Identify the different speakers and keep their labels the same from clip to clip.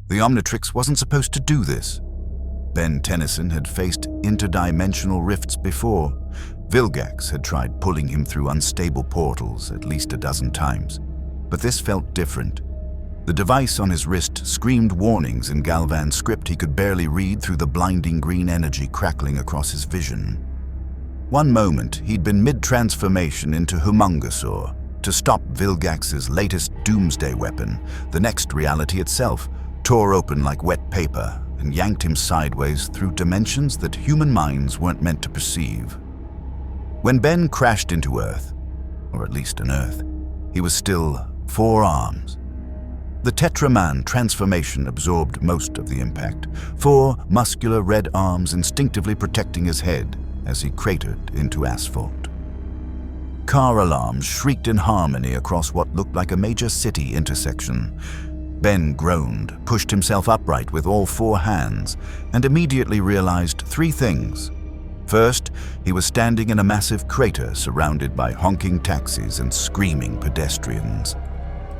Speaker 1: The Omnitrix wasn't supposed to do this. Ben Tennyson had faced interdimensional rifts before. Vilgax had tried pulling him through unstable portals at least a dozen times. But this felt different. The device on his wrist screamed warnings in Galvan script he could barely read through the blinding green energy crackling across his vision. One moment, he'd been mid-transformation into Humungousaur to stop Vilgax's latest doomsday weapon. The next, reality itself tore open like wet paper and yanked him sideways through dimensions that human minds weren't meant to perceive. When Ben crashed into Earth, or at least an Earth, he was still 4 arms. The Tetraman transformation absorbed most of the impact, 4 muscular red arms instinctively protecting his head as he cratered into asphalt. Car alarms shrieked in harmony across what looked like a major city intersection. Ben groaned, pushed himself upright with all 4 hands, and immediately realized 3 things. First, he was standing in a massive crater surrounded by honking taxis and screaming pedestrians.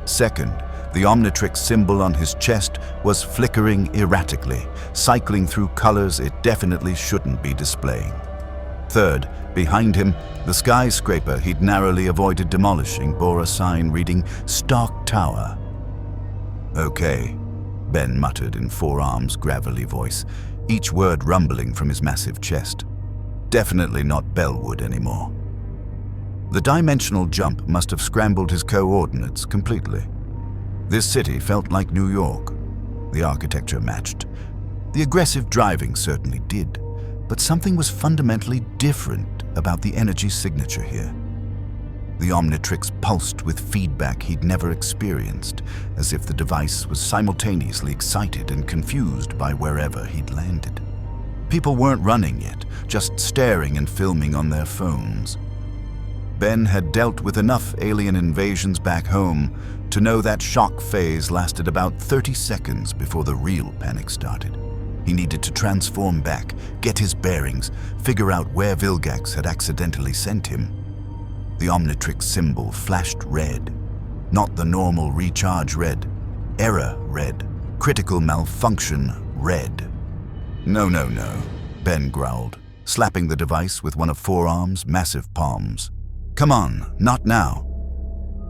Speaker 1: Second, the Omnitrix symbol on his chest was flickering erratically, cycling through colors it definitely shouldn't be displaying. Third, behind him, the skyscraper he'd narrowly avoided demolishing bore a sign reading "Stark Tower." "Okay," Ben muttered in 4 arms' gravelly voice, each word rumbling from his massive chest. Definitely not Bellwood anymore. The dimensional jump must have scrambled his coordinates completely. This city felt like New York. The architecture matched. The aggressive driving certainly did, but something was fundamentally different about the energy signature here. The Omnitrix pulsed with feedback he'd never experienced, as if the device was simultaneously excited and confused by wherever he'd landed. People weren't running yet, just staring and filming on their phones. Ben had dealt with enough alien invasions back home to know that shock phase lasted about 30 seconds before the real panic started. He needed to transform back, get his bearings, figure out where Vilgax had accidentally sent him. The Omnitrix symbol flashed red. Not the normal recharge red. Error red. Critical malfunction red. No, Ben growled, slapping the device with one of 4 arms' massive palms. "Come on, not now."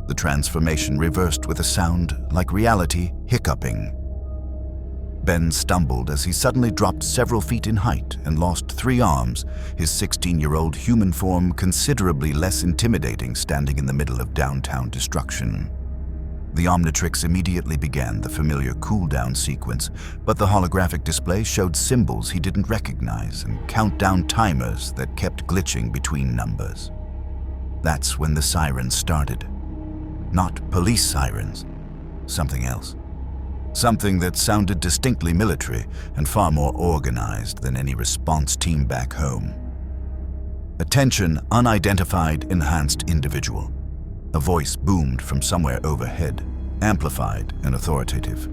Speaker 1: The transformation reversed with a sound like reality hiccuping. Ben stumbled as he suddenly dropped several feet in height and lost 3 arms, his 16-year-old human form considerably less intimidating standing in the middle of downtown destruction. The Omnitrix immediately began the familiar cooldown sequence, but the holographic display showed symbols he didn't recognize and countdown timers that kept glitching between numbers. That's when the sirens started. Not police sirens, something else. Something that sounded distinctly military and far more organized than any response team back home. "Attention, unidentified enhanced individual." A voice boomed from somewhere overhead, amplified and authoritative.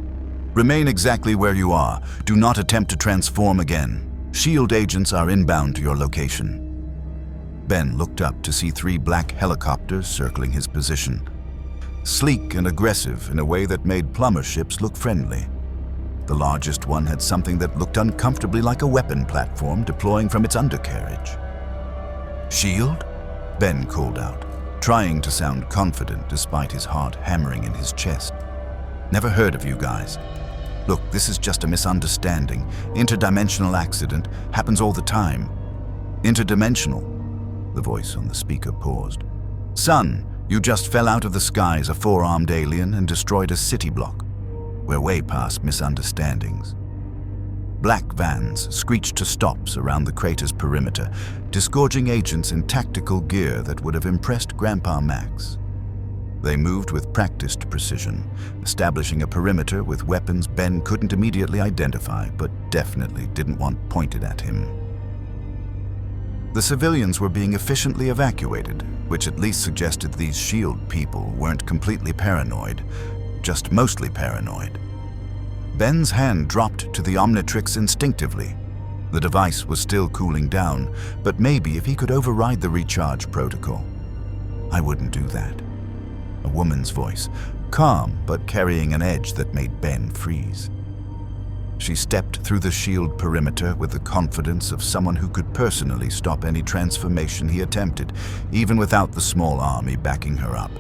Speaker 1: "Remain exactly where you are. Do not attempt to transform again. SHIELD agents are inbound to your location." Ben looked up to see 3 black helicopters circling his position. Sleek and aggressive in a way that made plumber ships look friendly. The largest one had something that looked uncomfortably like a weapon platform deploying from its undercarriage. "SHIELD?" Ben called out, trying to sound confident despite his heart hammering in his chest. "Never heard of you guys. Look, this is just a misunderstanding. Interdimensional accident happens all the time." "Interdimensional?" The voice on the speaker paused. "Son, you just fell out of the sky as a 4-armed alien and destroyed a city block. We're way past misunderstandings." Black vans screeched to stops around the crater's perimeter, disgorging agents in tactical gear that would have impressed Grandpa Max. They moved with practiced precision, establishing a perimeter with weapons Ben couldn't immediately identify, but definitely didn't want pointed at him. The civilians were being efficiently evacuated, which at least suggested these SHIELD people weren't completely paranoid, just mostly paranoid. Ben's hand dropped to the Omnitrix instinctively. The device was still cooling down, but maybe if he could override the recharge protocol. "I wouldn't do that." A woman's voice, calm but carrying an edge that made Ben freeze. She stepped through the shield perimeter with the confidence of someone who could personally stop any transformation he attempted, even without the small army backing her up.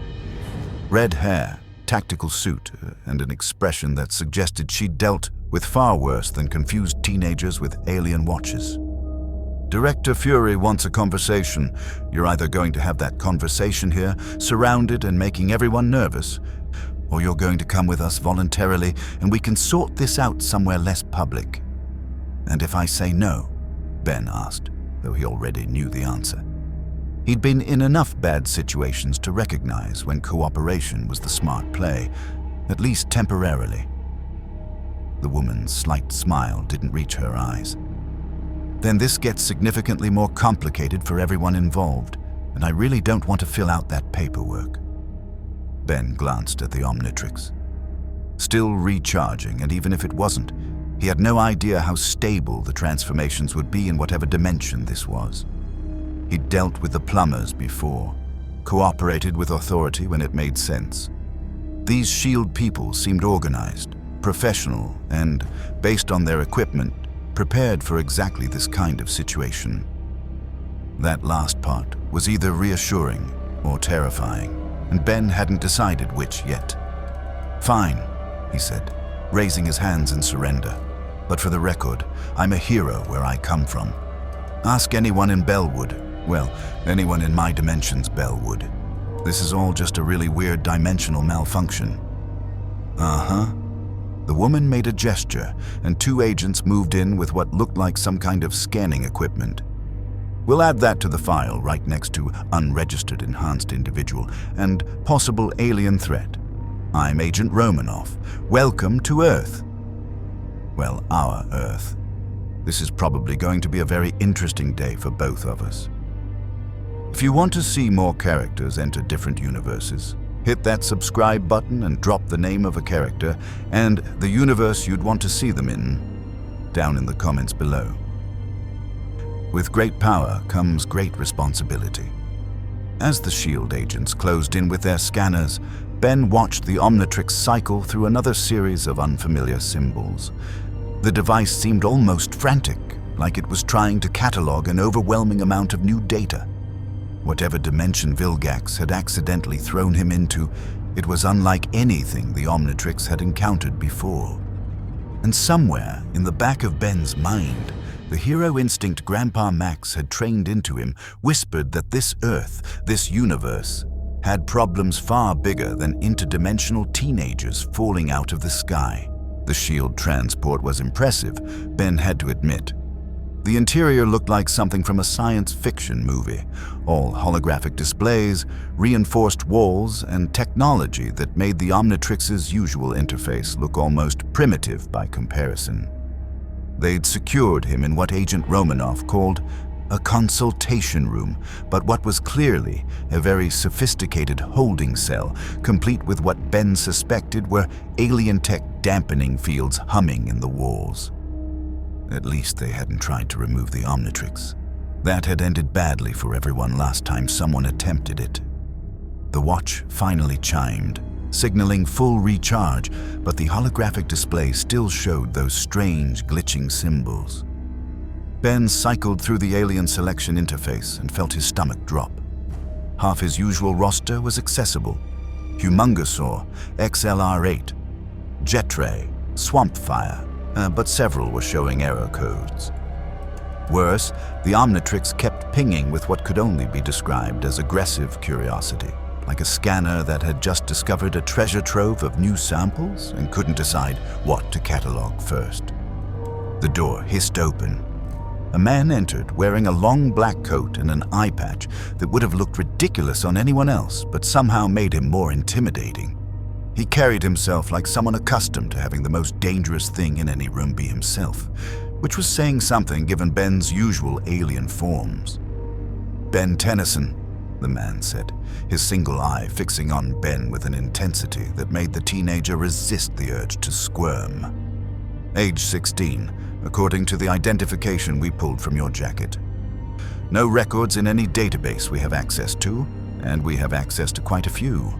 Speaker 1: Red hair, tactical suit, and an expression that suggested she'd dealt with far worse than confused teenagers with alien watches. Director Fury wants a conversation. You're either going to have that conversation here, surrounded and making everyone nervous, or you're going to come with us voluntarily and we can sort this out somewhere less public. And if I say no? Ben asked, though he already knew the answer. He'd been in enough bad situations to recognize when cooperation was the smart play, at least temporarily. The woman's slight smile didn't reach her eyes. Then this gets significantly more complicated for everyone involved, and I really don't want to fill out that paperwork. Ben glanced at the Omnitrix. Still recharging, and even if it wasn't, he had no idea how stable the transformations would be in whatever dimension this was. He'd dealt with the plumbers before, cooperated with authority when it made sense. These shield people seemed organized, professional, and, based on their equipment, prepared for exactly this kind of situation. That last part was either reassuring or terrifying, and Ben hadn't decided which yet. "Fine," he said, raising his hands in surrender. "But for the record, I'm a hero where I come from. Ask anyone in Bellwood. Well, anyone in my dimension's Bellwood. This is all just a really weird dimensional malfunction." "Uh-huh." The woman made a gesture, and two agents moved in with what looked like some kind of scanning equipment. "We'll add that to the file right next to unregistered enhanced individual and possible alien threat. I'm Agent Romanoff. Welcome to Earth." Well, our Earth. This is probably going to be a very interesting day for both of us. If you want to see more characters enter different universes, hit that subscribe button and drop the name of a character and the universe you'd want to see them in down in the comments below. With great power comes great responsibility. As the shield agents closed in with their scanners, Ben watched the Omnitrix cycle through another series of unfamiliar symbols. The device seemed almost frantic, like it was trying to catalog an overwhelming amount of new data. Whatever dimension Vilgax had accidentally thrown him into, it was unlike anything the Omnitrix had encountered before. And somewhere in the back of Ben's mind, the hero instinct Grandpa Max had trained into him whispered that this Earth, this universe, had problems far bigger than interdimensional teenagers falling out of the sky. The shield transport was impressive, Ben had to admit. The interior looked like something from a science fiction movie, all holographic displays, reinforced walls, and technology that made the Omnitrix's usual interface look almost primitive by comparison. They'd secured him in what Agent Romanoff called a consultation room, but what was clearly a very sophisticated holding cell, complete with what Ben suspected were alien tech dampening fields humming in the walls. At least they hadn't tried to remove the Omnitrix. That had ended badly for everyone last time someone attempted it. The watch finally chimed, signaling full recharge, but the holographic display still showed those strange, glitching symbols. Ben cycled through the alien selection interface and felt his stomach drop. Half his usual roster was accessible. Humungousaur, XLR8, Jetray, Swampfire, but several were showing error codes. Worse, the Omnitrix kept pinging with what could only be described as aggressive curiosity, like a scanner that had just discovered a treasure trove of new samples and couldn't decide what to catalog first. The door hissed open. A man entered wearing a long black coat and an eye patch that would have looked ridiculous on anyone else, but somehow made him more intimidating. He carried himself like someone accustomed to having the most dangerous thing in any room be himself, which was saying something given Ben's usual alien forms. "Ben Tennyson," the man said, his single eye fixing on Ben with an intensity that made the teenager resist the urge to squirm. "Age 16, according to the identification we pulled from your jacket. No records in any database we have access to, and we have access to quite a few.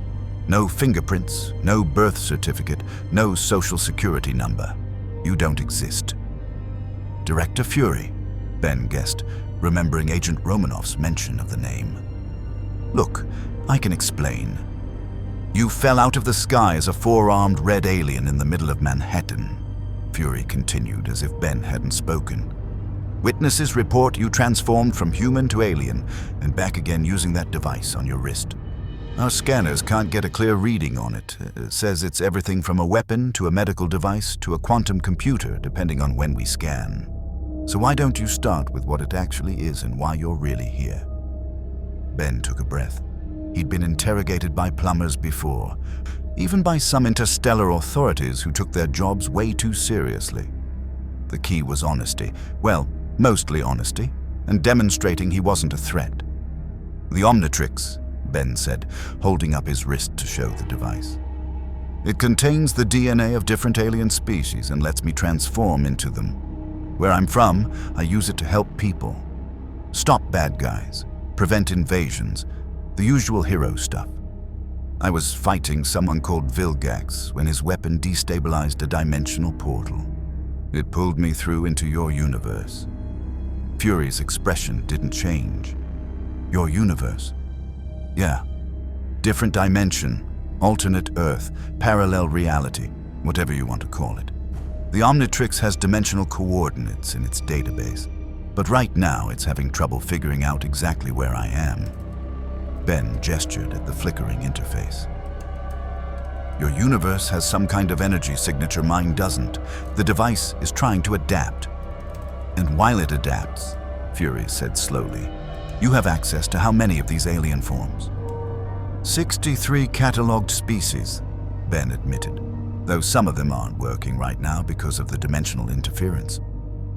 Speaker 1: No fingerprints, no birth certificate, no social security number. You don't exist. Director Fury, Ben guessed, remembering Agent Romanoff's mention of the name. Look, I can explain. You fell out of the sky as a four-armed red alien in the middle of Manhattan, Fury continued as if Ben hadn't spoken. Witnesses report you transformed from human to alien and back again using that device on your wrist. Our scanners can't get a clear reading on it. It says it's everything from a weapon to a medical device to a quantum computer, depending on when we scan. So why don't you start with what it actually is and why you're really here? Ben took a breath. He'd been interrogated by plumbers before, even by some interstellar authorities who took their jobs way too seriously. The key was honesty. Well, mostly honesty, and demonstrating he wasn't a threat. The Omnitrix, Ben said, holding up his wrist to show the device. It contains the DNA of different alien species and lets me transform into them. Where I'm from, I use it to help people. Stop bad guys, prevent invasions, the usual hero stuff. I was fighting someone called Vilgax when his weapon destabilized a dimensional portal. It pulled me through into your universe. Fury's expression didn't change. Your universe? Yeah. Different dimension, alternate Earth, parallel reality, whatever you want to call it. The Omnitrix has dimensional coordinates in its database, but right now it's having trouble figuring out exactly where I am. Ben gestured at the flickering interface. Your universe has some kind of energy signature mine doesn't. The device is trying to adapt. And while it adapts, Fury said slowly, you have access to how many of these alien forms? 63 catalogued species, Ben admitted, though some of them aren't working right now because of the dimensional interference.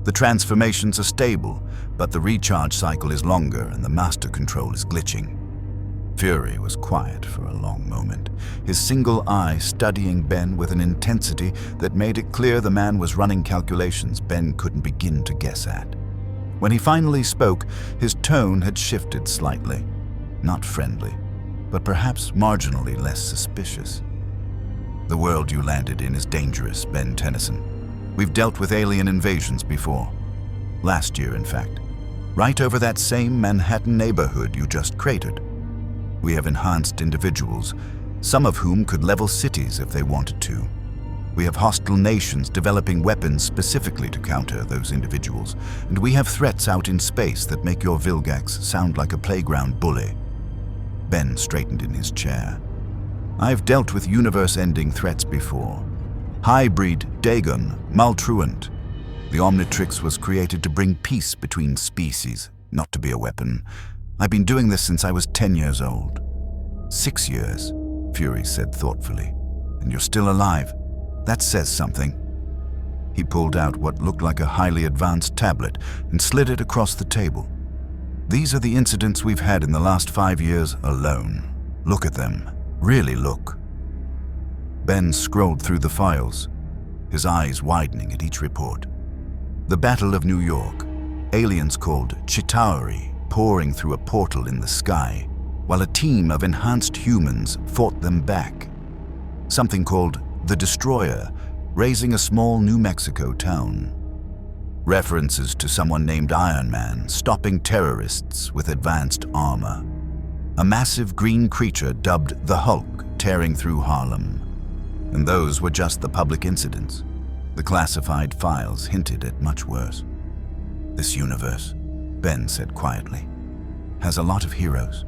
Speaker 1: The transformations are stable, but the recharge cycle is longer and the master control is glitching. Fury was quiet for a long moment, his single eye studying Ben with an intensity that made it clear the man was running calculations Ben couldn't begin to guess at. When he finally spoke, his tone had shifted slightly. Not friendly, but perhaps marginally less suspicious. The world you landed in is dangerous, Ben Tennyson. We've dealt with alien invasions before. Last year, in fact. Right over that same Manhattan neighborhood you just cratered. We have enhanced individuals, some of whom could level cities if they wanted to. We have hostile nations developing weapons specifically to counter those individuals, and we have threats out in space that make your Vilgax sound like a playground bully. Ben straightened in his chair. I've dealt with universe-ending threats before. Hybrid, Dagon, Maltruant. The Omnitrix was created to bring peace between species, not to be a weapon. I've been doing this since I was 10 years old. 6 years, Fury said thoughtfully. And you're still alive. That says something. He pulled out what looked like a highly advanced tablet and slid it across the table. These are the incidents we've had in the last 5 years alone. Look at them. Really look. Ben scrolled through the files, his eyes widening at each report. The Battle of New York. Aliens called Chitauri pouring through a portal in the sky, while a team of enhanced humans fought them back. Something called the Destrooyer, raising a small New Mexico town. References to someone named Iron Man stopping terrorists with advanced armor. A massive green creature dubbed the Hulk tearing through Harlem. And those were just the public incidents. The classified files hinted at much worse. This universe, Ben said quietly, has a lot of heroes.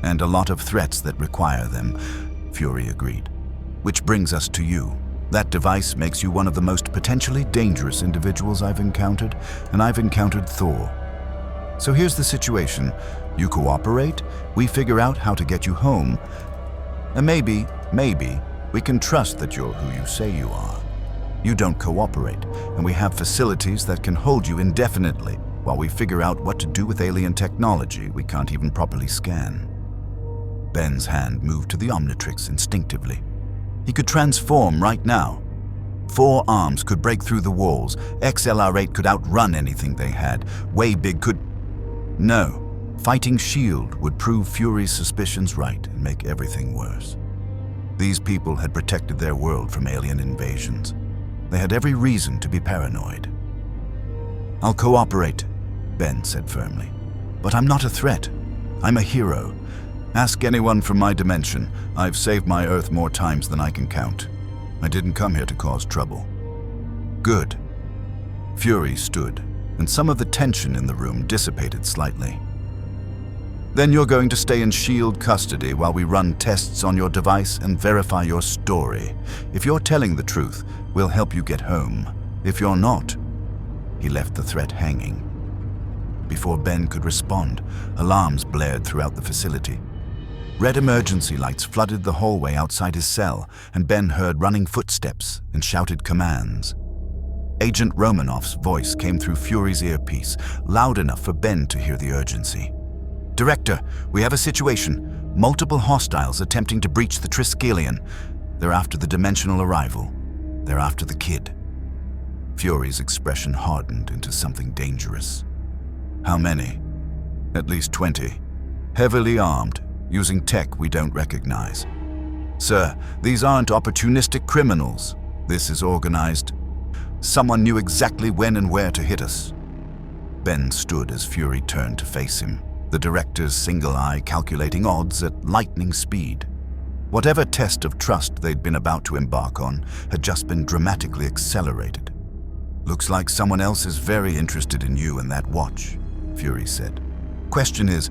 Speaker 1: And a lot of threats that require them, Fury agreed. Which brings us to you. That device makes you one of the most potentially dangerous individuals I've encountered, and I've encountered Thor. So here's the situation. You cooperate, we figure out how to get you home, and maybe, we can trust that you're who you say you are. You don't cooperate, and we have facilities that can hold you indefinitely while we figure out what to do with alien technology we can't even properly scan. Ben's hand moved to the Omnitrix instinctively. He could transform right now. 4 arms could break through the walls. XLR8 could outrun anything they had. Way Big could... No. Fighting S.H.I.E.L.D. would prove Fury's suspicions right and make everything worse. These people had protected their world from alien invasions. They had every reason to be paranoid. "I'll cooperate," Ben said firmly. "But I'm not a threat. I'm a hero. Ask anyone from my dimension. I've saved my Earth more times than I can count. I didn't come here to cause trouble." "Good." Fury stood, and some of the tension in the room dissipated slightly. "Then you're going to stay in SHIELD custody while we run tests on your device and verify your story. If you're telling the truth, we'll help you get home. If you're not..." He left the threat hanging. Before Ben could respond, alarms blared throughout the facility. Red emergency lights flooded the hallway outside his cell, and Ben heard running footsteps and shouted commands. Agent Romanoff's voice came through Fury's earpiece, loud enough for Ben to hear the urgency. "Director, we have a situation. Multiple hostiles attempting to breach the Triskelion. They're after the dimensional arrival. They're after the kid." Fury's expression hardened into something dangerous. "How many?" "At least 20. Heavily armed, using tech we don't recognize." "Sir, these aren't opportunistic criminals. This is organized. Someone knew exactly when and where to hit us." Ben stood as Fury turned to face him, the director's single eye calculating odds at lightning speed. Whatever test of trust they'd been about to embark on had just been dramatically accelerated. "Looks like someone else is very interested in you and that watch," Fury said. "Question is,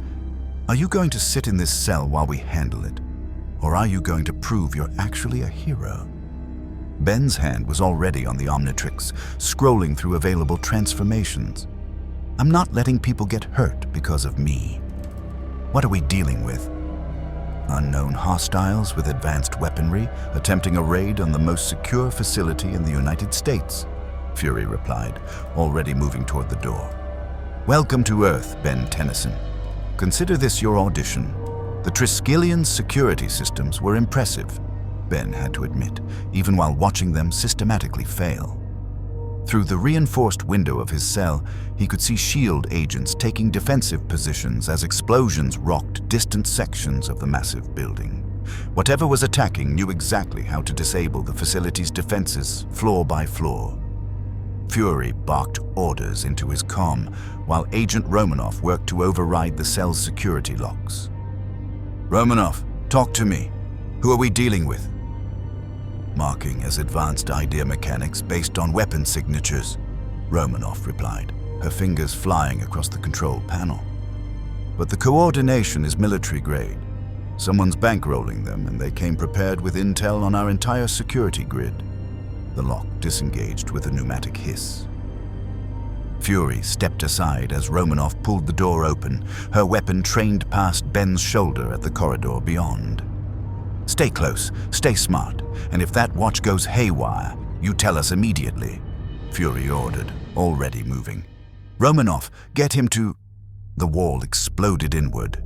Speaker 1: are you going to sit in this cell while we handle it? Or are you going to prove you're actually a hero?" Ben's hand was already on the Omnitrix, scrolling through available transformations. "I'm not letting people get hurt because of me. What are we dealing with? Unknown hostiles with advanced weaponry attempting a raid on the most secure facility in the United States," Fury replied, already moving toward the door. "Welcome to Earth, Ben Tennyson. Consider this your audition. The Triskelion security systems were impressive," Ben had to admit, even while watching them systematically fail. Through the reinforced window of his cell, he could see SHIELD agents taking defensive positions as explosions rocked distant sections of the massive building. Whatever was attacking knew exactly how to disable the facility's defenses, floor by floor. Fury barked orders into his comm, while Agent Romanoff worked to override the cell's security locks. "Romanoff, talk to me. Who are we dealing with?" "Marking as advanced idea mechanics based on weapon signatures," Romanoff replied, her fingers flying across the control panel. "But the coordination is military grade. Someone's bankrolling them, and they came prepared with intel on our entire security grid." The lock disengaged with a pneumatic hiss. Fury stepped aside as Romanoff pulled the door open, her weapon trained past Ben's shoulder at the corridor beyond. "Stay close, stay smart, and if that watch goes haywire, you tell us immediately," Fury ordered, already moving. "Romanoff, get him to..." The wall exploded inward.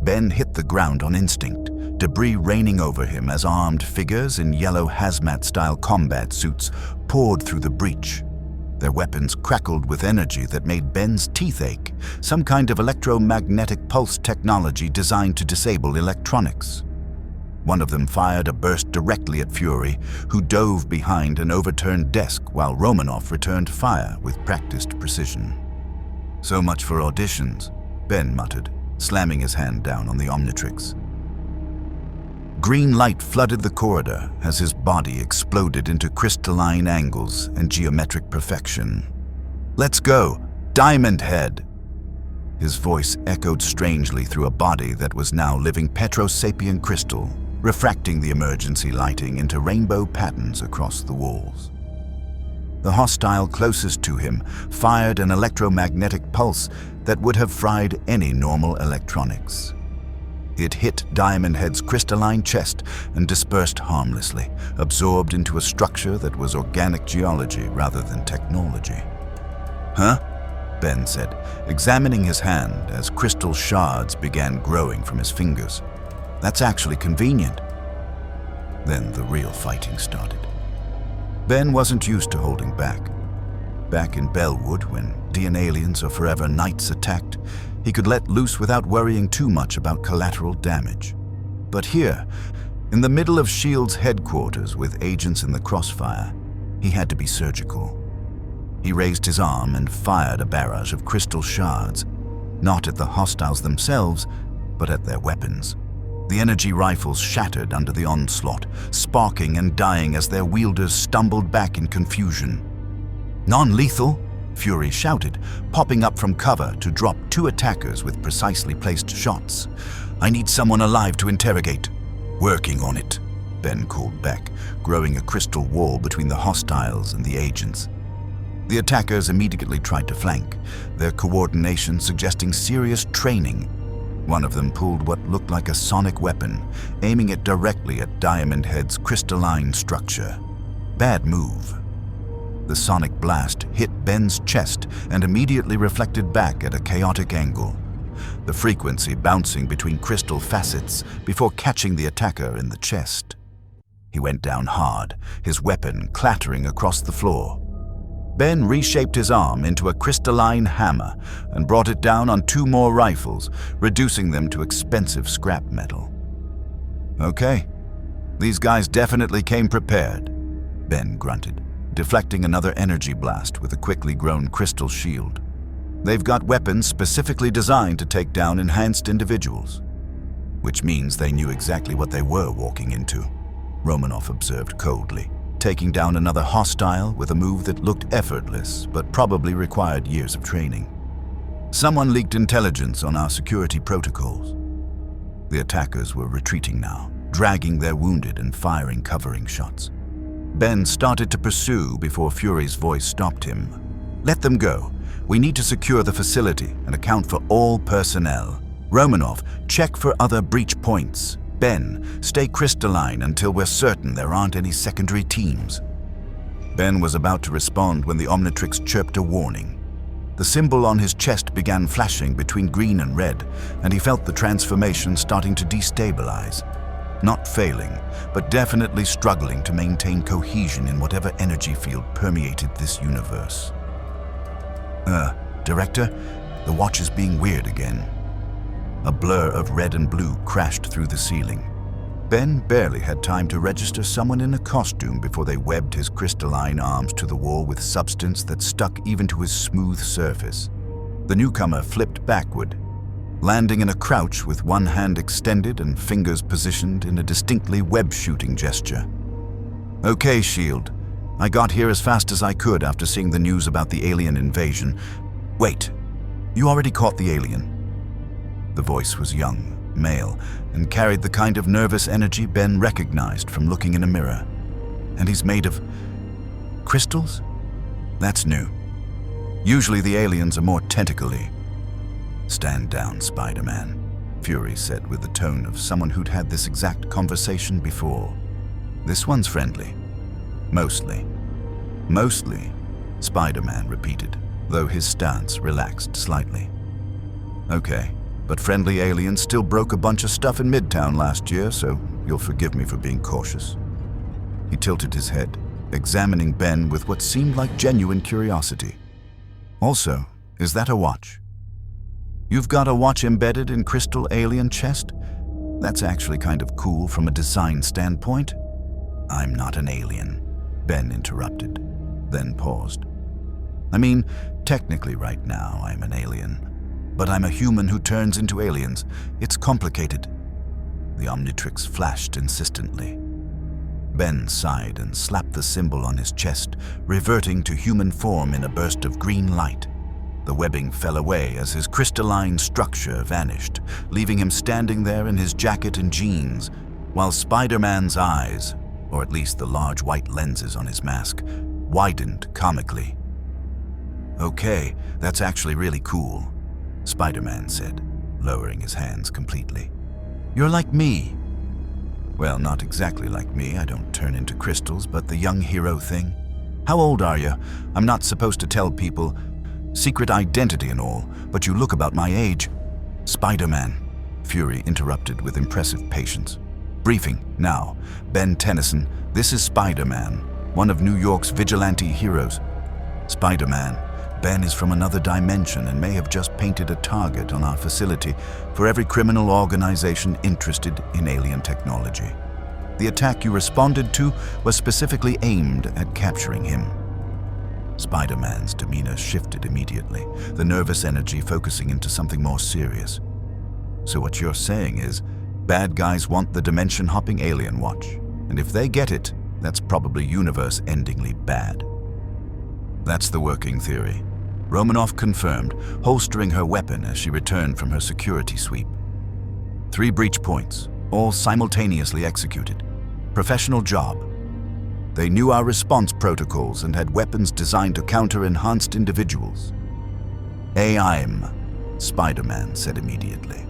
Speaker 1: Ben hit the ground on instinct, debris raining over him as armed figures in yellow hazmat-style combat suits poured through the breach. Their weapons crackled with energy that made Ben's teeth ache, some kind of electromagnetic pulse technology designed to disable electronics. One of them fired a burst directly at Fury, who dove behind an overturned desk while Romanoff returned fire with practiced precision. "So much for auditions," Ben muttered, slamming his hand down on the Omnitrix. Green light flooded the corridor as his body exploded into crystalline angles and geometric perfection. "Let's go! Diamond Head!" His voice echoed strangely through a body that was now living Petrosapien crystal, refracting the emergency lighting into rainbow patterns across the walls. The hostile closest to him fired an electromagnetic pulse that would have fried any normal electronics. It hit Diamond Head's crystalline chest and dispersed harmlessly, absorbed into a structure that was organic geology rather than technology. "Huh?" Ben said, examining his hand as crystal shards began growing from his fingers. "That's actually convenient." Then the real fighting started. Ben wasn't used to holding back. Back in Bellwood, when DNA-aliens or Forever Knights attacked, he could let loose without worrying too much about collateral damage. But here, in the middle of SHIELD's headquarters with agents in the crossfire, He had to be surgical. He raised his arm and fired a barrage of crystal shards, not at the hostiles themselves, but at their weapons. The energy rifles shattered under the onslaught, sparking and dying as their wielders stumbled back in confusion. "Non-lethal?" Fury shouted, popping up from cover to drop 2 attackers with precisely placed shots. "I need someone alive to interrogate." "Working on it," Ben called back, growing a crystal wall between the hostiles and the agents. The attackers immediately tried to flank, their coordination suggesting serious training. One of them pulled what looked like a sonic weapon, aiming it directly at Diamond Head's crystalline structure. Bad move. The sonic blast hit Ben's chest and immediately reflected back at a chaotic angle, the frequency bouncing between crystal facets before catching the attacker in the chest. He went down hard, his weapon clattering across the floor. Ben reshaped his arm into a crystalline hammer and brought it down on 2 more rifles, reducing them to expensive scrap metal. "Okay, these guys definitely came prepared," Ben grunted, deflecting another energy blast with a quickly grown crystal shield. "They've got weapons specifically designed to take down enhanced individuals." "Which means they knew exactly what they were walking into," Romanoff observed coldly, taking down another hostile with a move that looked effortless but probably required years of training. "Someone leaked intelligence on our security protocols." The attackers were retreating now, dragging their wounded and firing covering shots. Ben started to pursue before Fury's voice stopped him. "Let them go. We need to secure the facility and account for all personnel. Romanoff, check for other breach points. Ben, stay crystalline until we're certain there aren't any secondary teams." Ben was about to respond when the Omnitrix chirped a warning. The symbol on his chest began flashing between green and red, and he felt the transformation starting to destabilize. Not failing, but definitely struggling to maintain cohesion in whatever energy field permeated this universe. Director, the watch is being weird again." A blur of red and blue crashed through the ceiling. Ben barely had time to register someone in a costume before they webbed his crystalline arms to the wall with substance that stuck even to his smooth surface. The newcomer flipped backward, landing in a crouch with one hand extended and fingers positioned in a distinctly web-shooting gesture. "Okay, S.H.I.E.L.D. I got here as fast as I could after seeing the news about the alien invasion. Wait, you already caught the alien?" The voice was young, male, and carried the kind of nervous energy Ben recognized from looking in a mirror. "And he's made of crystals? That's new. Usually the aliens are more tentacly." "Stand down, Spider-Man," Fury said with the tone of someone who'd had this exact conversation before. "This one's friendly." "Mostly." "Mostly," Spider-Man repeated, though his stance relaxed slightly. "Okay. But friendly aliens still broke a bunch of stuff in Midtown last year, so you'll forgive me for being cautious." He tilted his head, examining Ben with what seemed like genuine curiosity. "Also, is that a watch?" "You've got a watch embedded in crystal alien chest? That's actually kind of cool from a design standpoint." "I'm not an alien," Ben interrupted, then paused. "I mean, technically right now I'm an alien. But I'm a human who turns into aliens. It's complicated." The Omnitrix flashed insistently. Ben sighed and slapped the symbol on his chest, reverting to human form in a burst of green light. The webbing fell away as his crystalline structure vanished, leaving him standing there in his jacket and jeans, while Spider-Man's eyes, or at least the large white lenses on his mask, widened comically. "Okay, that's actually really cool," Spider-Man said, lowering his hands completely. "You're like me." "Well, not exactly like me. I don't turn into crystals, but the young hero thing." "How old are you? I'm not supposed to tell people. Secret identity and all, but you look about my age." "Spider-Man," Fury interrupted with impressive patience. "Briefing, now. Ben Tennyson, this is Spider-Man, one of New York's vigilante heroes." "Spider-Man, Ben is from another dimension and may have just painted a target on our facility for every criminal organization interested in alien technology. The attack you responded to was specifically aimed at capturing him. Spider-Man's demeanor shifted immediately, the nervous energy focusing into something more serious. So what you're saying is, bad guys want the dimension-hopping alien watch, and if they get it, that's probably universe-endingly bad. That's the working theory. Romanoff confirmed, holstering her weapon as she returned from her security sweep. 3 breach points, all simultaneously executed. Professional job. They knew our response protocols and had weapons designed to counter enhanced individuals. AIM, Spider-Man said immediately.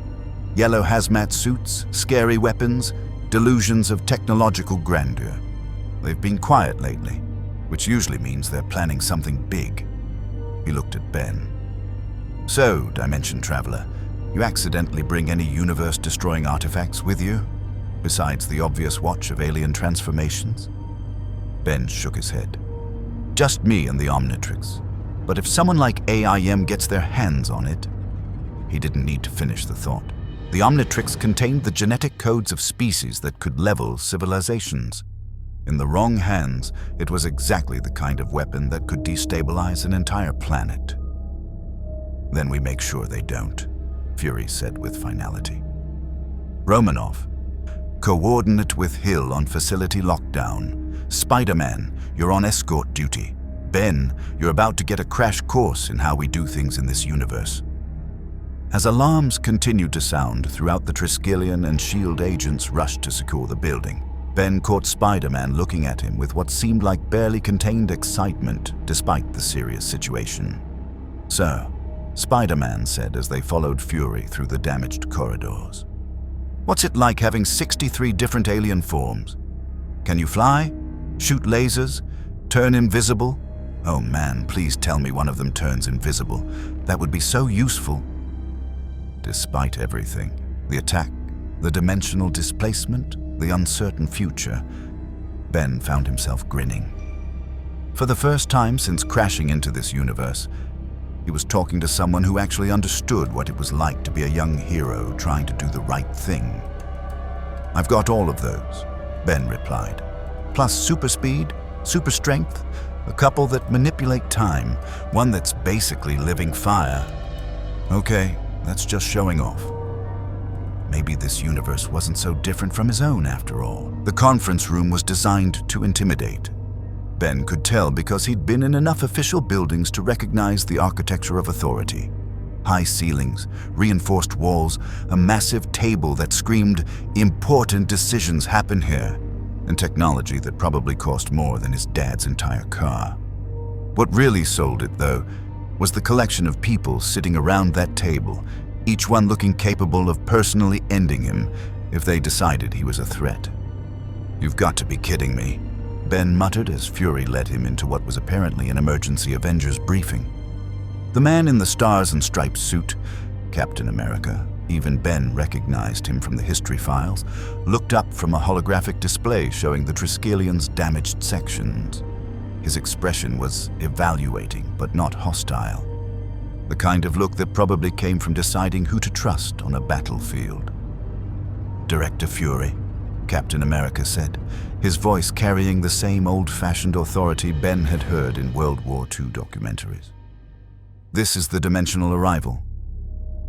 Speaker 1: Yellow hazmat suits, scary weapons, delusions of technological grandeur. They've been quiet lately, which usually means they're planning something big. He looked at Ben. So, Dimension Traveler, you accidentally bring any universe-destroying artifacts with you, besides the obvious watch of alien transformations? Ben shook his head. Just me and the Omnitrix. But if someone like AIM gets their hands on it... He didn't need to finish the thought. The Omnitrix contained the genetic codes of species that could level civilizations. In the wrong hands, it was exactly the kind of weapon that could destabilize an entire planet. Then we make sure they don't, Fury said with finality. Romanoff, coordinate with Hill on facility lockdown. Spider-Man, you're on escort duty. Ben, you're about to get a crash course in how we do things in this universe. As alarms continued to sound throughout, the Triskelion and S.H.I.E.L.D. agents rushed to secure the building. Ben caught Spider-Man looking at him with what seemed like barely contained excitement despite the serious situation. "Sir," Spider-Man said as they followed Fury through the damaged corridors. "What's it like having 63 different alien forms? Can you fly? Shoot lasers? Turn invisible? Oh man, please tell me one of them turns invisible. That would be so useful." Despite everything, the attack, the dimensional displacement, the uncertain future, Ben found himself grinning. For the first time since crashing into this universe, he was talking to someone who actually understood what it was like to be a young hero trying to do the right thing. "I've got all of those," Ben replied. "Plus super speed, super strength, a couple that manipulate time, one that's basically living fire. Okay, that's just showing off." Maybe this universe wasn't so different from his own after all. The conference room was designed to intimidate. Ben could tell because he'd been in enough official buildings to recognize the architecture of authority. High ceilings, reinforced walls, a massive table that screamed, "Important decisions happen here," and technology that probably cost more than his dad's entire car. What really sold it, though, was the collection of people sitting around that table, each one looking capable of personally ending him if they decided he was a threat. "You've got to be kidding me," Ben muttered as Fury led him into what was apparently an emergency Avengers briefing. The man in the stars and stripes suit, Captain America, even Ben recognized him from the history files, looked up from a holographic display showing the Triskelion's damaged sections. His expression was evaluating but not hostile. The kind of look that probably came from deciding who to trust on a battlefield. "Director Fury," Captain America said, his voice carrying the same old-fashioned authority Ben had heard in World War II documentaries. "This is the dimensional arrival.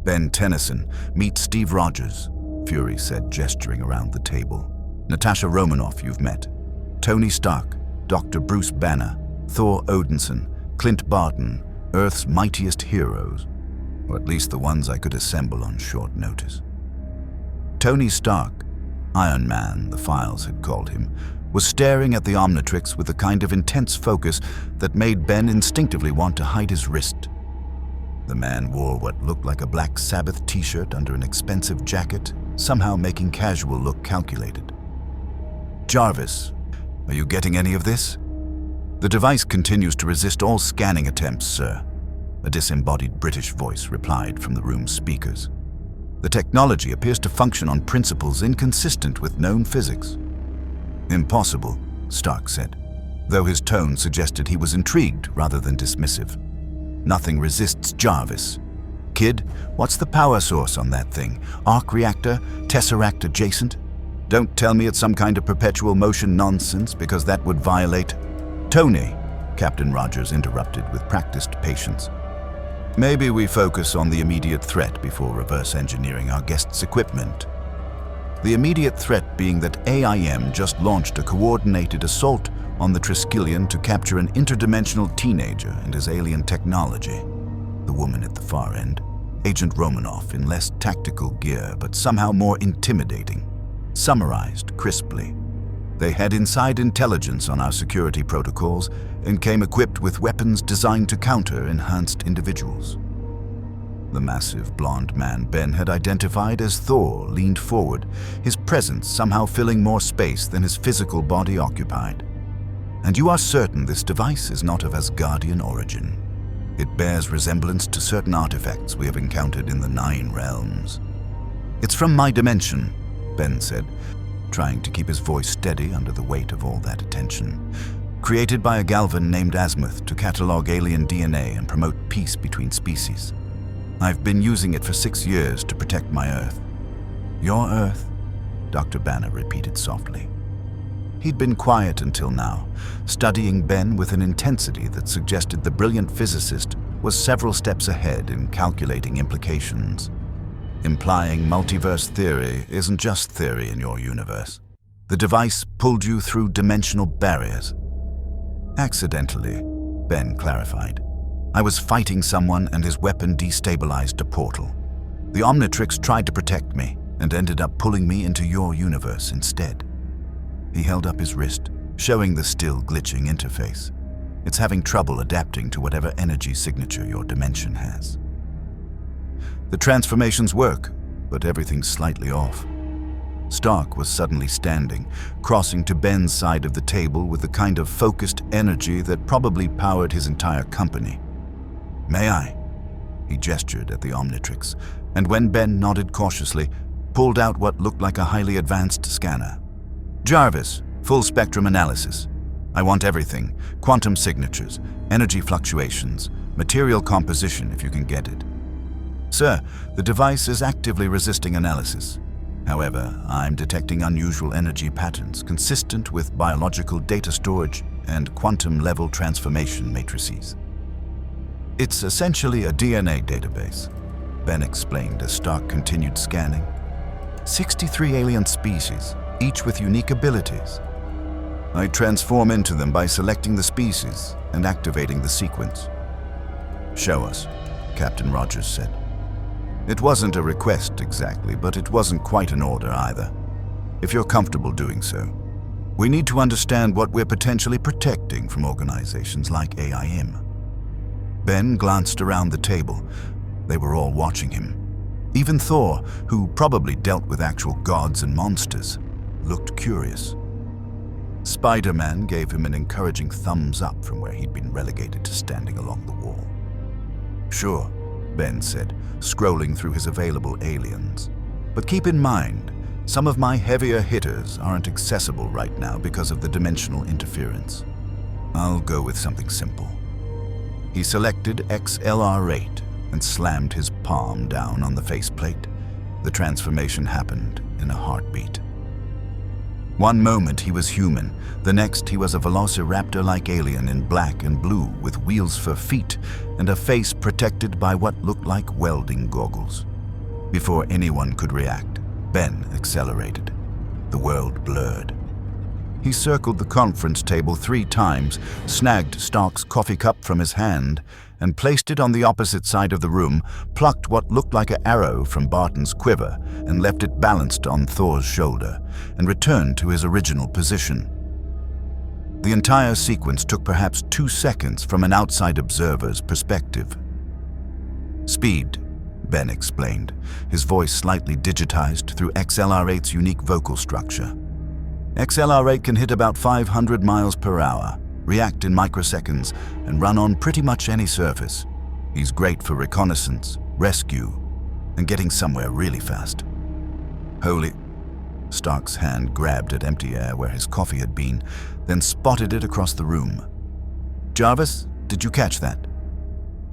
Speaker 1: Ben Tennyson, meet Steve Rogers," Fury said, gesturing around the table. "Natasha Romanoff you've met. Tony Stark, Dr. Bruce Banner, Thor Odinson, Clint Barton, Earth's mightiest heroes, or at least the ones I could assemble on short notice." Tony Stark, Iron Man, the files had called him, was staring at the Omnitrix with a kind of intense focus that made Ben instinctively want to hide his wrist. The man wore what looked like a Black Sabbath t-shirt under an expensive jacket, somehow making casual look calculated. "Jarvis, are you getting any of this?" "The device continues to resist all scanning attempts, sir," a disembodied British voice replied from the room's speakers. "The technology appears to function on principles inconsistent with known physics." "Impossible," Stark said, though his tone suggested he was intrigued rather than dismissive. "Nothing resists Jarvis. Kid, what's the power source on that thing? Arc reactor? Tesseract adjacent?" Don't tell me it's some kind of perpetual motion nonsense, because that would violate... Tony, Captain Rogers interrupted with practiced patience. Maybe we focus on the immediate threat before reverse engineering our guest's equipment. The immediate threat being that AIM just launched a coordinated assault on the Triskelion to capture an interdimensional teenager and his alien technology. The woman at the far end, Agent Romanoff, in less tactical gear but somehow more intimidating, summarized crisply. They had inside intelligence on our security protocols and came equipped with weapons designed to counter enhanced individuals. The massive blonde man Ben had identified as Thor leaned forward, his presence somehow filling more space than his physical body occupied. And you are certain this device is not of Asgardian origin. It bears resemblance to certain artifacts we have encountered in the 9 realms. It's from my dimension, Ben said, trying to keep his voice steady under the weight of all that attention. Created by a Galvan named Azimuth to catalog alien DNA and promote peace between species. I've been using it for 6 years to protect my Earth. Your Earth? Dr. Banner repeated softly. He'd been quiet until now, studying Ben with an intensity that suggested the brilliant physicist was several steps ahead in calculating implications. Implying multiverse theory isn't just theory in your universe. The device pulled you through dimensional barriers. Accidentally, Ben clarified. I was fighting someone and his weapon destabilized a portal. The Omnitrix tried to protect me and ended up pulling me into your universe instead. He held up his wrist, showing the still glitching interface. It's having trouble adapting to whatever energy signature your dimension has. The transformations work, but everything's slightly off. Stark was suddenly standing, crossing to Ben's side of the table with the kind of focused energy that probably powered his entire company. May I? He gestured at the Omnitrix, and when Ben nodded cautiously, pulled out what looked like a highly advanced scanner. Jarvis, full spectrum analysis. I want everything, quantum signatures, energy fluctuations, material composition if you can get it. Sir, the device is actively resisting analysis. However, I'm detecting unusual energy patterns consistent with biological data storage and quantum-level transformation matrices. It's essentially a DNA database, Ben explained as Stark continued scanning. 63 alien species, each with unique abilities. I transform into them by selecting the species and activating the sequence. Show us, Captain Rogers said. It wasn't a request exactly, but it wasn't quite an order either. If you're comfortable doing so. We need to understand what we're potentially protecting from organizations like AIM. Ben glanced around the table. They were all watching him. Even Thor, who probably dealt with actual gods and monsters, looked curious. Spider-Man gave him an encouraging thumbs up from where he'd been relegated to standing along the wall. Sure, Ben said, scrolling through his available aliens. But keep in mind, some of my heavier hitters aren't accessible right now because of the dimensional interference. I'll go with something simple. He selected XLR8 and slammed his palm down on the faceplate. The transformation happened in a heartbeat. One moment he was human, the next he was a velociraptor-like alien in black and blue with wheels for feet and a face protected by what looked like welding goggles. Before anyone could react, Ben accelerated. The world blurred. He circled the conference table 3 times, snagged Stark's coffee cup from his hand, and placed it on the opposite side of the room, plucked what looked like an arrow from Barton's quiver and left it balanced on Thor's shoulder, and returned to his original position. The entire sequence took perhaps 2 seconds from an outside observer's perspective. Speed, Ben explained, his voice slightly digitized through XLR8's unique vocal structure. XLR8 can hit about 500 miles per hour, react in microseconds, and run on pretty much any surface. He's great for reconnaissance, rescue, and getting somewhere really fast. Holy... Stark's hand grabbed at empty air where his coffee had been, then spotted it across the room. Jarvis, did you catch that?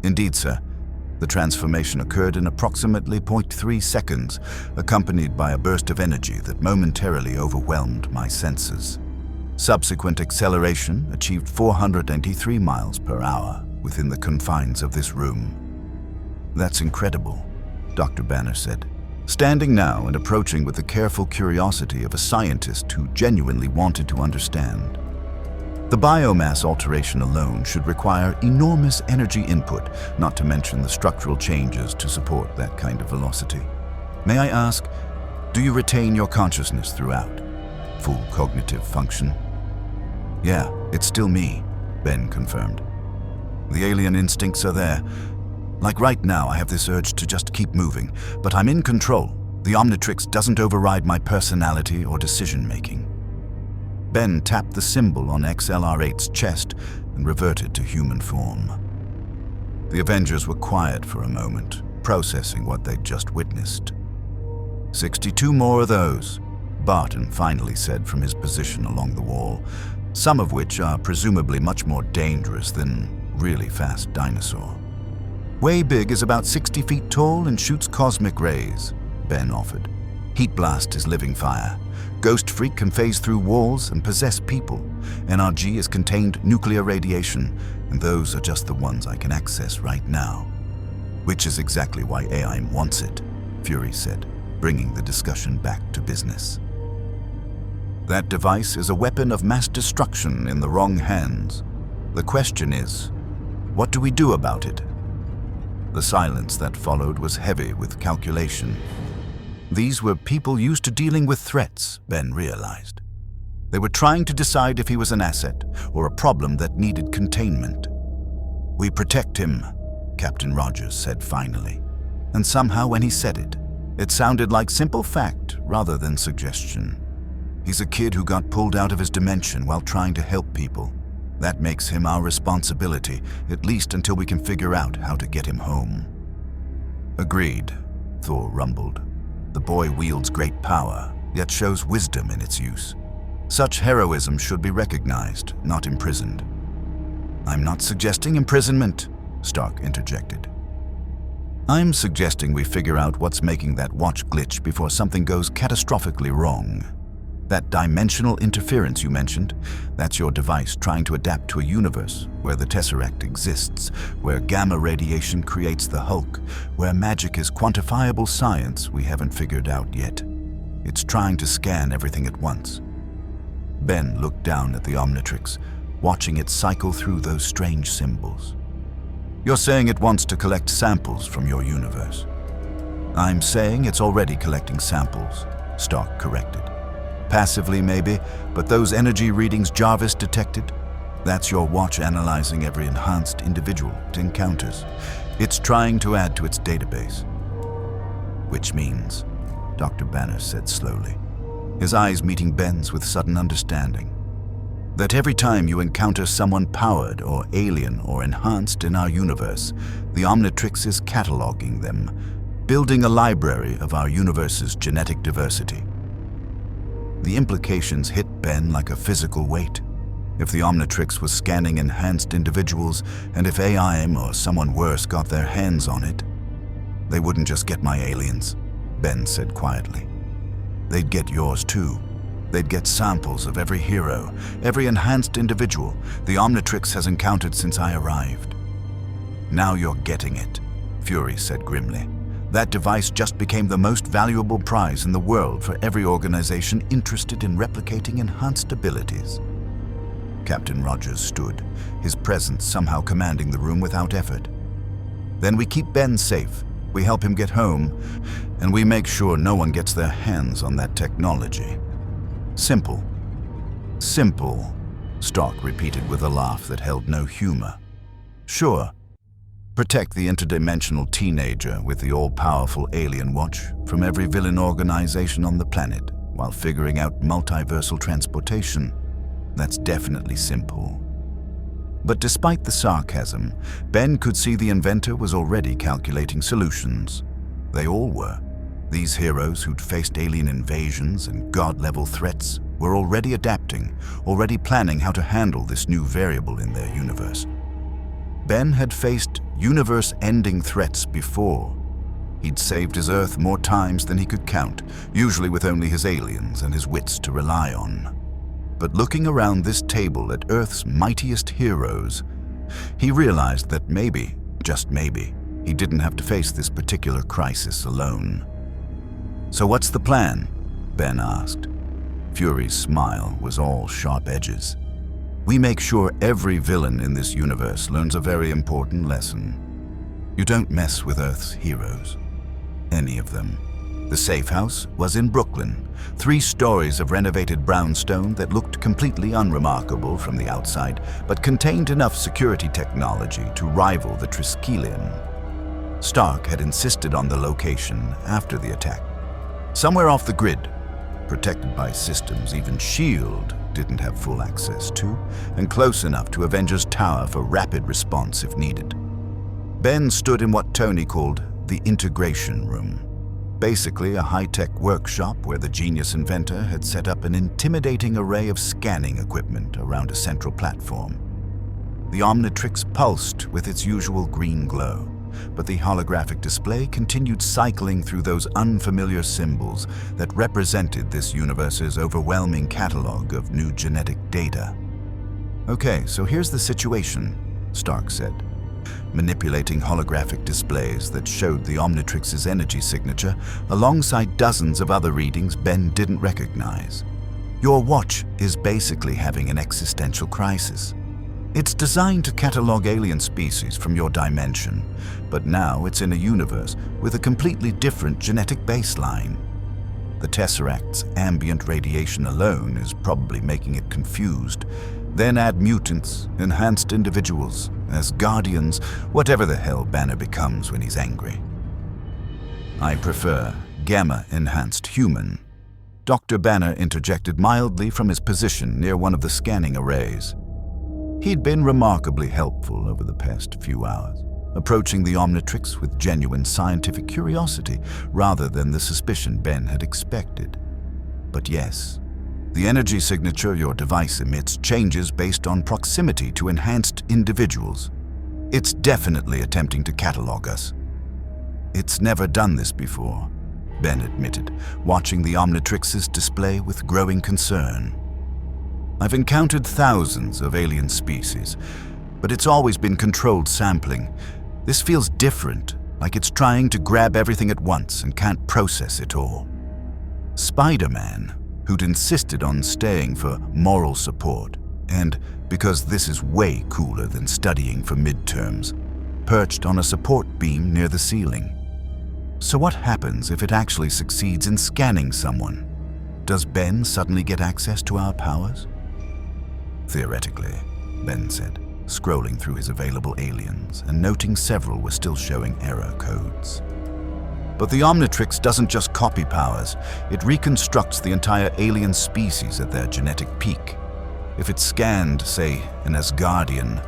Speaker 1: Indeed, sir. The transformation occurred in approximately 0.3 seconds, accompanied by a burst of energy that momentarily overwhelmed my senses. Subsequent acceleration achieved 483 miles per hour within the confines of this room. "That's incredible," Dr. Banner said, standing now and approaching with the careful curiosity of a scientist who genuinely wanted to understand. The biomass alteration alone should require enormous energy input, not to mention the structural changes to support that kind of velocity. "May I ask, do you retain your consciousness throughout? Full cognitive function?" "Yeah, it's still me," Ben confirmed. "The alien instincts are there. Like right now, I have this urge to just keep moving, but I'm in control. The Omnitrix doesn't override my personality or decision-making." Ben tapped the symbol on XLR8's chest and reverted to human form. The Avengers were quiet for a moment, processing what they'd just witnessed. 62 more of those, Barton finally said from his position along the wall, some of which are presumably much more dangerous than really fast dinosaur. "Way Big is about 60 feet tall and shoots cosmic rays," Ben offered. "Heat Blast is living fire. Ghost Freak can phase through walls and possess people. NRG is contained nuclear radiation, and those are just the ones I can access right now." "Which is exactly why AI wants it," Fury said, bringing the discussion back to business. "That device is a weapon of mass destruction in the wrong hands. The question is, what do we do about it?" The silence that followed was heavy with calculation. These were people used to dealing with threats, Ben realized. They were trying to decide if he was an asset or a problem that needed containment. "We protect him," Captain Rogers said finally. And somehow when he said it, it sounded like simple fact rather than suggestion. "He's a kid who got pulled out of his dimension while trying to help people. That makes him our responsibility, at least until we can figure out how to get him home." "Agreed," Thor rumbled. "The boy wields great power, yet shows wisdom in its use. Such heroism should be recognized, not imprisoned." "I'm not suggesting imprisonment," Stark interjected. "I'm suggesting we figure out what's making that watch glitch before something goes catastrophically wrong. That dimensional interference you mentioned, that's your device trying to adapt to a universe where the Tesseract exists, where gamma radiation creates the Hulk, where magic is quantifiable science we haven't figured out yet. It's trying to scan everything at once." Ben looked down at the Omnitrix, watching it cycle through those strange symbols. "You're saying it wants to collect samples from your universe?" "I'm saying it's already collecting samples," Stark corrected. "Passively maybe, but those energy readings Jarvis detected, that's your watch analyzing every enhanced individual it encounters. It's trying to add to its database." "Which means," Dr. Banner said slowly, his eyes meeting Ben's with sudden understanding, "that every time you encounter someone powered or alien or enhanced in our universe, the Omnitrix is cataloging them, building a library of our universe's genetic diversity." The implications hit Ben like a physical weight. If the Omnitrix was scanning enhanced individuals, and if AI or someone worse got their hands on it, "They wouldn't just get my aliens," Ben said quietly. "They'd get yours too. They'd get samples of every hero, every enhanced individual the Omnitrix has encountered since I arrived." "Now you're getting it," Fury said grimly. "That device just became the most valuable prize in the world for every organization interested in replicating enhanced abilities." Captain Rogers stood, his presence somehow commanding the room without effort. "Then we keep Ben safe, we help him get home, and we make sure no one gets their hands on that technology. Simple." "Simple," Stark repeated with a laugh that held no humor. "Sure. Protect the interdimensional teenager with the all-powerful alien watch from every villain organization on the planet while figuring out multiversal transportation. That's definitely simple." But despite the sarcasm, Ben could see the inventor was already calculating solutions. They all were. These heroes who'd faced alien invasions and god-level threats were already adapting, already planning how to handle this new variable in their universe. Ben had faced universe-ending threats before. He'd saved his Earth more times than he could count, usually with only his aliens and his wits to rely on. But looking around this table at Earth's mightiest heroes, he realized that maybe, just maybe, he didn't have to face this particular crisis alone. "So what's the plan?" Ben asked. Fury's smile was all sharp edges. "We make sure every villain in this universe learns a very important lesson. You don't mess with Earth's heroes. Any of them." The safe house was in Brooklyn, 3 stories of renovated brownstone that looked completely unremarkable from the outside, but contained enough security technology to rival the Triskelion. Stark had insisted on the location after the attack. Somewhere off the grid, protected by systems even S.H.I.E.L.D. didn't have full access to, and close enough to Avengers Tower for rapid response if needed. Ben stood in what Tony called the Integration Room. Basically a high-tech workshop where the genius inventor had set up an intimidating array of scanning equipment around a central platform. The Omnitrix pulsed with its usual green glow, but the holographic display continued cycling through those unfamiliar symbols that represented this universe's overwhelming catalog of new genetic data. "Okay, so here's the situation," Stark said, manipulating holographic displays that showed the Omnitrix's energy signature alongside dozens of other readings Ben didn't recognize. "Your watch is basically having an existential crisis. It's designed to catalog alien species from your dimension, but now it's in a universe with a completely different genetic baseline. The Tesseract's ambient radiation alone is probably making it confused. Then add mutants, enhanced individuals, as guardians, whatever the hell Banner becomes when he's angry. I prefer gamma-enhanced human." Dr. Banner interjected mildly from his position near one of the scanning arrays. He'd been remarkably helpful over the past few hours, approaching the Omnitrix with genuine scientific curiosity rather than the suspicion Ben had expected. "But yes, the energy signature your device emits changes based on proximity to enhanced individuals. It's definitely attempting to catalog us." "It's never done this before," Ben admitted, watching the Omnitrix's display with growing concern. "I've encountered thousands of alien species, but it's always been controlled sampling. This feels different, like it's trying to grab everything at once and can't process it all." Spider-Man, who'd insisted on staying for moral support, and because this is way cooler than studying for midterms, perched on a support beam near the ceiling. "So what happens if it actually succeeds in scanning someone? Does Ben suddenly get access to our powers?" "Theoretically," Ben said, scrolling through his available aliens and noting several were still showing error codes. "But the Omnitrix doesn't just copy powers, it reconstructs the entire alien species at their genetic peak. If it scanned, say, an Asgardian,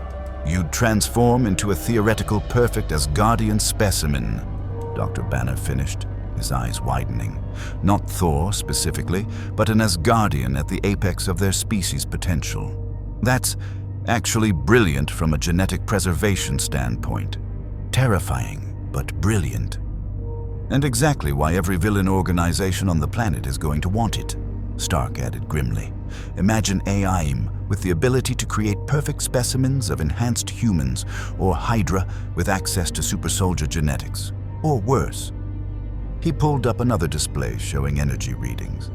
Speaker 1: you'd transform into a theoretical perfect Asgardian specimen," Dr. Banner finished, his eyes widening. "Not Thor specifically, but an Asgardian at the apex of their species' potential. That's actually brilliant from a genetic preservation standpoint. Terrifying, but brilliant. And exactly why every villain organization on the planet is going to want it," Stark added grimly. "Imagine AIM with the ability to create perfect specimens of enhanced humans, or Hydra with access to super soldier genetics, or worse." He pulled up another display showing energy readings.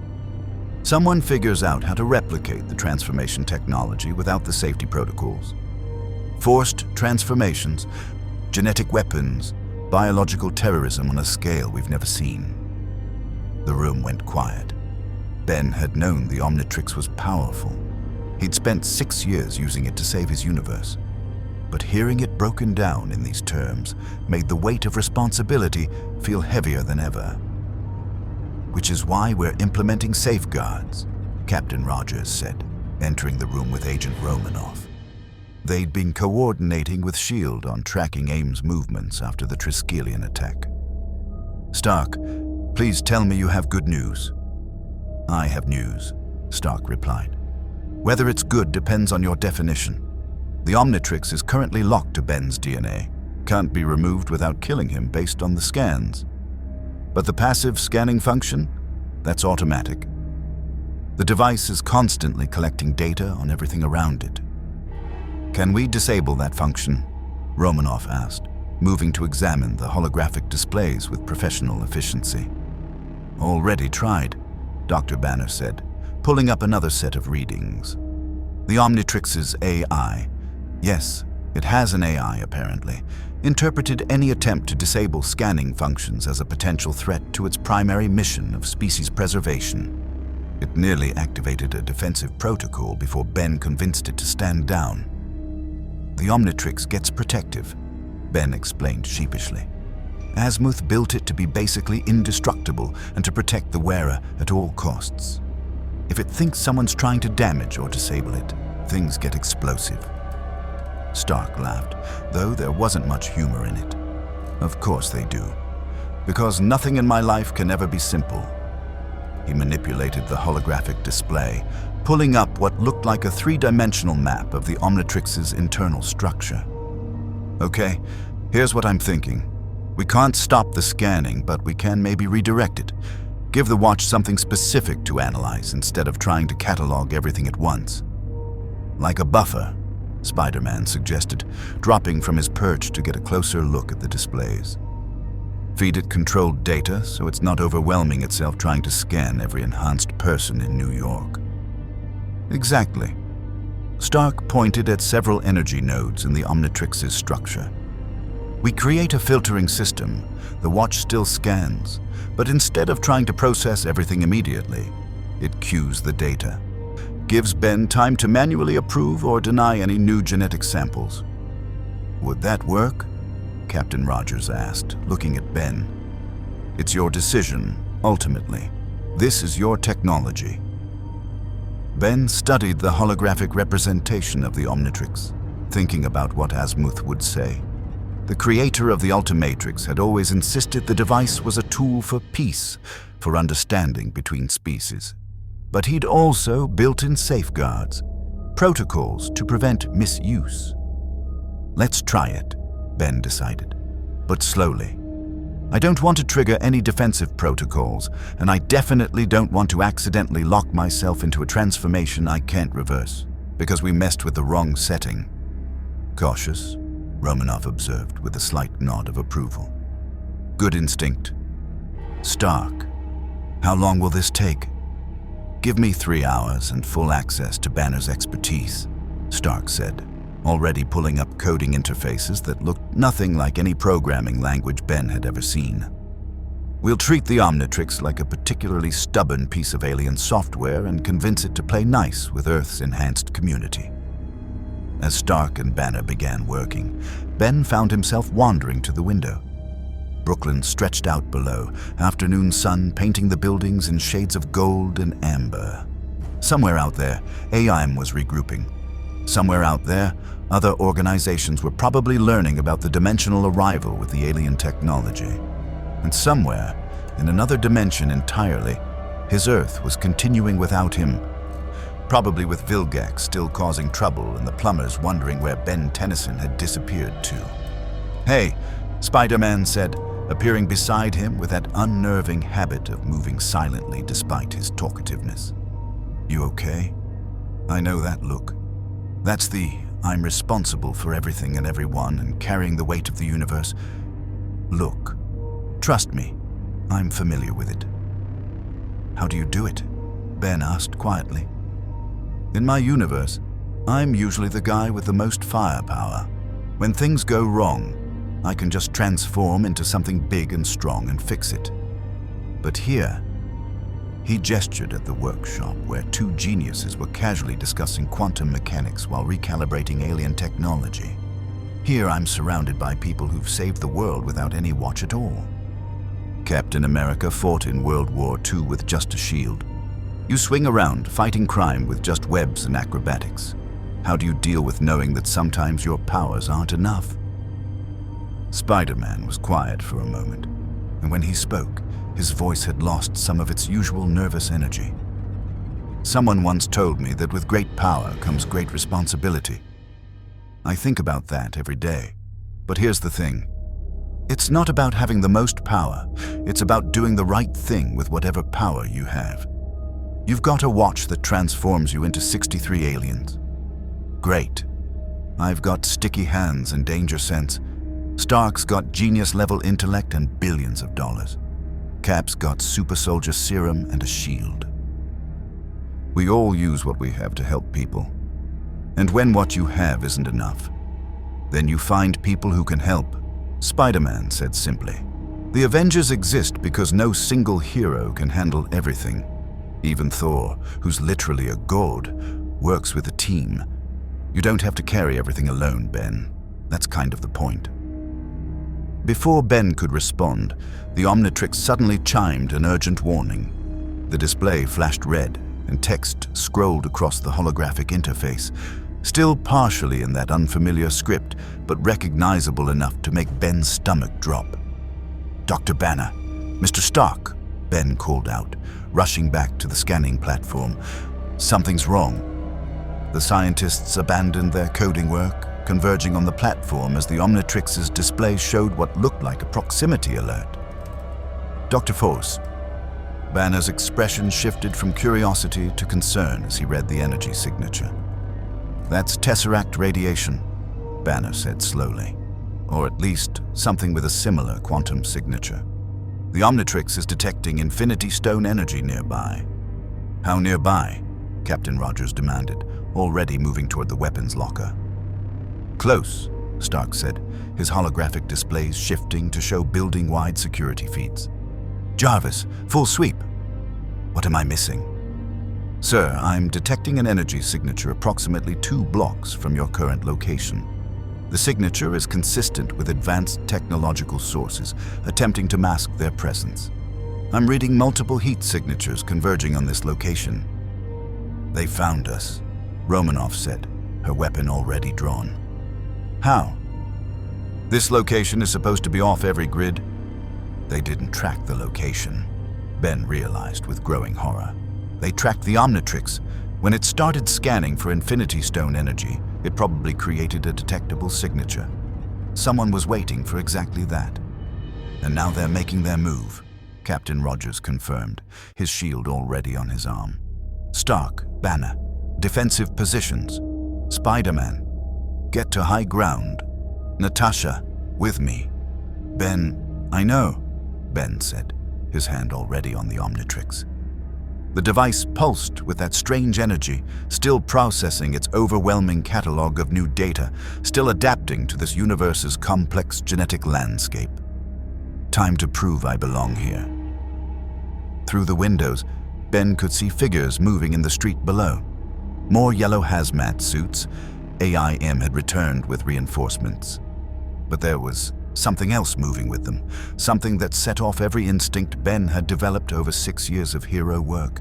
Speaker 1: "Someone figures out how to replicate the transformation technology without the safety protocols. Forced transformations, genetic weapons, biological terrorism on a scale we've never seen." The room went quiet. Ben had known the Omnitrix was powerful. He'd spent 6 years using it to save his universe. But hearing it broken down in these terms made the weight of responsibility feel heavier than ever. "Which is why we're implementing safeguards," Captain Rogers said, entering the room with Agent Romanoff. They'd been coordinating with S.H.I.E.L.D. on tracking AIM's movements after the Triskelion attack. "Stark, please tell me you have good news." "I have news," Stark replied. "Whether it's good depends on your definition. The Omnitrix is currently locked to Ben's DNA. Can't be removed without killing him based on the scans. But the passive scanning function? That's automatic. The device is constantly collecting data on everything around it. Can we disable that function? Romanoff asked, moving to examine the holographic displays with professional efficiency. Already tried, Dr. Banner said, pulling up another set of readings. The Omnitrix's AI. Yes, it has an AI apparently. Interpreted any attempt to disable scanning functions as a potential threat to its primary mission of species preservation. It nearly activated a defensive protocol before Ben convinced it to stand down. The Omnitrix gets protective, Ben explained sheepishly. Asmuth built it to be basically indestructible and to protect the wearer at all costs. If it thinks someone's trying to damage or disable it, things get explosive. Stark laughed, though there wasn't much humor in it. Of course they do, because nothing in my life can ever be simple. He manipulated the holographic display, pulling up what looked like a three-dimensional map of the Omnitrix's internal structure. Okay, here's what I'm thinking. We can't stop the scanning, but we can maybe redirect it. Give the watch something specific to analyze instead of trying to catalog everything at once. Like a buffer, Spider-Man suggested, dropping from his perch to get a closer look at the displays. Feed it controlled data so it's not overwhelming itself trying to scan every enhanced person in New York. Exactly. Stark pointed at several energy nodes in the Omnitrix's structure. We create a filtering system. The watch still scans, but instead of trying to process everything immediately, it cues the data. Gives Ben time to manually approve or deny any new genetic samples. Would that work? Captain Rogers asked, looking at Ben. It's your decision, ultimately. This is your technology. Ben studied the holographic representation of the Omnitrix, thinking about what Asmuth would say. The creator of the Ultimatrix had always insisted the device was a tool for peace, for understanding between species. But he'd also built in safeguards, protocols to prevent misuse. Let's try it, Ben decided, but slowly. I don't want to trigger any defensive protocols, and I definitely don't want to accidentally lock myself into a transformation I can't reverse, because we messed with the wrong setting. Cautious, Romanoff observed with a slight nod of approval. Good instinct. Stark, how long will this take? Give me 3 hours and full access to Banner's expertise, Stark said, already pulling up coding interfaces that looked nothing like any programming language Ben had ever seen. We'll treat the Omnitrix like a particularly stubborn piece of alien software and convince it to play nice with Earth's enhanced community. As Stark and Banner began working, Ben found himself wandering to the window. Brooklyn stretched out below, afternoon sun painting the buildings in shades of gold and amber. Somewhere out there, AIM was regrouping. Somewhere out there, other organizations were probably learning about the dimensional arrival with the alien technology. And somewhere, in another dimension entirely, his Earth was continuing without him. Probably with Vilgax still causing trouble and the plumbers wondering where Ben Tennyson had disappeared to. Hey, Spider-Man said, appearing beside him with that unnerving habit of moving silently despite his talkativeness. You okay? I know that look. That's the I'm responsible for everything and everyone and carrying the weight of the universe. Look, trust me, I'm familiar with it. How do you do it? Ben asked quietly. In my universe, I'm usually the guy with the most firepower. When things go wrong, I can just transform into something big and strong and fix it. But here, he gestured at the workshop where two geniuses were casually discussing quantum mechanics while recalibrating alien technology. Here I'm surrounded by people who've saved the world without any watch at all. Captain America fought in World War II with just a shield. You swing around fighting crime with just webs and acrobatics. How do you deal with knowing that sometimes your powers aren't enough? Spider-Man was quiet for a moment, and when he spoke, his voice had lost some of its usual nervous energy. Someone once told me that with great power comes great responsibility. I think about that every day. But here's the thing. It's not about having the most power. It's about doing the right thing with whatever power you have. You've got a watch that transforms you into 63 aliens. Great. I've got sticky hands and danger sense. Stark's got genius-level intellect and billions of dollars. Cap's got super soldier serum and a shield. We all use what we have to help people. And when what you have isn't enough, then you find people who can help. Spider-Man said simply. The Avengers exist because no single hero can handle everything. Even Thor, who's literally a god, works with a team. You don't have to carry everything alone, Ben. That's kind of the point. Before Ben could respond, the Omnitrix suddenly chimed an urgent warning. The display flashed red, and text scrolled across the holographic interface, still partially in that unfamiliar script, but recognizable enough to make Ben's stomach drop. "Dr. Banner, Mr. Stark," Ben called out, rushing back to the scanning platform. "Something's wrong." The scientists abandoned their coding work, converging on the platform as the Omnitrix's display showed what looked like a proximity alert. "Dr. Force." Banner's expression shifted from curiosity to concern as he read the energy signature. "That's Tesseract radiation," Banner said slowly. "Or at least something with a similar quantum signature. The Omnitrix is detecting Infinity Stone energy nearby." "How nearby?" Captain Rogers demanded, already moving toward the weapons locker. "Close," Stark said, his holographic displays shifting to show building-wide security feeds. "Jarvis, full sweep." "What am I missing?" "Sir, I'm detecting an energy signature approximately 2 blocks from your current location. The signature is consistent with advanced technological sources attempting to mask their presence. I'm reading multiple heat signatures converging on this location." "They found us," Romanoff said, her weapon already drawn. "How?" "This location is supposed to be off every grid." "They didn't track the location," Ben realized with growing horror. "They tracked the Omnitrix. When it started scanning for Infinity Stone energy, it probably created a detectable signature. Someone was waiting for exactly that. And now they're making their move," Captain Rogers confirmed, his shield already on his arm. "Stark, Banner, defensive positions. Spider-Man, get to high ground. Natasha, with me." "Ben, I know," Ben said, his hand already on the Omnitrix. The device pulsed with that strange energy, still processing its overwhelming catalog of new data, still adapting to this universe's complex genetic landscape. "Time to prove I belong here." Through the windows, Ben could see figures moving in the street below. More yellow hazmat suits. AIM had returned with reinforcements. But there was something else moving with them, something that set off every instinct Ben had developed over 6 years of hero work.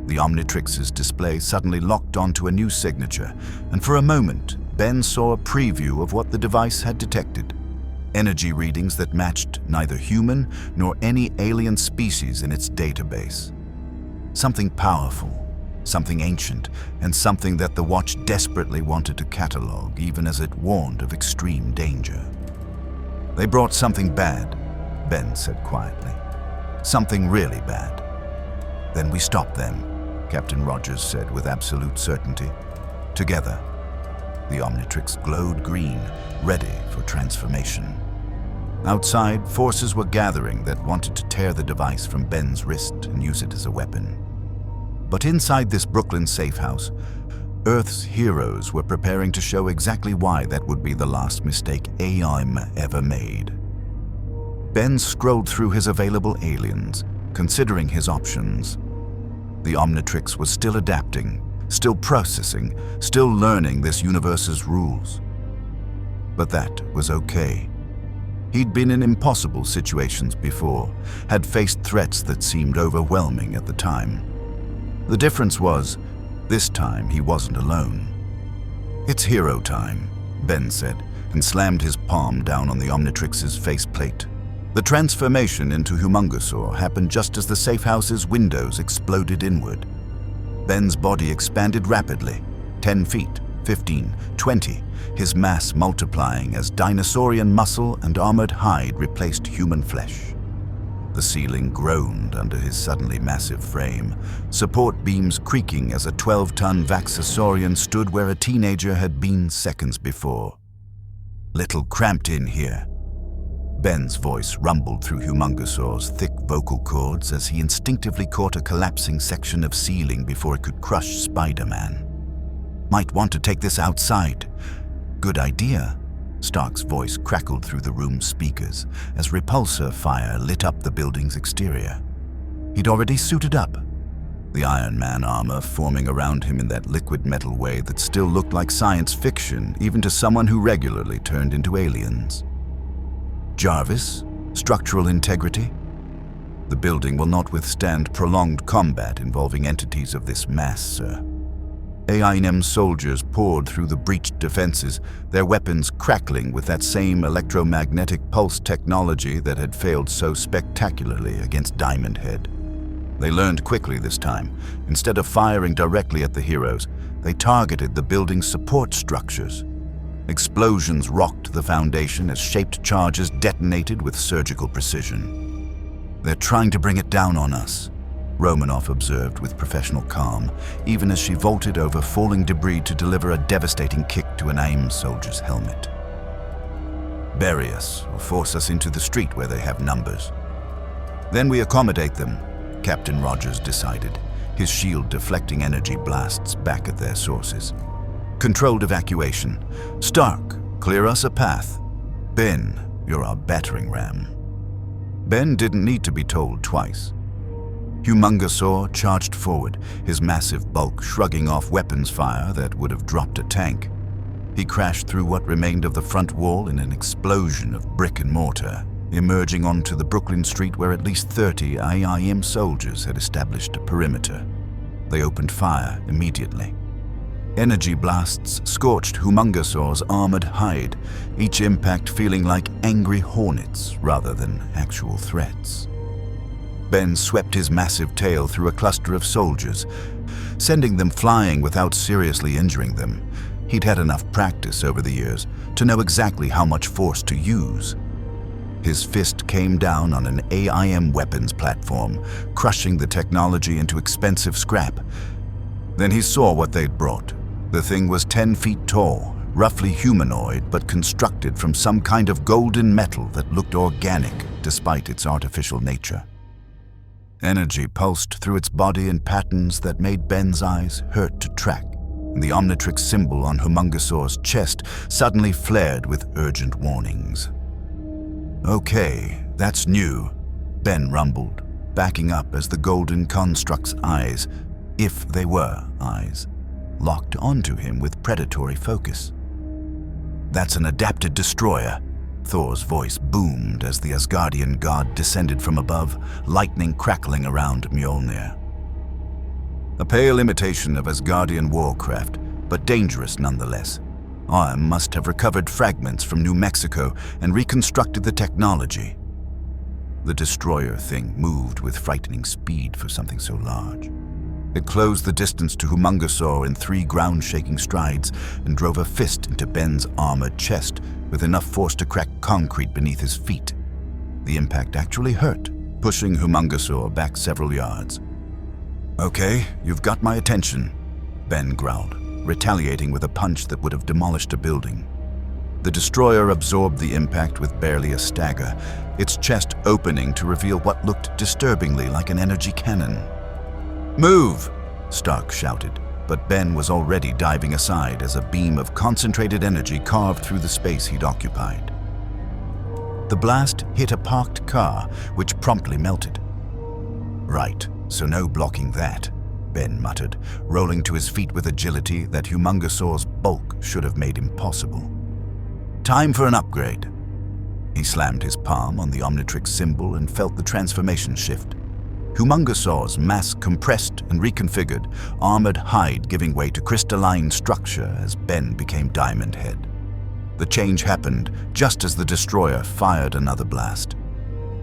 Speaker 1: The Omnitrix's display suddenly locked onto a new signature, and for a moment, Ben saw a preview of what the device had detected. Energy readings that matched neither human nor any alien species in its database. Something powerful, something ancient, and something that the watch desperately wanted to catalog, even as it warned of extreme danger. "They brought something bad," Ben said quietly. "Something really bad." "Then we stop them," Captain Rogers said with absolute certainty. "Together." The Omnitrix glowed green, ready for transformation. Outside, forces were gathering that wanted to tear the device from Ben's wrist and use it as a weapon. But inside this Brooklyn safe house, Earth's heroes were preparing to show exactly why that would be the last mistake AIM ever made. Ben scrolled through his available aliens, considering his options. The Omnitrix was still adapting, still processing, still learning this universe's rules. But that was okay. He'd been in impossible situations before, had faced threats that seemed overwhelming at the time. The difference was, this time he wasn't alone. "It's hero time," Ben said, and slammed his palm down on the Omnitrix's faceplate. The transformation into Humungousaur happened just as the safe house's windows exploded inward. Ben's body expanded rapidly, 10 feet, 15, 20, his mass multiplying as dinosaurian muscle and armored hide replaced human flesh. The ceiling groaned under his suddenly massive frame, support beams creaking as a 12-ton Vaxasaurian stood where a teenager had been seconds before. "Little cramped in here." Ben's voice rumbled through Humungousaur's thick vocal cords as he instinctively caught a collapsing section of ceiling before it could crush Spider-Man. "Might want to take this outside." "Good idea." Stark's voice crackled through the room's speakers as repulsor fire lit up the building's exterior. He'd already suited up, the Iron Man armor forming around him in that liquid metal way that still looked like science fiction even to someone who regularly turned into aliens. "Jarvis, structural integrity?" "The building will not withstand prolonged combat involving entities of this mass, sir." AIM soldiers poured through the breached defenses, their weapons crackling with that same electromagnetic pulse technology that had failed so spectacularly against Diamond Head. They learned quickly this time. Instead of firing directly at the heroes, they targeted the building's support structures. Explosions rocked the foundation as shaped charges detonated with surgical precision. "They're trying to bring it down on us," Romanoff observed with professional calm, even as she vaulted over falling debris to deliver a devastating kick to an AIM soldier's helmet. "Bury us or force us into the street where they have numbers. Then we accommodate them," Captain Rogers decided, his shield deflecting energy blasts back at their sources. "Controlled evacuation. Stark, clear us a path. Ben, you're our battering ram." Ben didn't need to be told twice. Humungousaur charged forward, his massive bulk shrugging off weapons fire that would have dropped a tank. He crashed through what remained of the front wall in an explosion of brick and mortar, emerging onto the Brooklyn street where at least 30 AIM soldiers had established a perimeter. They opened fire immediately. Energy blasts scorched Humungousaur's armored hide, each impact feeling like angry hornets rather than actual threats. Ben swept his massive tail through a cluster of soldiers, sending them flying without seriously injuring them. He'd had enough practice over the years to know exactly how much force to use. His fist came down on an AIM weapons platform, crushing the technology into expensive scrap. Then he saw what they'd brought. The thing was 10 feet tall, roughly humanoid, but constructed from some kind of golden metal that looked organic despite its artificial nature. Energy pulsed through its body in patterns that made Ben's eyes hurt to track, and the Omnitrix symbol on Humungousaur's chest suddenly flared with urgent warnings. "Okay, that's new," Ben rumbled, backing up as the golden construct's eyes, if they were eyes, locked onto him with predatory focus. "That's an adapted destroyer," Thor's voice boomed as the Asgardian god descended from above, lightning crackling around Mjolnir. A pale imitation of Asgardian warcraft, but dangerous nonetheless. Arm must have recovered fragments from New Mexico and reconstructed the technology. The destroyer thing moved with frightening speed for something so large. It closed the distance to Humungousaur in 3 ground-shaking strides and drove a fist into Ben's armored chest with enough force to crack concrete beneath his feet. The impact actually hurt, pushing Humungousaur back several yards. "Okay, you've got my attention," Ben growled, retaliating with a punch that would have demolished a building. The destroyer absorbed the impact with barely a stagger, its chest opening to reveal what looked disturbingly like an energy cannon. "Move!" Stark shouted, but Ben was already diving aside as a beam of concentrated energy carved through the space he'd occupied. The blast hit a parked car, which promptly melted. "Right, so no blocking that," Ben muttered, rolling to his feet with agility that Humungousaur's bulk should have made impossible. "Time for an upgrade." He slammed his palm on the Omnitrix symbol and felt the transformation shift. Humungousaur's mass compressed and reconfigured, armored hide giving way to crystalline structure as Ben became Diamond Head. The change happened just as the destroyer fired another blast.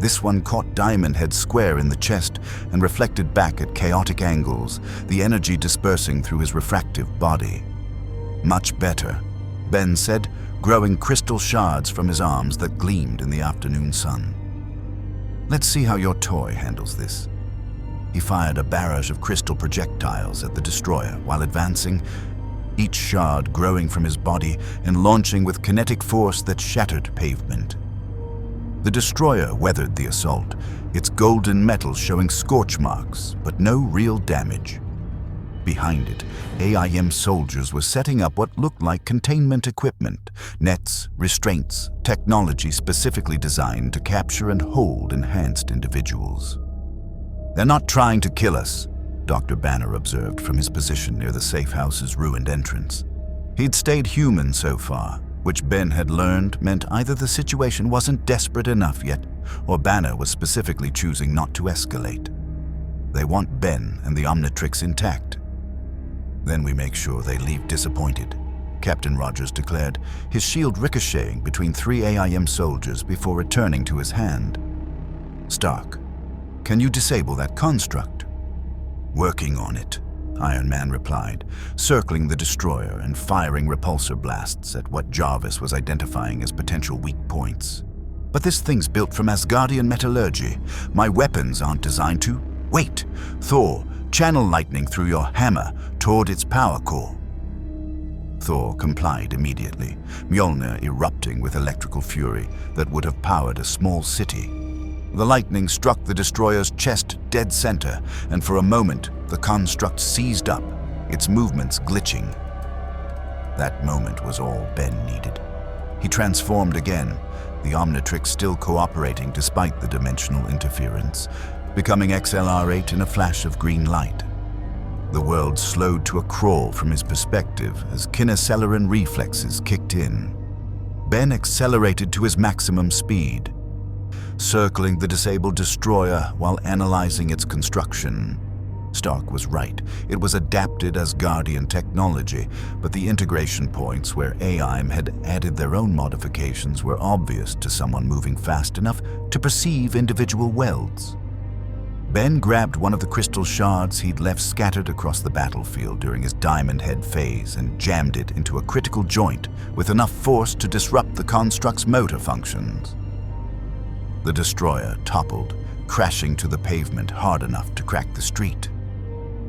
Speaker 1: This one caught Diamond Head square in the chest and reflected back at chaotic angles, the energy dispersing through his refractive body. Much better, Ben said, growing crystal shards from his arms that gleamed in the afternoon sun. Let's see how your toy handles this. He fired a barrage of crystal projectiles at the destroyer while advancing, each shard growing from his body and launching with kinetic force that shattered pavement. The destroyer weathered the assault, its golden metal showing scorch marks, but no real damage. Behind it, AIM soldiers were setting up what looked like containment equipment, nets, restraints, technology specifically designed to capture and hold enhanced individuals. They're not trying to kill us, Dr. Banner observed from his position near the safe house's ruined entrance. He'd stayed human so far, which Ben had learned meant either the situation wasn't desperate enough yet, or Banner was specifically choosing not to escalate. They want Ben and the Omnitrix intact. Then we make sure they leave disappointed, Captain Rogers declared, his shield ricocheting between 3 AIM soldiers before returning to his hand. Stark, can you disable that construct? Working on it, Iron Man replied, circling the destroyer and firing repulsor blasts at what Jarvis was identifying as potential weak points. But this thing's built from Asgardian metallurgy. My weapons aren't designed to. Wait, Thor, channel lightning through your hammer toward its power core. Thor complied immediately, Mjolnir erupting with electrical fury that would have powered a small city. The lightning struck the destroyer's chest dead center, and for a moment, the construct seized up, its movements glitching. That moment was all Ben needed. He transformed again, the Omnitrix still cooperating despite the dimensional interference, becoming XLR8 in a flash of green light. The world slowed to a crawl from his perspective as kineceleran reflexes kicked in. Ben accelerated to his maximum speed, circling the disabled destroyer while analyzing its construction. Stark was right. It was adapted Asgardian technology, but the integration points where AIM had added their own modifications were obvious to someone moving fast enough to perceive individual welds. Ben grabbed one of the crystal shards he'd left scattered across the battlefield during his Diamond Head phase and jammed it into a critical joint with enough force to disrupt the construct's motor functions. The destroyer toppled, crashing to the pavement hard enough to crack the street.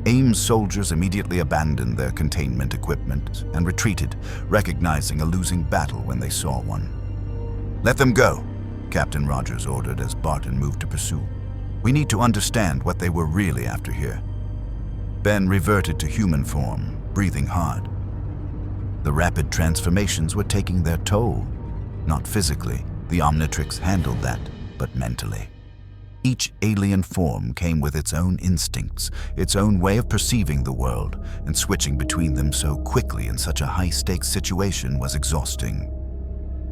Speaker 1: AIM soldiers immediately abandoned their containment equipment and retreated, recognizing a losing battle when they saw one. "Let them go," Captain Rogers ordered as Barton moved to pursue. "We need to understand what they were really after here." Ben reverted to human form, breathing hard. The rapid transformations were taking their toll. Not physically, the Omnitrix handled that, but mentally. Each alien form came with its own instincts, its own way of perceiving the world, and switching between them so quickly in such a high-stakes situation was exhausting.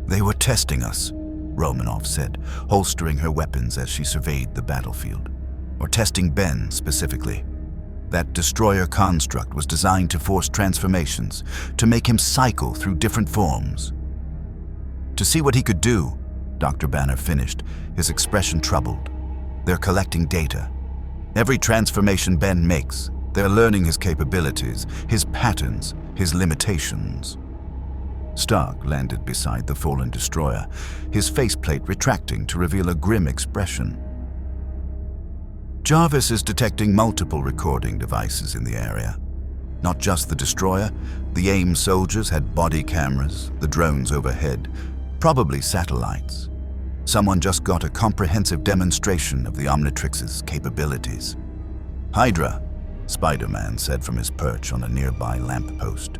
Speaker 1: "They were testing us," Romanoff said, holstering her weapons as she surveyed the battlefield. "Or testing Ben, specifically. That destroyer construct was designed to force transformations, to make him cycle through different forms. To see what he could do," Dr. Banner finished, his expression troubled. "They're collecting data. Every transformation Ben makes, they're learning his capabilities, his patterns, his limitations." Stark landed beside the fallen destroyer, his faceplate retracting to reveal a grim expression. "Jarvis is detecting multiple recording devices in the area. Not just the destroyer, the AIM soldiers had body cameras, the drones overhead, probably satellites. Someone just got a comprehensive demonstration of the Omnitrix's capabilities." "Hydra," Spider-Man said from his perch on a nearby lamppost.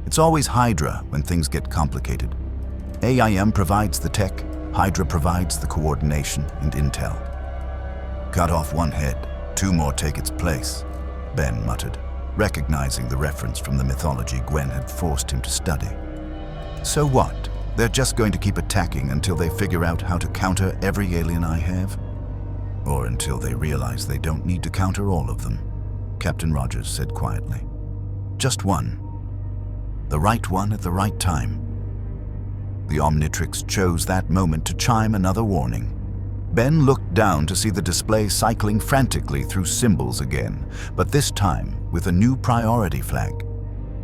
Speaker 1: "It's always Hydra when things get complicated. AIM provides the tech, Hydra provides the coordination and intel." "Cut off one head, 2 more take its place," Ben muttered, recognizing the reference from the mythology Gwen had forced him to study. "So what? They're just going to keep attacking until they figure out how to counter every alien I have? Or until they realize they don't need to counter all of them," Captain Rogers said quietly. "Just one. The right one at the right time." The Omnitrix chose that moment to chime another warning. Ben looked down to see the display cycling frantically through symbols again, but this time with a new priority flag.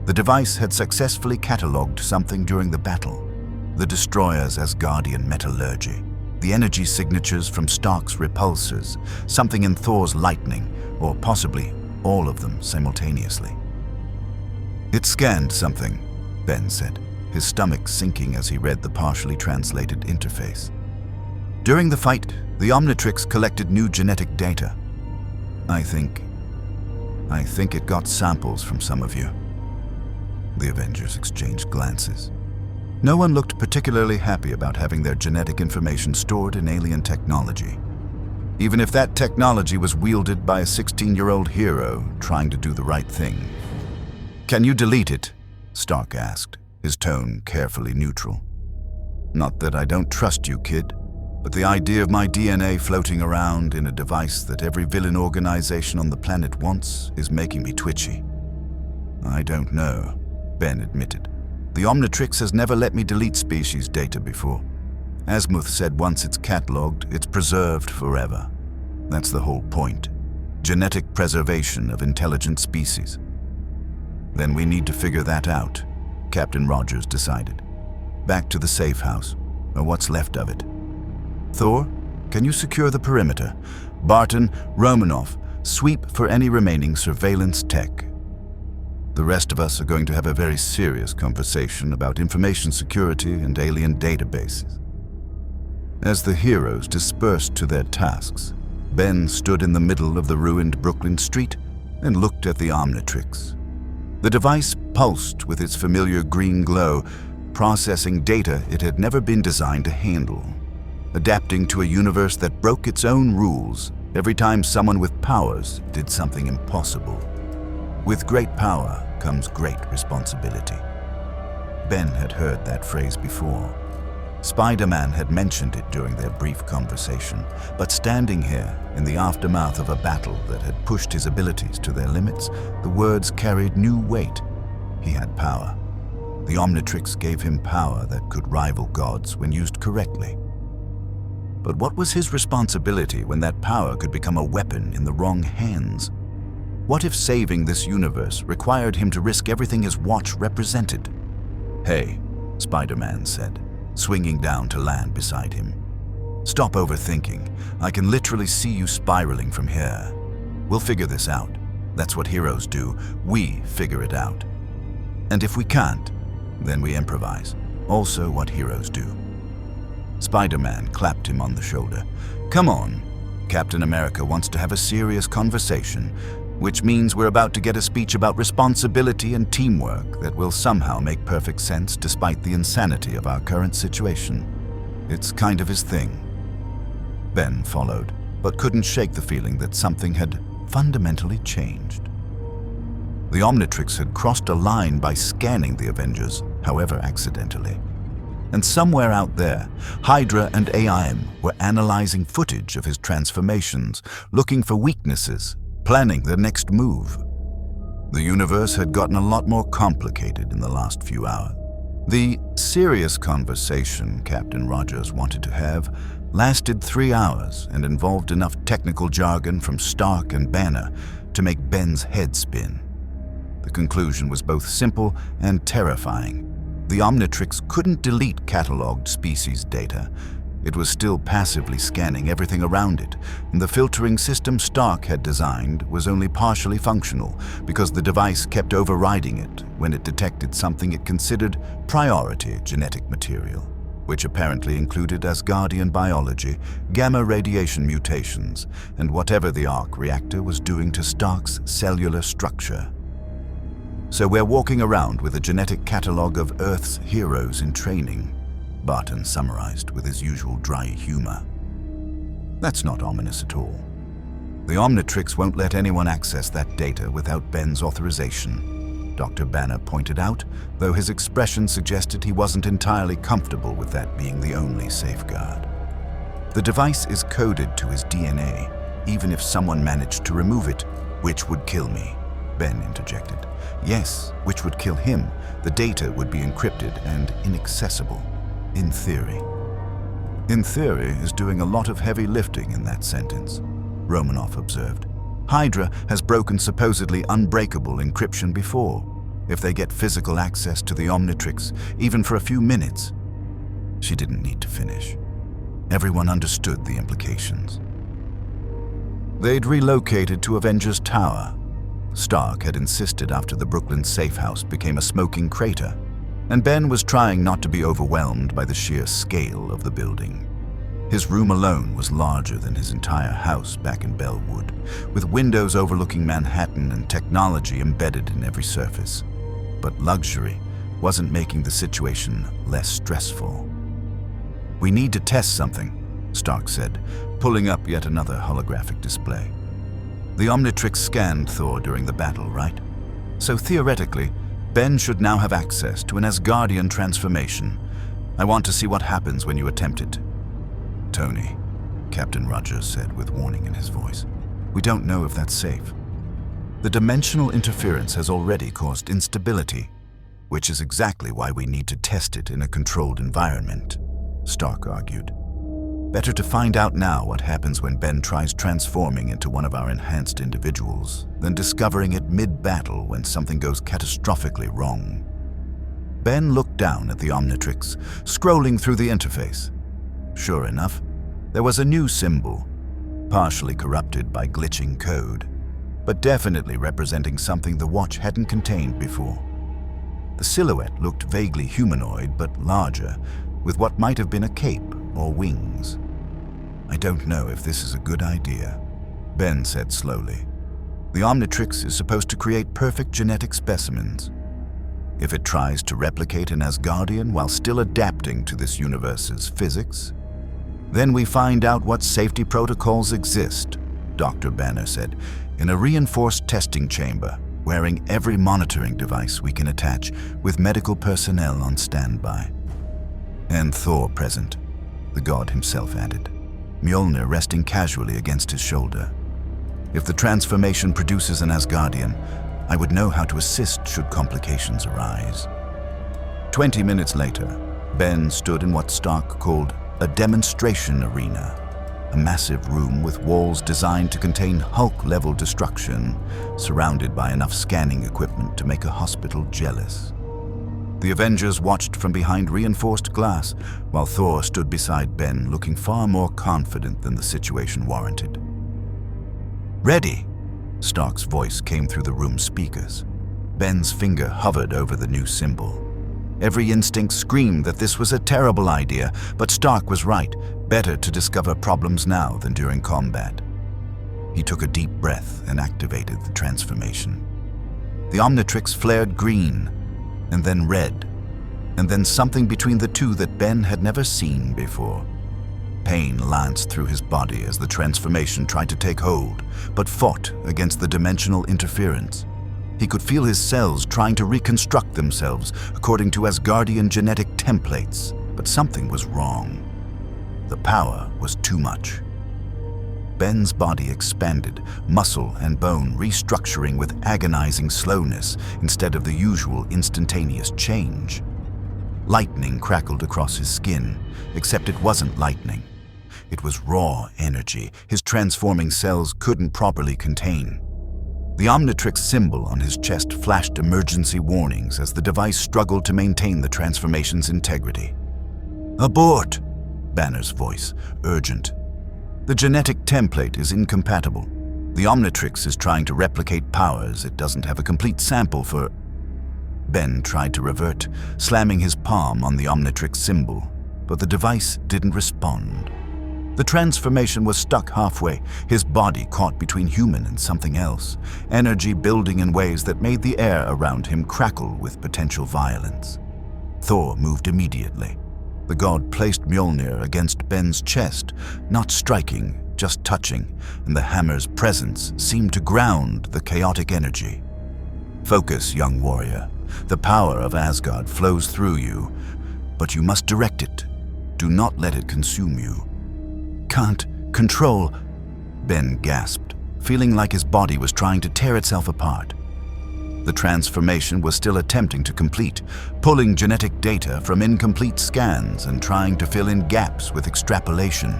Speaker 1: The device had successfully catalogued something during the battle. The Destroyer's Asgardian metallurgy, the energy signatures from Stark's repulsors, something in Thor's lightning, or possibly all of them simultaneously. "It scanned something," Ben said, his stomach sinking as he read the partially translated interface. "During the fight, the Omnitrix collected new genetic data. I think it got samples from some of you." The Avengers exchanged glances. No one looked particularly happy about having their genetic information stored in alien technology, even if that technology was wielded by a 16-year-old hero trying to do the right thing. "Can you delete it?" Stark asked, his tone carefully neutral. "Not that I don't trust you, kid, but the idea of my DNA floating around in a device that every villain organization on the planet wants is making me twitchy." "I don't know," Ben admitted. "The Omnitrix has never let me delete species data before. Asmuth said once it's catalogued, it's preserved forever. That's the whole point. Genetic preservation of intelligent species." "Then we need to figure that out," Captain Rogers decided. "Back to the safe house, or what's left of it. Thor, can you secure the perimeter? Barton, Romanoff, sweep for any remaining surveillance tech. The rest of us are going to have a very serious conversation about information security and alien databases." As the heroes dispersed to their tasks, Ben stood in the middle of the ruined Brooklyn street and looked at the Omnitrix. The device pulsed with its familiar green glow, processing data it had never been designed to handle, adapting to a universe that broke its own rules every time someone with powers did something impossible. With great power comes great responsibility. Ben had heard that phrase before. Spider-Man had mentioned it during their brief conversation, but standing here in the aftermath of a battle that had pushed his abilities to their limits, the words carried new weight. He had power. The Omnitrix gave him power that could rival gods when used correctly. But what was his responsibility when that power could become a weapon in the wrong hands? What if saving this universe required him to risk everything his watch represented? "Hey," Spider-Man said, swinging down to land beside him. "Stop overthinking. I can literally see you spiraling from here. We'll figure this out. That's what heroes do. We figure it out. And if we can't, then we improvise. Also what heroes do." Spider-Man clapped him on the shoulder. "Come on. Captain America wants to have a serious conversation, which means we're about to get a speech about responsibility and teamwork that will somehow make perfect sense despite the insanity of our current situation. It's kind of his thing." Ben followed, but couldn't shake the feeling that something had fundamentally changed. The Omnitrix had crossed a line by scanning the Avengers, however accidentally. And somewhere out there, Hydra and AIM were analyzing footage of his transformations, looking for weaknesses, planning their next move. The universe had gotten a lot more complicated in the last few hours. The serious conversation Captain Rogers wanted to have lasted 3 hours and involved enough technical jargon from Stark and Banner to make Ben's head spin. The conclusion was both simple and terrifying. The Omnitrix couldn't delete catalogued species data. It was still passively scanning everything around it, and the filtering system Stark had designed was only partially functional because the device kept overriding it when it detected something it considered priority genetic material, which apparently included Asgardian biology, gamma radiation mutations, and whatever the arc reactor was doing to Stark's cellular structure. "So we're walking around with a genetic catalogue of Earth's heroes in training," Barton summarized with his usual dry humor. "That's not ominous at all. The Omnitrix won't let anyone access that data without Ben's authorization," Dr. Banner pointed out, though his expression suggested he wasn't entirely comfortable with that being the only safeguard. "The device is coded to his DNA, even if someone managed to remove it, which would kill me," Ben interjected. "Yes, which would kill him. The data would be encrypted and inaccessible. In theory." "In theory" is doing a lot of heavy lifting in that sentence, Romanoff observed. "Hydra has broken supposedly unbreakable encryption before. if they get physical access to the Omnitrix, even for a few minutes. She didn't need to finish. Everyone understood the implications. They'd relocated to Avengers Tower. Stark had insisted after the Brooklyn safe house became a smoking crater, and Ben was trying not to be overwhelmed by the sheer scale of the building. His room alone was larger than his entire house back in Bellwood, with windows overlooking Manhattan and technology embedded in every surface. But luxury wasn't making the situation less stressful. "We need to test something," Stark said, pulling up yet another holographic display. "The Omnitrix scanned Thor during the battle, right? So theoretically, Ben should now have access to an Asgardian transformation. I want to see what happens when you attempt it." "Tony," Captain Rogers said with warning in his voice, "we don't know if that's safe. The dimensional interference has already caused instability, which is exactly why we need to test it in a controlled environment," Stark argued. "Better to find out now what happens when Ben tries transforming into one of our enhanced individuals than discovering it mid-battle when something goes catastrophically wrong." Ben looked down at the Omnitrix, scrolling through the interface. Sure enough, there was a new symbol, partially corrupted by glitching code, but definitely representing something the watch hadn't contained before. The silhouette looked vaguely humanoid but larger, with what might have been a cape or wings. "I don't know if this is a good idea," Ben said slowly. "The Omnitrix is supposed to create perfect genetic specimens. If it tries to replicate an Asgardian while still adapting to this universe's physics, then we find out what safety protocols exist," Dr. Banner said, "in a reinforced testing chamber, wearing every monitoring device we can attach, with medical personnel on standby. And Thor present," the god himself added, Mjolnir resting casually against his shoulder. "If the transformation produces an Asgardian, I would know how to assist should complications arise." 20 minutes later, Ben stood in what Stark called a demonstration arena, a massive room with walls designed to contain Hulk-level destruction, surrounded by enough scanning equipment to make a hospital jealous. The Avengers watched from behind reinforced glass, while Thor stood beside Ben, looking far more confident than the situation warranted. "Ready!" Stark's voice came through the room's speakers. Ben's finger hovered over the new symbol. Every instinct screamed that this was a terrible idea, but Stark was right. Better to discover problems now than during combat. He took a deep breath and activated the transformation. The Omnitrix flared green, and then red, and then something between the two that Ben had never seen before. Pain lanced through his body as the transformation tried to take hold, but fought against the dimensional interference. He could feel his cells trying to reconstruct themselves according to Asgardian genetic templates, but something was wrong. The power was too much. Ben's body expanded, muscle and bone restructuring with agonizing slowness instead of the usual instantaneous change. Lightning crackled across his skin, except it wasn't lightning. It was raw energy his transforming cells couldn't properly contain. The Omnitrix symbol on his chest flashed emergency warnings as the device struggled to maintain the transformation's integrity. "Abort!" Banner's voice, urgent. "The genetic template is incompatible. The Omnitrix is trying to replicate powers it doesn't have a complete sample for." Ben tried to revert, slamming his palm on the Omnitrix symbol, but the device didn't respond. The transformation was stuck halfway, his body caught between human and something else, energy building in ways that made the air around him crackle with potential violence. Thor moved immediately. The god placed Mjolnir against Ben's chest, not striking, just touching, and the hammer's presence seemed to ground the chaotic energy. "Focus, young warrior. The power of Asgard flows through you, but you must direct it. Do not let it consume you." "Can't control," Ben gasped, feeling like his body was trying to tear itself apart. The transformation was still attempting to complete, pulling genetic data from incomplete scans and trying to fill in gaps with extrapolation.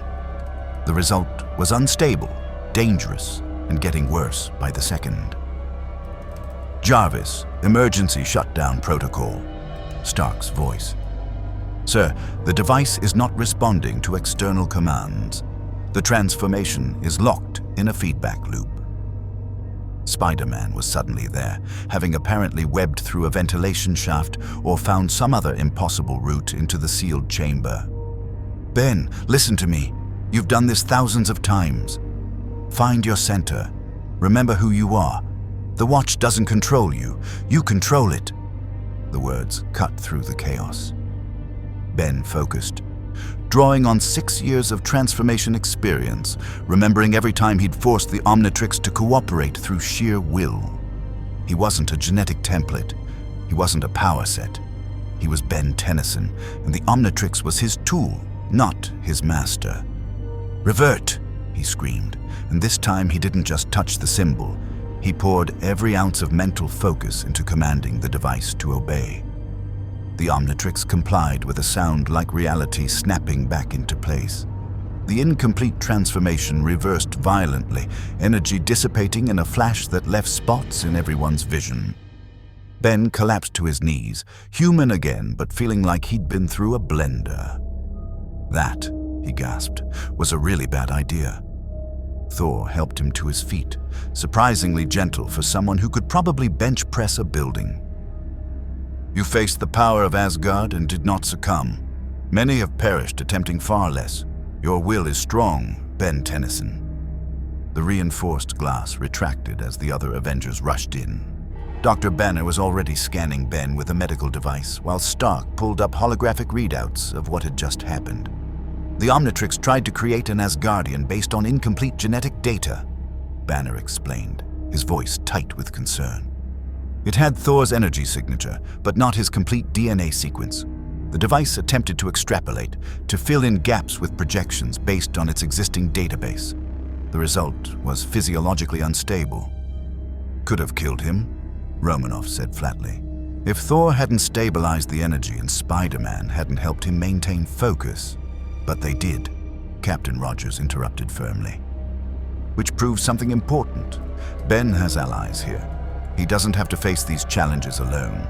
Speaker 1: The result was unstable, dangerous, and getting worse by the second. Jarvis, emergency shutdown protocol. Stark's voice. Sir, the device is not responding to external commands. The transformation is locked in a feedback loop. Spider-Man was suddenly there, having apparently webbed through a ventilation shaft or found some other impossible route into the sealed chamber. Ben, listen to me. You've done this thousands of times. Find your center. Remember who you are. The Watch doesn't control you. You control it. The words cut through the chaos. Ben focused, drawing on 6 years of transformation experience, remembering every time he'd forced the Omnitrix to cooperate through sheer will. He wasn't a genetic template. He wasn't a power set. He was Ben Tennyson, and the Omnitrix was his tool, not his master. Revert, he screamed, and this time he didn't just touch the symbol. He poured every ounce of mental focus into commanding the device to obey. The Omnitrix complied with a sound like reality snapping back into place. The incomplete transformation reversed violently, energy dissipating in a flash that left spots in everyone's vision. Ben collapsed to his knees, human again, but feeling like he'd been through a blender. That, he gasped, was a really bad idea. Thor helped him to his feet, surprisingly gentle for someone who could probably bench press a building. You faced the power of Asgard and did not succumb. Many have perished attempting far less. Your will is strong, Ben Tennyson. The reinforced glass retracted as the other Avengers rushed in. Dr. Banner was already scanning Ben with a medical device, while Stark pulled up holographic readouts of what had just happened. The Omnitrix tried to create an Asgardian based on incomplete genetic data, Banner explained, his voice tight with concern. It had Thor's energy signature, but not his complete DNA sequence. The device attempted to extrapolate, to fill in gaps with projections based on its existing database. The result was physiologically unstable. Could have killed him, Romanoff said flatly. If Thor hadn't stabilized the energy and Spider-Man hadn't helped him maintain focus. But they did, Captain Rogers interrupted firmly. Which proves something important. Ben has allies here. He doesn't have to face these challenges alone.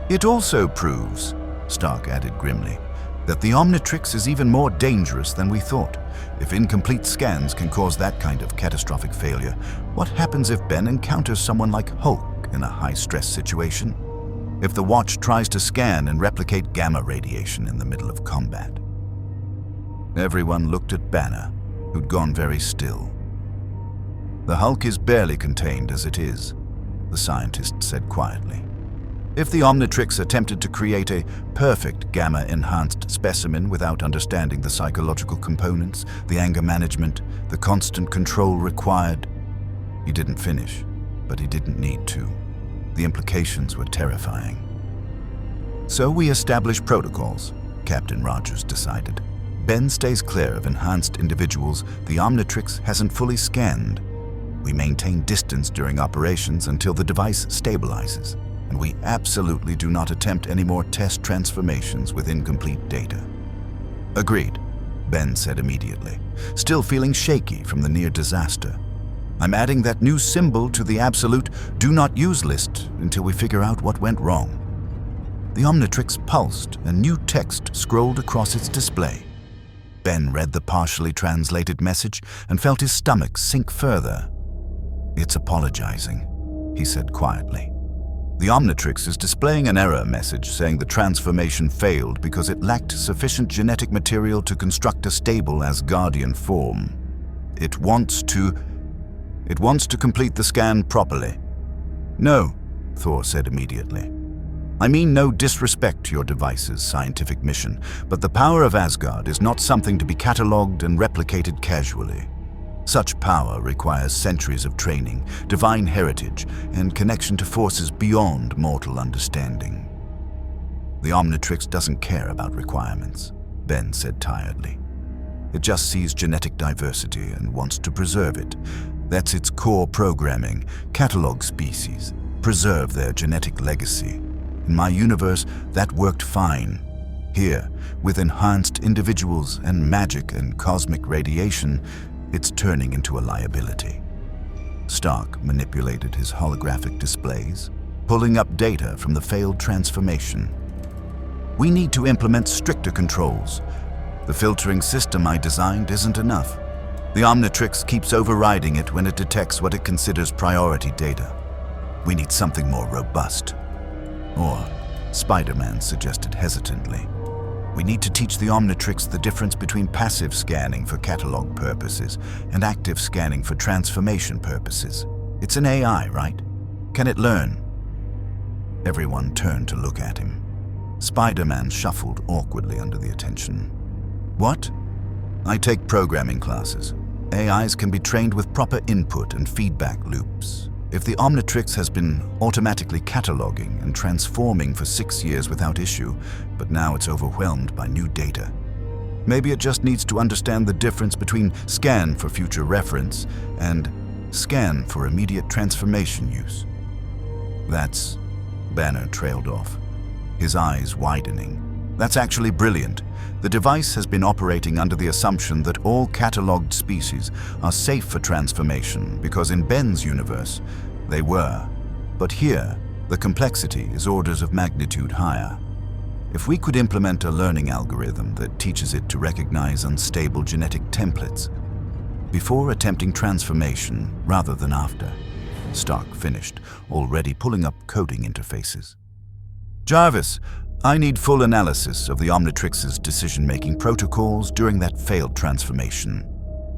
Speaker 1: It also proves, Stark added grimly, that the Omnitrix is even more dangerous than we thought. If incomplete scans can cause that kind of catastrophic failure, what happens if Ben encounters someone like Hulk in a high-stress situation? If the Watch tries to scan and replicate gamma radiation in the middle of combat? Everyone looked at Banner, who'd gone very still. The Hulk is barely contained as it is, the scientist said quietly. If the Omnitrix attempted to create a perfect gamma-enhanced specimen without understanding the psychological components, the anger management, the constant control required, he didn't finish, but he didn't need to. The implications were terrifying. So we establish protocols, Captain Rogers decided. Ben stays clear of enhanced individuals the Omnitrix hasn't fully scanned. We maintain distance during operations until the device stabilizes, and we absolutely do not attempt any more test transformations with incomplete data. Agreed, Ben said immediately, still feeling shaky from the near disaster. I'm adding that new symbol to the absolute do not use list until we figure out what went wrong. The Omnitrix pulsed and new text scrolled across its display. Ben read the partially translated message and felt his stomach sink further. It's apologizing, he said quietly. The Omnitrix is displaying an error message saying the transformation failed because it lacked sufficient genetic material to construct a stable Asgardian form. It wants to complete the scan properly. No, Thor said immediately. I mean no disrespect to your device's scientific mission, but the power of Asgard is not something to be catalogued and replicated casually. Such power requires centuries of training, divine heritage, and connection to forces beyond mortal understanding. The Omnitrix doesn't care about requirements, Ben said tiredly. It just sees genetic diversity and wants to preserve it. That's its core programming, catalog species, preserve their genetic legacy. In my universe, that worked fine. Here, with enhanced individuals and magic and cosmic radiation, it's turning into a liability. Stark manipulated his holographic displays, pulling up data from the failed transformation. We need to implement stricter controls. The filtering system I designed isn't enough. The Omnitrix keeps overriding it when it detects what it considers priority data. We need something more robust. Or, Spider-Man suggested hesitantly, we need to teach the Omnitrix the difference between passive scanning for catalog purposes and active scanning for transformation purposes. It's an AI, right? Can it learn? Everyone turned to look at him. Spider-Man shuffled awkwardly under the attention. What? I take programming classes. AIs can be trained with proper input and feedback loops. If the Omnitrix has been automatically cataloging and transforming for 6 years without issue, but now it's overwhelmed by new data. Maybe it just needs to understand the difference between scan for future reference and scan for immediate transformation use. That's... Banner trailed off, his eyes widening. That's actually brilliant. The device has been operating under the assumption that all cataloged species are safe for transformation because in Ben's universe, they were. But here, the complexity is orders of magnitude higher. If we could implement a learning algorithm that teaches it to recognize unstable genetic templates before attempting transformation rather than after, Stark finished, already pulling up coding interfaces. Jarvis, I need full analysis of the Omnitrix's decision-making protocols during that failed transformation.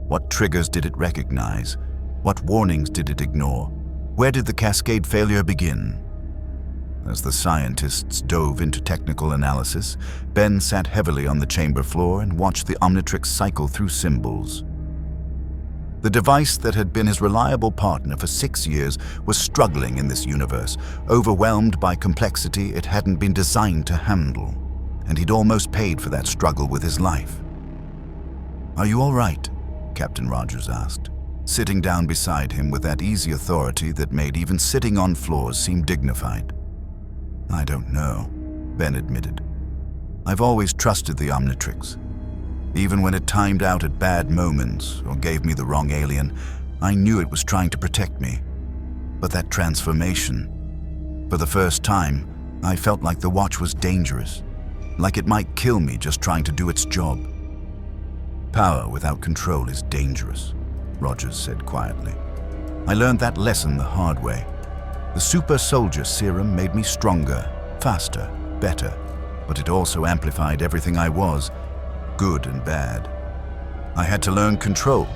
Speaker 1: What triggers did it recognize? What warnings did it ignore? Where did the cascade failure begin? As the scientists dove into technical analysis, Ben sat heavily on the chamber floor and watched the Omnitrix cycle through symbols. The device that had been his reliable partner for 6 years was struggling in this universe, overwhelmed by complexity it hadn't been designed to handle, and he'd almost paid for that struggle with his life. "Are you all right?" Captain Rogers asked, sitting down beside him with that easy authority that made even sitting on floors seem dignified. "I don't know," Ben admitted. "I've always trusted the Omnitrix. Even when it timed out at bad moments or gave me the wrong alien, I knew it was trying to protect me. But that transformation, for the first time, I felt like the watch was dangerous, like it might kill me just trying to do its job." "Power without control is dangerous," Rogers said quietly. "I learned that lesson the hard way. The super soldier serum made me stronger, faster, better, but it also amplified everything I was, good and bad. I had to learn control,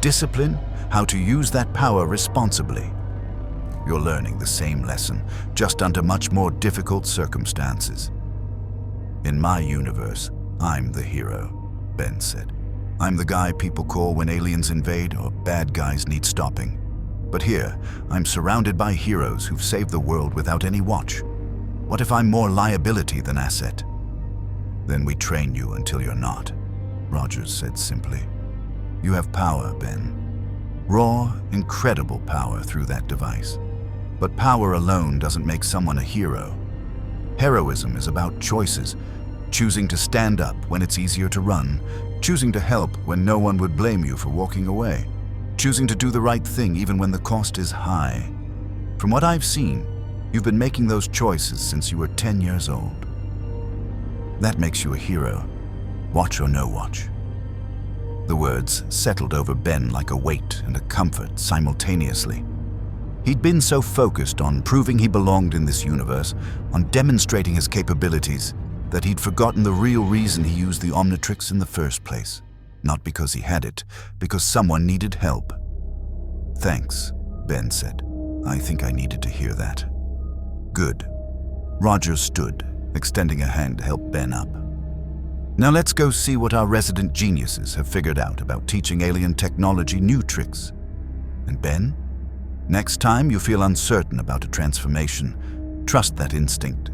Speaker 1: discipline, how to use that power responsibly. You're learning the same lesson, just under much more difficult circumstances." "In my universe, I'm the hero," Ben said. "I'm the guy people call when aliens invade or bad guys need stopping. But here, I'm surrounded by heroes who've saved the world without any watch. What if I'm more liability than asset?" "Then we train you until you're not," Rogers said simply. "You have power, Ben. Raw, incredible power through that device. But power alone doesn't make someone a hero. Heroism is about choices, choosing to stand up when it's easier to run, choosing to help when no one would blame you for walking away, choosing to do the right thing even when the cost is high. From what I've seen, you've been making those choices since you were 10 years old. That makes you a hero, watch or no watch." The words settled over Ben like a weight and a comfort simultaneously. He'd been so focused on proving he belonged in this universe, on demonstrating his capabilities, that he'd forgotten the real reason he used the Omnitrix in the first place. Not because he had it, because someone needed help. "Thanks," Ben said. "I think I needed to hear that." "Good." Rogers stood, extending a hand to help Ben up. "Now let's go see what our resident geniuses have figured out about teaching alien technology new tricks. And Ben, next time you feel uncertain about a transformation, trust that instinct.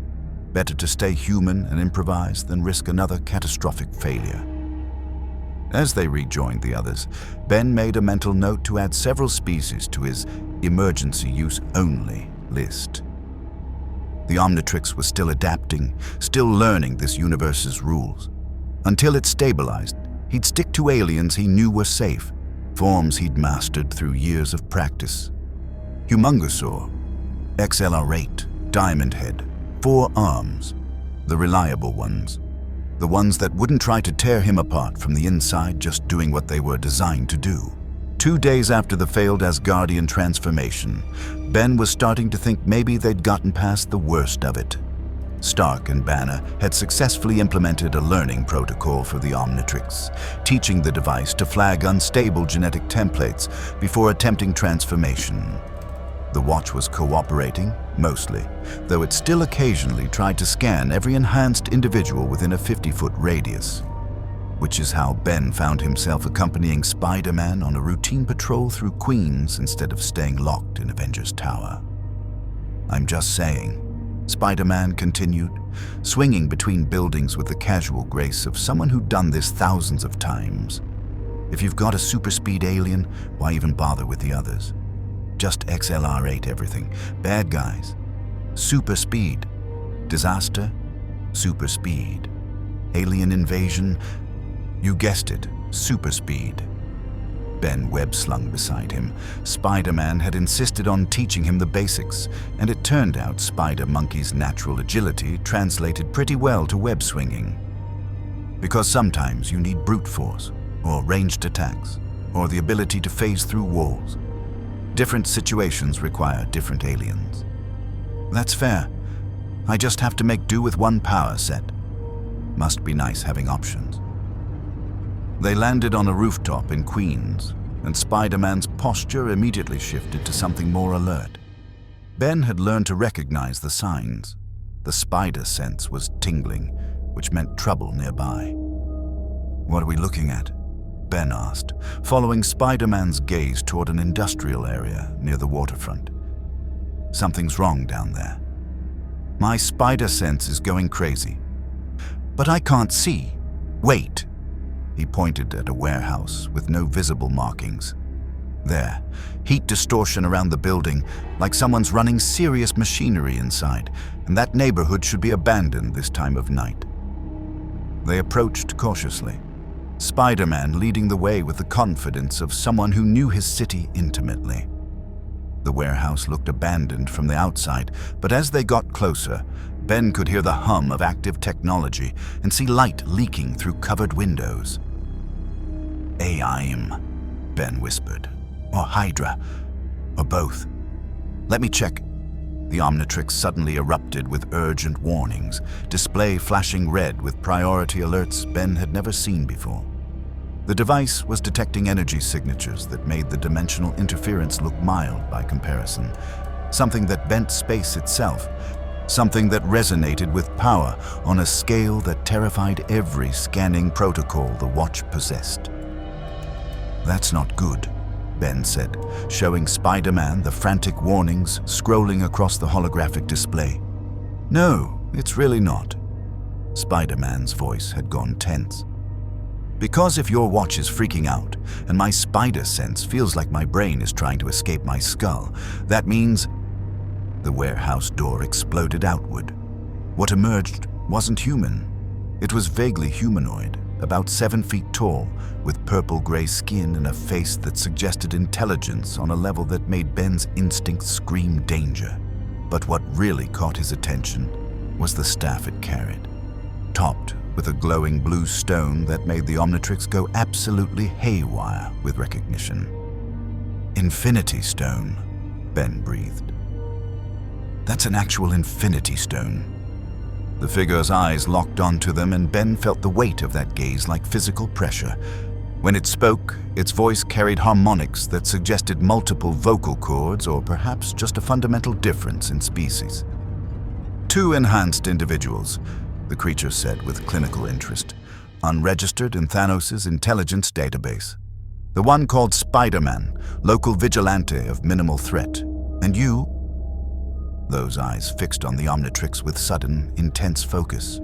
Speaker 1: Better to stay human and improvise than risk another catastrophic failure." As they rejoined the others, Ben made a mental note to add several species to his emergency use only list. The Omnitrix was still adapting, still learning this universe's rules. Until it stabilized, he'd stick to aliens he knew were safe, forms he'd mastered through years of practice. Humungousaur, XLR8, Diamond Head, 4 arms, the reliable ones. The ones that wouldn't try to tear him apart from the inside, just doing what they were designed to do. 2 days after the failed Asgardian transformation, Ben was starting to think maybe they'd gotten past the worst of it. Stark and Banner had successfully implemented a learning protocol for the Omnitrix, teaching the device to flag unstable genetic templates before attempting transformation. The watch was cooperating, mostly, though it still occasionally tried to scan every enhanced individual within a 50-foot radius. Which is how Ben found himself accompanying Spider-Man on a routine patrol through Queens instead of staying locked in Avengers Tower. I'm just saying, Spider-Man continued, swinging between buildings with the casual grace of someone who'd done this thousands of times. If you've got a super-speed alien, why even bother with the others? Just XLR8 everything. Bad guys. Super speed. Disaster. Super speed. Alien invasion. You guessed it. Super speed. Ben web-slung beside him. Spider-Man had insisted on teaching him the basics, and it turned out Spider-Monkey's natural agility translated pretty well to web-swinging. Because sometimes you need brute force, or ranged attacks, or the ability to phase through walls. Different situations require different aliens. That's fair. I just have to make do with one power set. Must be nice having options. They landed on a rooftop in Queens, and Spider-Man's posture immediately shifted to something more alert. Ben had learned to recognize the signs. The spider sense was tingling, which meant trouble nearby. "What are we looking at?" Ben asked, following Spider-Man's gaze toward an industrial area near the waterfront. "Something's wrong down there. My spider sense is going crazy. But I can't see. Wait." He pointed at a warehouse with no visible markings. There, heat distortion around the building, like someone's running serious machinery inside, and that neighborhood should be abandoned this time of night. They approached cautiously, Spider-Man leading the way with the confidence of someone who knew his city intimately. The warehouse looked abandoned from the outside, but as they got closer, Ben could hear the hum of active technology and see light leaking through covered windows. "AIM," Ben whispered. "Or Hydra. Or both. Let me check." The Omnitrix suddenly erupted with urgent warnings, display flashing red with priority alerts Ben had never seen before. The device was detecting energy signatures that made the dimensional interference look mild by comparison, something that bent space itself, something that resonated with power on a scale that terrified every scanning protocol the watch possessed. "That's not good," Ben said, showing Spider-Man the frantic warnings scrolling across the holographic display. "No, it's really not." Spider-Man's voice had gone tense. "Because if your watch is freaking out, and my spider sense feels like my brain is trying to escape my skull, that means..." The warehouse door exploded outward. What emerged wasn't human. It was vaguely humanoid, about 7 feet tall, with purple-gray skin and a face that suggested intelligence on a level that made Ben's instincts scream danger. But what really caught his attention was the staff it carried, topped with a glowing blue stone that made the Omnitrix go absolutely haywire with recognition. "Infinity Stone," Ben breathed. "That's an actual Infinity Stone." The figure's eyes locked onto them, and Ben felt the weight of that gaze like physical pressure. When it spoke, its voice carried harmonics that suggested multiple vocal cords or perhaps just a fundamental difference in species. "2 enhanced individuals," the creature said with clinical interest, "unregistered in Thanos' intelligence database. The one called Spider-Man, local vigilante of minimal threat. And you..." Those eyes fixed on the Omnitrix with sudden, intense focus.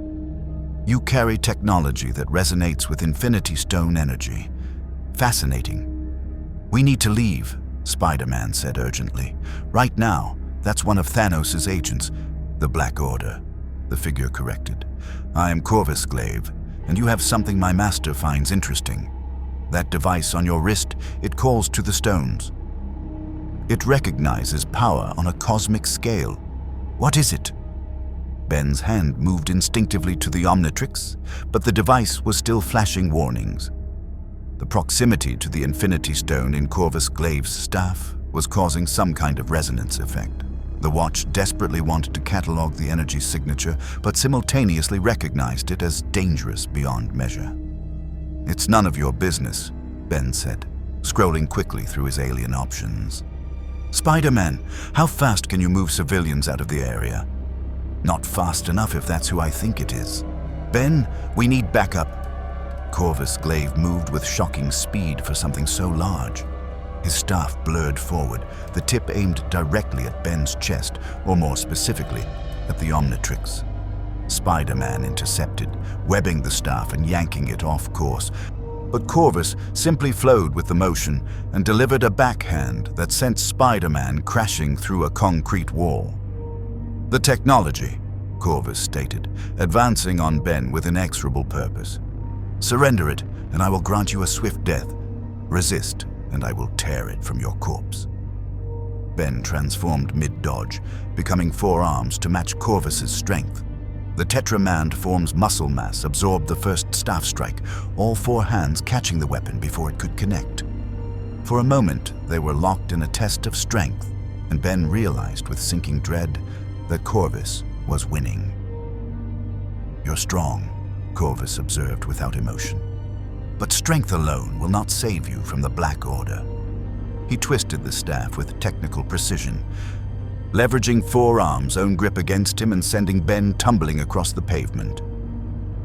Speaker 1: "You carry technology that resonates with Infinity Stone energy. Fascinating." "We need to leave," Spider-Man said urgently. "Right now. That's one of Thanos' agents." "The Black Order," the figure corrected. "I am Corvus Glaive, and you have something my master finds interesting. That device on your wrist, it calls to the stones." It recognizes power on a cosmic scale. What is it? Ben's hand moved instinctively to the Omnitrix, but the device was still flashing warnings. The proximity to the Infinity Stone in Corvus Glaive's staff was causing some kind of resonance effect. The watch desperately wanted to catalog the energy signature, but simultaneously recognized it as dangerous beyond measure. "It's none of your business," Ben said, scrolling quickly through his alien options. "Spider-Man, how fast can you move civilians out of the area?" "Not fast enough if that's who I think it is." "Ben, we need backup." Corvus Glaive moved with shocking speed for something so large. His staff blurred forward, the tip aimed directly at Ben's chest, or more specifically, at the Omnitrix. Spider-Man intercepted, webbing the staff and yanking it off course. But Corvus simply flowed with the motion and delivered a backhand that sent Spider-Man crashing through a concrete wall. "The technology," Corvus stated, advancing on Ben with inexorable purpose. "Surrender it, and I will grant you a swift death. Resist, and I will tear it from your corpse." Ben transformed mid-dodge, becoming 4 arms to match Corvus's strength. The Tetramand form's muscle mass absorbed the first staff strike, all 4 hands catching the weapon before it could connect. For a moment, they were locked in a test of strength, and Ben realized with sinking dread that Corvus was winning. "You're strong," Corvus observed without emotion. "But strength alone will not save you from the Black Order." He twisted the staff with technical precision, leveraging 4 arms' own grip against him and sending Ben tumbling across the pavement.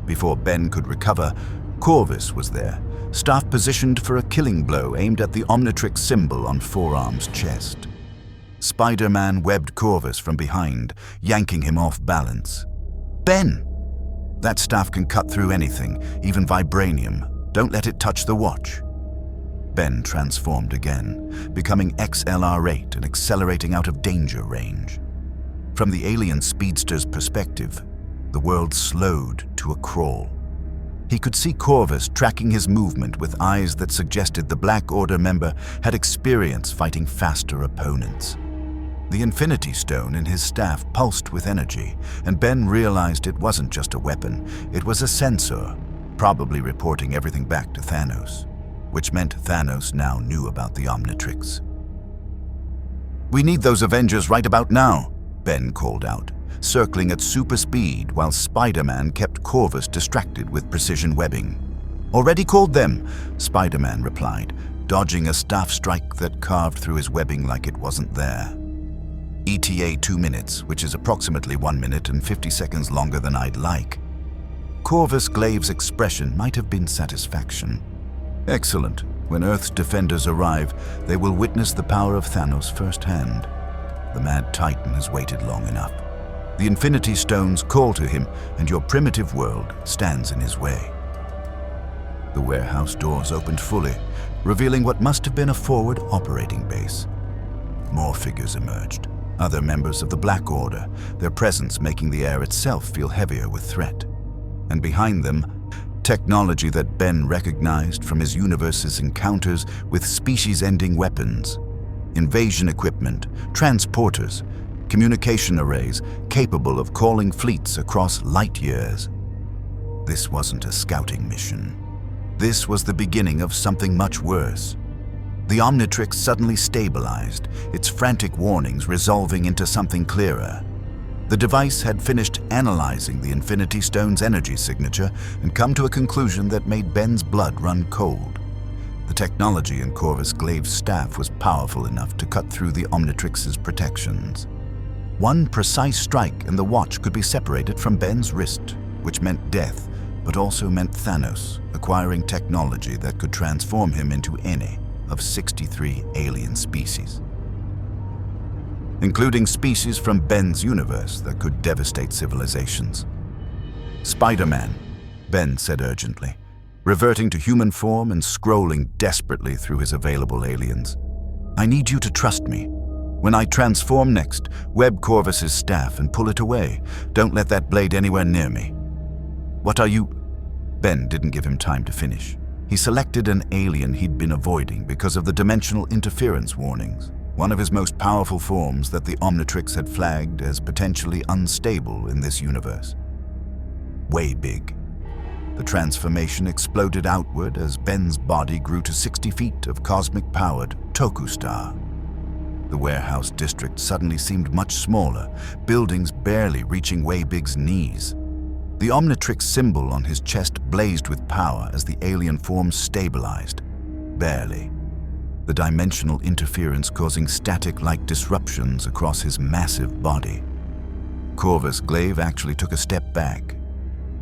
Speaker 1: Before Ben could recover, Corvus was there, staff positioned for a killing blow aimed at the Omnitrix symbol on 4 arms' chest. Spider-Man webbed Corvus from behind, yanking him off balance. "Ben! That staff can cut through anything, even vibranium. Don't let it touch the watch." Ben transformed again, becoming XLR8 and accelerating out of danger range. From the alien speedster's perspective, the world slowed to a crawl. He could see Corvus tracking his movement with eyes that suggested the Black Order member had experience fighting faster opponents. The Infinity Stone in his staff pulsed with energy, and Ben realized it wasn't just a weapon, it was a sensor, probably reporting everything back to Thanos, which meant Thanos now knew about the Omnitrix. "We need those Avengers right about now," Ben called out, circling at super speed while Spider-Man kept Corvus distracted with precision webbing. "Already called them," Spider-Man replied, dodging a staff strike that carved through his webbing like it wasn't there. "ETA 2 minutes, which is approximately 1 minute and 50 seconds longer than I'd like." Corvus Glaive's expression might have been satisfaction. "Excellent. When Earth's defenders arrive, they will witness the power of Thanos firsthand. The Mad Titan has waited long enough. The Infinity Stones call to him, and your primitive world stands in his way." The warehouse doors opened fully, revealing what must have been a forward operating base. More figures emerged, other members of the Black Order, their presence making the air itself feel heavier with threat. And behind them, technology that Ben recognized from his universe's encounters with species-ending weapons. Invasion equipment, transporters, communication arrays capable of calling fleets across light years. This wasn't a scouting mission. This was the beginning of something much worse. The Omnitrix suddenly stabilized, its frantic warnings resolving into something clearer. The device had finished analyzing the Infinity Stone's energy signature and come to a conclusion that made Ben's blood run cold. The technology in Corvus Glaive's staff was powerful enough to cut through the Omnitrix's protections. One precise strike and the watch could be separated from Ben's wrist, which meant death, but also meant Thanos acquiring technology that could transform him into any of 63 alien species, including species from Ben's universe that could devastate civilizations. "Spider-Man," Ben said urgently, reverting to human form and scrolling desperately through his available aliens. "I need you to trust me. When I transform next, web Corvus's staff and pull it away. Don't let that blade anywhere near me." "What are you—" Ben didn't give him time to finish. He selected an alien he'd been avoiding because of the dimensional interference warnings. one of his most powerful forms that the Omnitrix had flagged as potentially unstable in this universe. Way big. The transformation exploded outward as Ben's body grew to 60 feet of cosmic-powered Tokustar. The warehouse district suddenly seemed much smaller, buildings barely reaching Waybig's knees. The Omnitrix symbol on his chest blazed with power as the alien form stabilized. Barely. The dimensional interference causing static-like disruptions across his massive body. Corvus Glaive actually took a step back.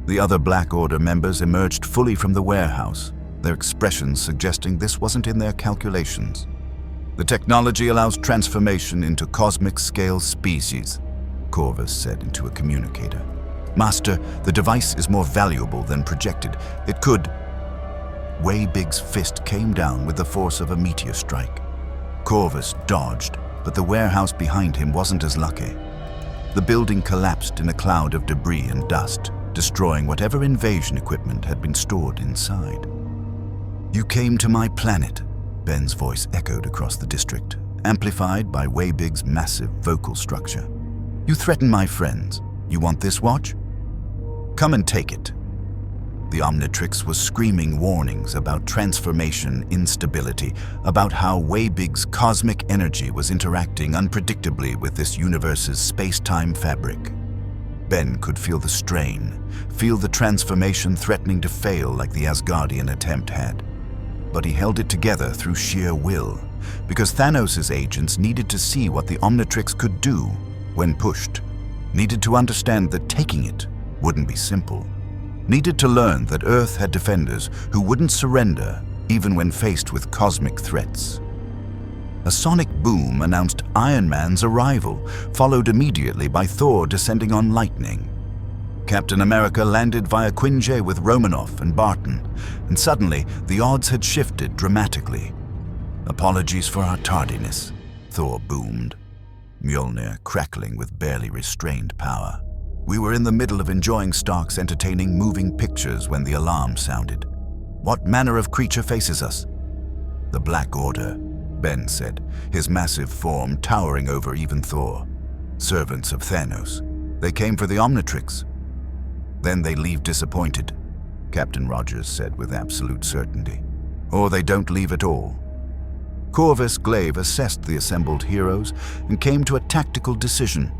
Speaker 1: The other Black Order members emerged fully from the warehouse, their expressions suggesting this wasn't in their calculations. The technology allows transformation into cosmic-scale species, Corvus said into a communicator. Master, the device is more valuable than projected. It could... Waybig's fist came down with the force of a meteor strike. Corvus dodged, but the warehouse behind him wasn't as lucky. The building collapsed in a cloud of debris and dust, destroying whatever invasion equipment had been stored inside. You came to my planet, Ben's voice echoed across the district, amplified by Waybig's massive vocal structure. You threaten my friends. You want this watch? Come and take it. The Omnitrix was screaming warnings about transformation instability, about how Waybig's cosmic energy was interacting unpredictably with this universe's space-time fabric. Ben could feel the strain, feel the transformation threatening to fail like the Asgardian attempt had. But he held it together through sheer will, because Thanos' agents needed to see what the Omnitrix could do when pushed, needed to understand that taking it wouldn't be simple, needed to learn that Earth had defenders who wouldn't surrender even when faced with cosmic threats. A sonic boom announced Iron Man's arrival, followed immediately by Thor descending on lightning. Captain America landed via Quinjet with Romanoff and Barton, and suddenly the odds had shifted dramatically. Apologies for our tardiness, Thor boomed, Mjolnir crackling with barely restrained power. We were in the middle of enjoying Stark's entertaining moving pictures when the alarm sounded. What manner of creature faces us? The Black Order, Ben said, his massive form towering over even Thor. Servants of Thanos. They came for the Omnitrix. Then they leave disappointed, Captain Rogers said with absolute certainty. Or they don't leave at all. Corvus Glaive assessed the assembled heroes and came to a tactical decision.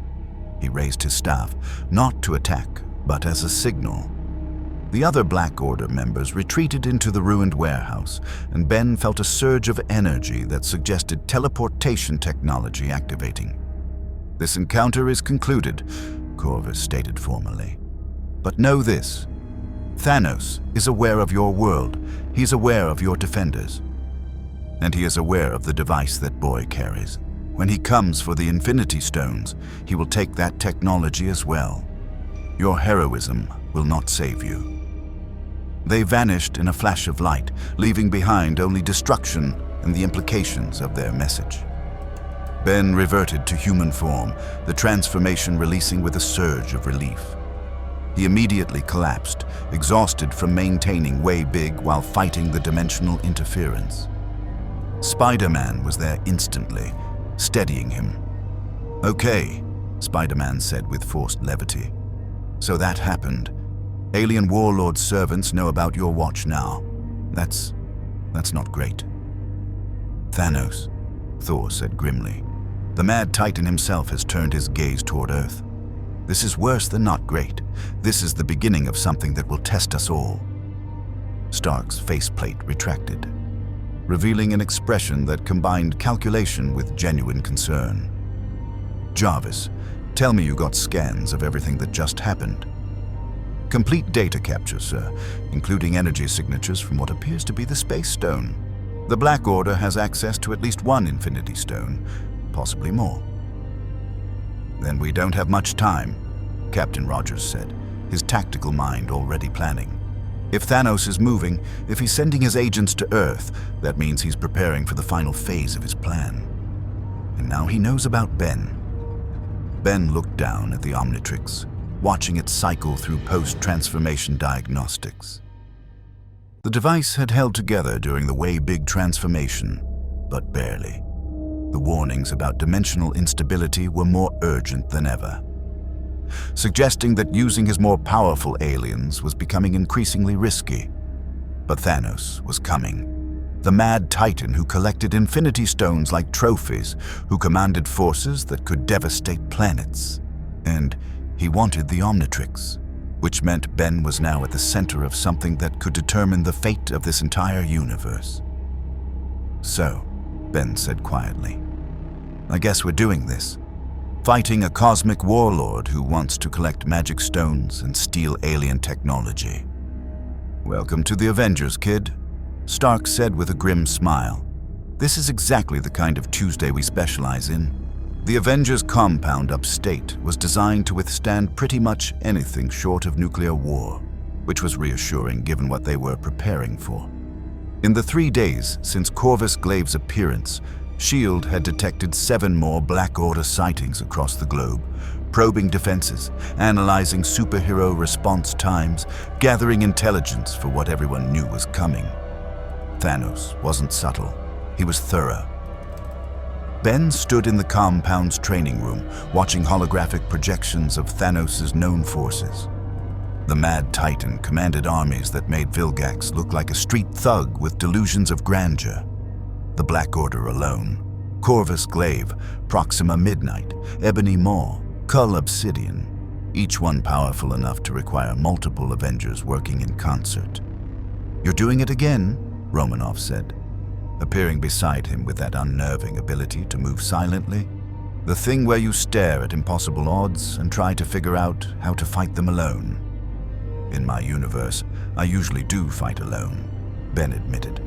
Speaker 1: He raised his staff, not to attack, but as a signal. The other Black Order members retreated into the ruined warehouse, and Ben felt a surge of energy that suggested teleportation technology activating. This encounter is concluded, Corvus stated formally. But know this, Thanos is aware of your world, he's aware of your defenders. And he is aware of the device that boy carries. When he comes for the Infinity Stones, he will take that technology as well. Your heroism will not save you. They vanished in a flash of light, leaving behind only destruction and the implications of their message. Ben reverted to human form, the transformation releasing with a surge of relief. He immediately collapsed, exhausted from maintaining Waybig while fighting the dimensional interference. Spider-Man was there instantly, steadying him. Okay, Spider-Man said with forced levity. So that happened. Alien Warlord servants know about your watch now. That's not great. Thanos, Thor said grimly. The Mad Titan himself has turned his gaze toward Earth. This is worse than not great. This is the beginning of something that will test us all. Stark's faceplate retracted, revealing an expression that combined calculation with genuine concern. Jarvis, tell me you got scans of everything that just happened. Complete data capture, sir, including energy signatures from what appears to be the Space Stone. The Black Order has access to at least one Infinity Stone, possibly more. Then we don't have much time, Captain Rogers said, his tactical mind already planning. If Thanos is moving, if he's sending his agents to Earth, that means he's preparing for the final phase of his plan. And now he knows about Ben. Ben looked down at the Omnitrix, watching it cycle through post-transformation diagnostics. The device had held together during the Waybig transformation, but barely. The warnings about dimensional instability were more urgent than ever, suggesting that using his more powerful aliens was becoming increasingly risky. But Thanos was coming. The mad titan who collected infinity stones like trophies, who commanded forces that could devastate planets. And he wanted the Omnitrix, which meant Ben was now at the center of something that could determine the fate of this entire universe. "So," Ben said quietly, "I guess we're doing this. Fighting a cosmic warlord who wants to collect magic stones and steal alien technology." "Welcome to the Avengers, kid," Stark said with a grim smile. "This is exactly the kind of Tuesday we specialize in." The Avengers compound upstate was designed to withstand pretty much anything short of nuclear war, which was reassuring given what they were preparing for. In the 3 days since Corvus Glaive's appearance, S.H.I.E.L.D. had detected 7 more Black Order sightings across the globe, probing defenses, analyzing superhero response times, gathering intelligence for what everyone knew was coming. Thanos wasn't subtle, he was thorough. Ben stood in the compound's training room, watching holographic projections of Thanos' known forces. The Mad Titan commanded armies that made Vilgax look like a street thug with delusions of grandeur. The Black Order alone, Corvus Glaive, Proxima Midnight, Ebony Maw, Cull Obsidian, each one powerful enough to require multiple Avengers working in concert. "You're doing it again," Romanoff said, appearing beside him with that unnerving ability to move silently. "The thing where you stare at impossible odds and try to figure out how to fight them alone." "In my universe, I usually do fight alone," Ben admitted.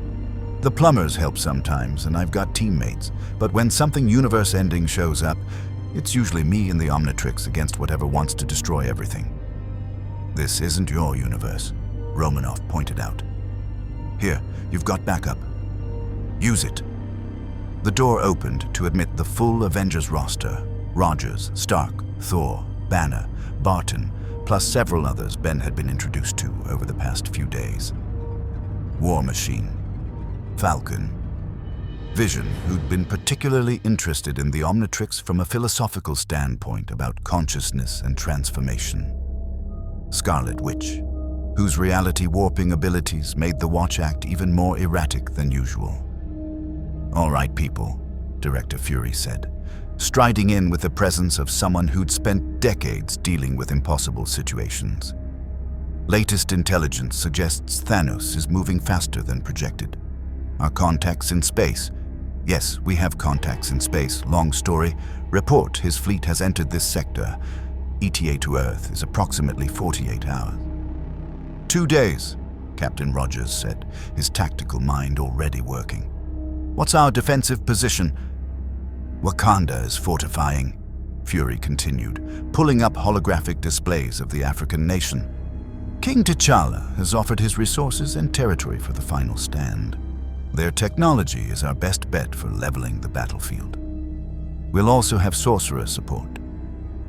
Speaker 1: "The plumbers help sometimes, and I've got teammates, but when something universe-ending shows up, it's usually me and the Omnitrix against whatever wants to destroy everything." "This isn't your universe," Romanoff pointed out. "Here, you've got backup. Use it." The door opened to admit the full Avengers roster: Rogers, Stark, Thor, Banner, Barton, plus several others Ben had been introduced to over the past few days. War Machine, Falcon, Vision, who'd been particularly interested in the Omnitrix from a philosophical standpoint about consciousness and transformation. Scarlet Witch, whose reality-warping abilities made the Watch act even more erratic than usual. "All right, people," Director Fury said, striding in with the presence of someone who'd spent decades dealing with impossible situations. "Latest intelligence suggests Thanos is moving faster than projected. Our contacts in space—" "Yes, we have contacts in space. Long story. Report his fleet has entered this sector. ETA to Earth is approximately 48 hours. 2 days, Captain Rogers said, his tactical mind already working. "What's our defensive position?" "Wakanda is fortifying," Fury continued, pulling up holographic displays of the African nation. "King T'Challa has offered his resources and territory for the final stand. Their technology is our best bet for leveling the battlefield. We'll also have sorcerer support.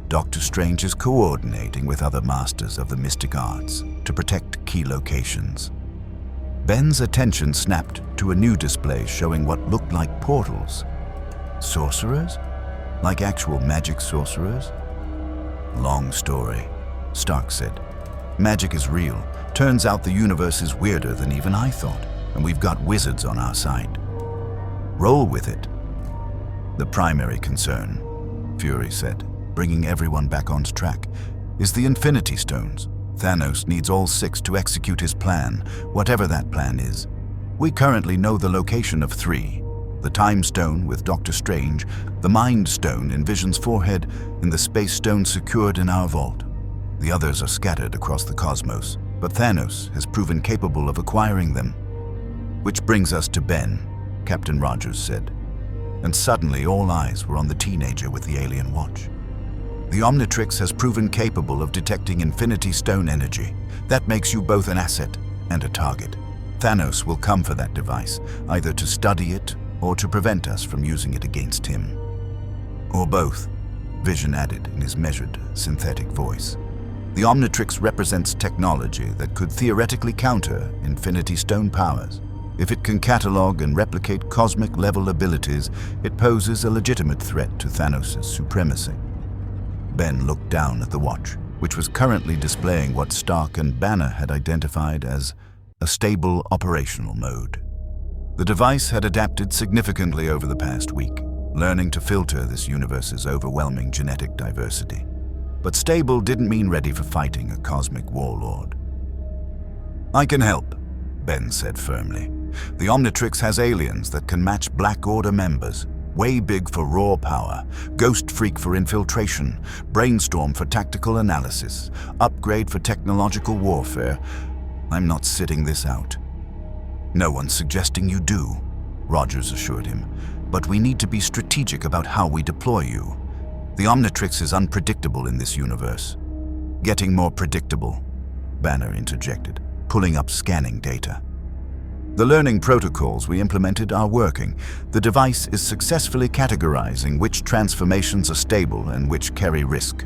Speaker 1: Doctor Strange is coordinating with other masters of the mystic arts to protect key locations." Ben's attention snapped to a new display showing what looked like portals. "Sorcerers? Like actual magic sorcerers?" "Long story," Stark said. "Magic is real. Turns out the universe is weirder than even I thought, and we've got wizards on our side. Roll with it." "The primary concern," Fury said, bringing everyone back on track, "is the Infinity Stones. Thanos needs all 6 to execute his plan, whatever that plan is. We currently know the location of 3. The Time Stone with Doctor Strange, the Mind Stone in Vision's forehead, and the Space Stone secured in our vault. The others are scattered across the cosmos, but Thanos has proven capable of acquiring them." "Which brings us to Ben," Captain Rogers said. And suddenly all eyes were on the teenager with the alien watch. "The Omnitrix has proven capable of detecting Infinity Stone energy. That makes you both an asset and a target. Thanos will come for that device, either to study it or to prevent us from using it against him." "Or both," Vision added in his measured, synthetic voice. "The Omnitrix represents technology that could theoretically counter Infinity Stone powers. If it can catalog and replicate cosmic-level abilities, it poses a legitimate threat to Thanos' supremacy. Ben looked down at the watch, which was currently displaying what Stark and Banner had identified as a stable operational mode. The device had adapted significantly over the past week, learning to filter this universe's overwhelming genetic diversity. But stable didn't mean ready for fighting a cosmic warlord. "I can help," Ben said firmly. "The Omnitrix has aliens that can match Black Order members. Way big for raw power, Ghost Freak for infiltration, Brainstorm for tactical analysis, Upgrade for technological warfare. I'm not sitting this out." "No one's suggesting you do," Rogers assured him. "But we need to be strategic about how we deploy you. The Omnitrix is unpredictable in this universe." "Getting more predictable," Banner interjected, pulling up scanning data. "The learning protocols we implemented are working. The device is successfully categorizing which transformations are stable and which carry risk."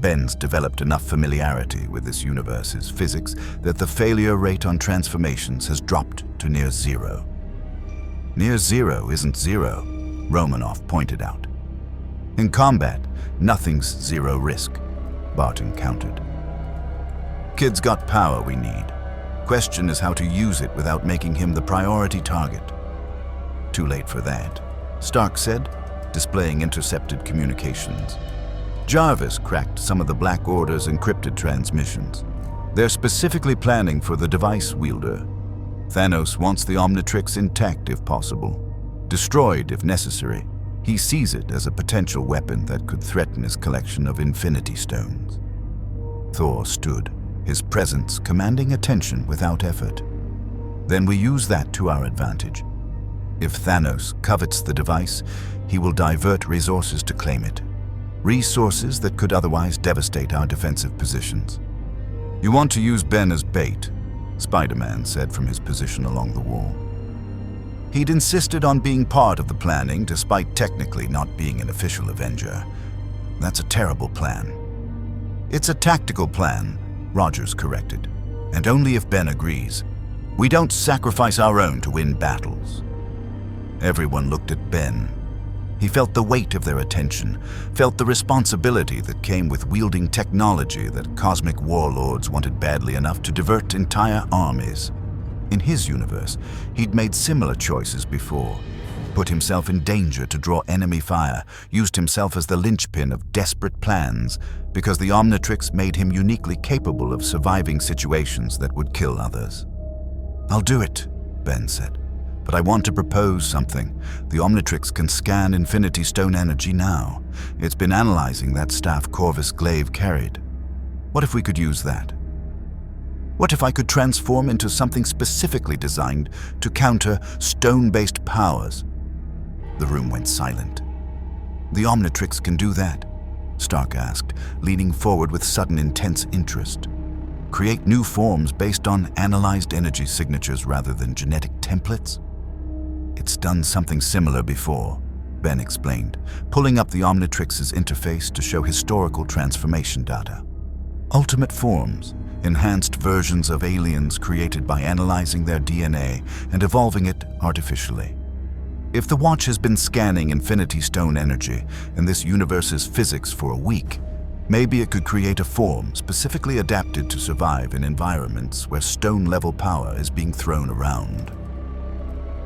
Speaker 1: Ben's developed enough familiarity with this universe's physics that the failure rate on transformations has dropped to near zero. "Near zero isn't zero," Romanoff pointed out. "In combat, nothing's zero risk," Barton countered. "Kid's got power we need. Question is how to use it without making him the priority target." "Too late for that," Stark said, displaying intercepted communications. "Jarvis cracked some of the Black Order's encrypted transmissions. They're specifically planning for the device wielder. Thanos wants the Omnitrix intact if possible, destroyed if necessary. He sees it as a potential weapon that could threaten his collection of Infinity Stones." Thor stood, his presence commanding attention without effort. "Then we use that to our advantage. If Thanos covets the device, he will divert resources to claim it. Resources that could otherwise devastate our defensive positions." "You want to use Ben as bait," Spider-Man said from his position along the wall. He'd insisted on being part of the planning despite technically not being an official Avenger. "That's a terrible plan." "It's a tactical plan," Rogers corrected, "and only if Ben agrees. We don't sacrifice our own to win battles." Everyone looked at Ben. He felt the weight of their attention, felt the responsibility that came with wielding technology that cosmic warlords wanted badly enough to divert entire armies. In his universe, he'd made similar choices before, put himself in danger to draw enemy fire, used himself as the linchpin of desperate plans, because the Omnitrix made him uniquely capable of surviving situations that would kill others. "I'll do it," Ben said. "But I want to propose something. The Omnitrix can scan Infinity Stone energy now. It's been analyzing that staff Corvus Glaive carried. What if we could use that? What if I could transform into something specifically designed to counter stone-based powers?" The room went silent. "The Omnitrix can do that?" Stark asked, leaning forward with sudden intense interest. "Create new forms based on analyzed energy signatures rather than genetic templates?" "It's done something similar before," Ben explained, pulling up the Omnitrix's interface to show historical transformation data. "Ultimate forms, enhanced versions of aliens created by analyzing their DNA and evolving it artificially. If the Watch has been scanning Infinity Stone energy and this universe's physics for a week, maybe it could create a form specifically adapted to survive in environments where stone-level power is being thrown around."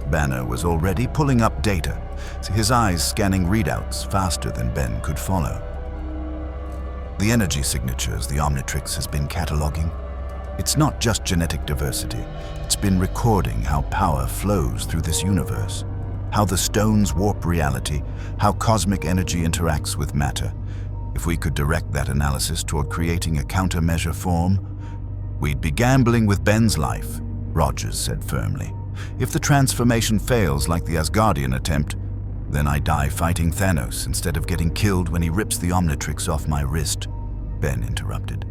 Speaker 1: Banner was already pulling up data, his eyes scanning readouts faster than Ben could follow. "The energy signatures the Omnitrix has been cataloging. It's not just genetic diversity. It's been recording how power flows through this universe, how the stones warp reality, how cosmic energy interacts with matter. If we could direct that analysis toward creating a countermeasure form, we'd be gambling with Ben's life," Rogers said firmly. "If the transformation fails like the Asgardian attempt, then I die fighting Thanos instead of getting killed when he rips the Omnitrix off my wrist," Ben interrupted.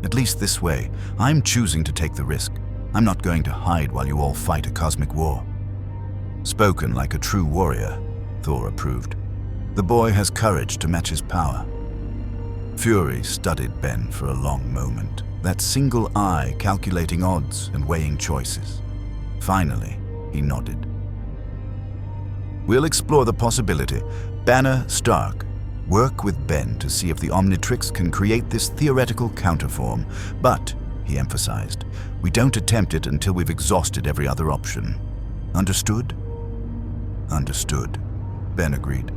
Speaker 1: "At least this way, I'm choosing to take the risk. I'm not going to hide while you all fight a cosmic war." "Spoken like a true warrior," Thor approved. "The boy has courage to match his power." Fury studied Ben for a long moment, that single eye calculating odds and weighing choices. Finally, He nodded. We'll explore the possibility. Banner, Stark, work with Ben to see if the Omnitrix can create this theoretical counterform. But, he emphasized, we don't attempt it until we've exhausted every other option. Understood? Understood, Ben agreed,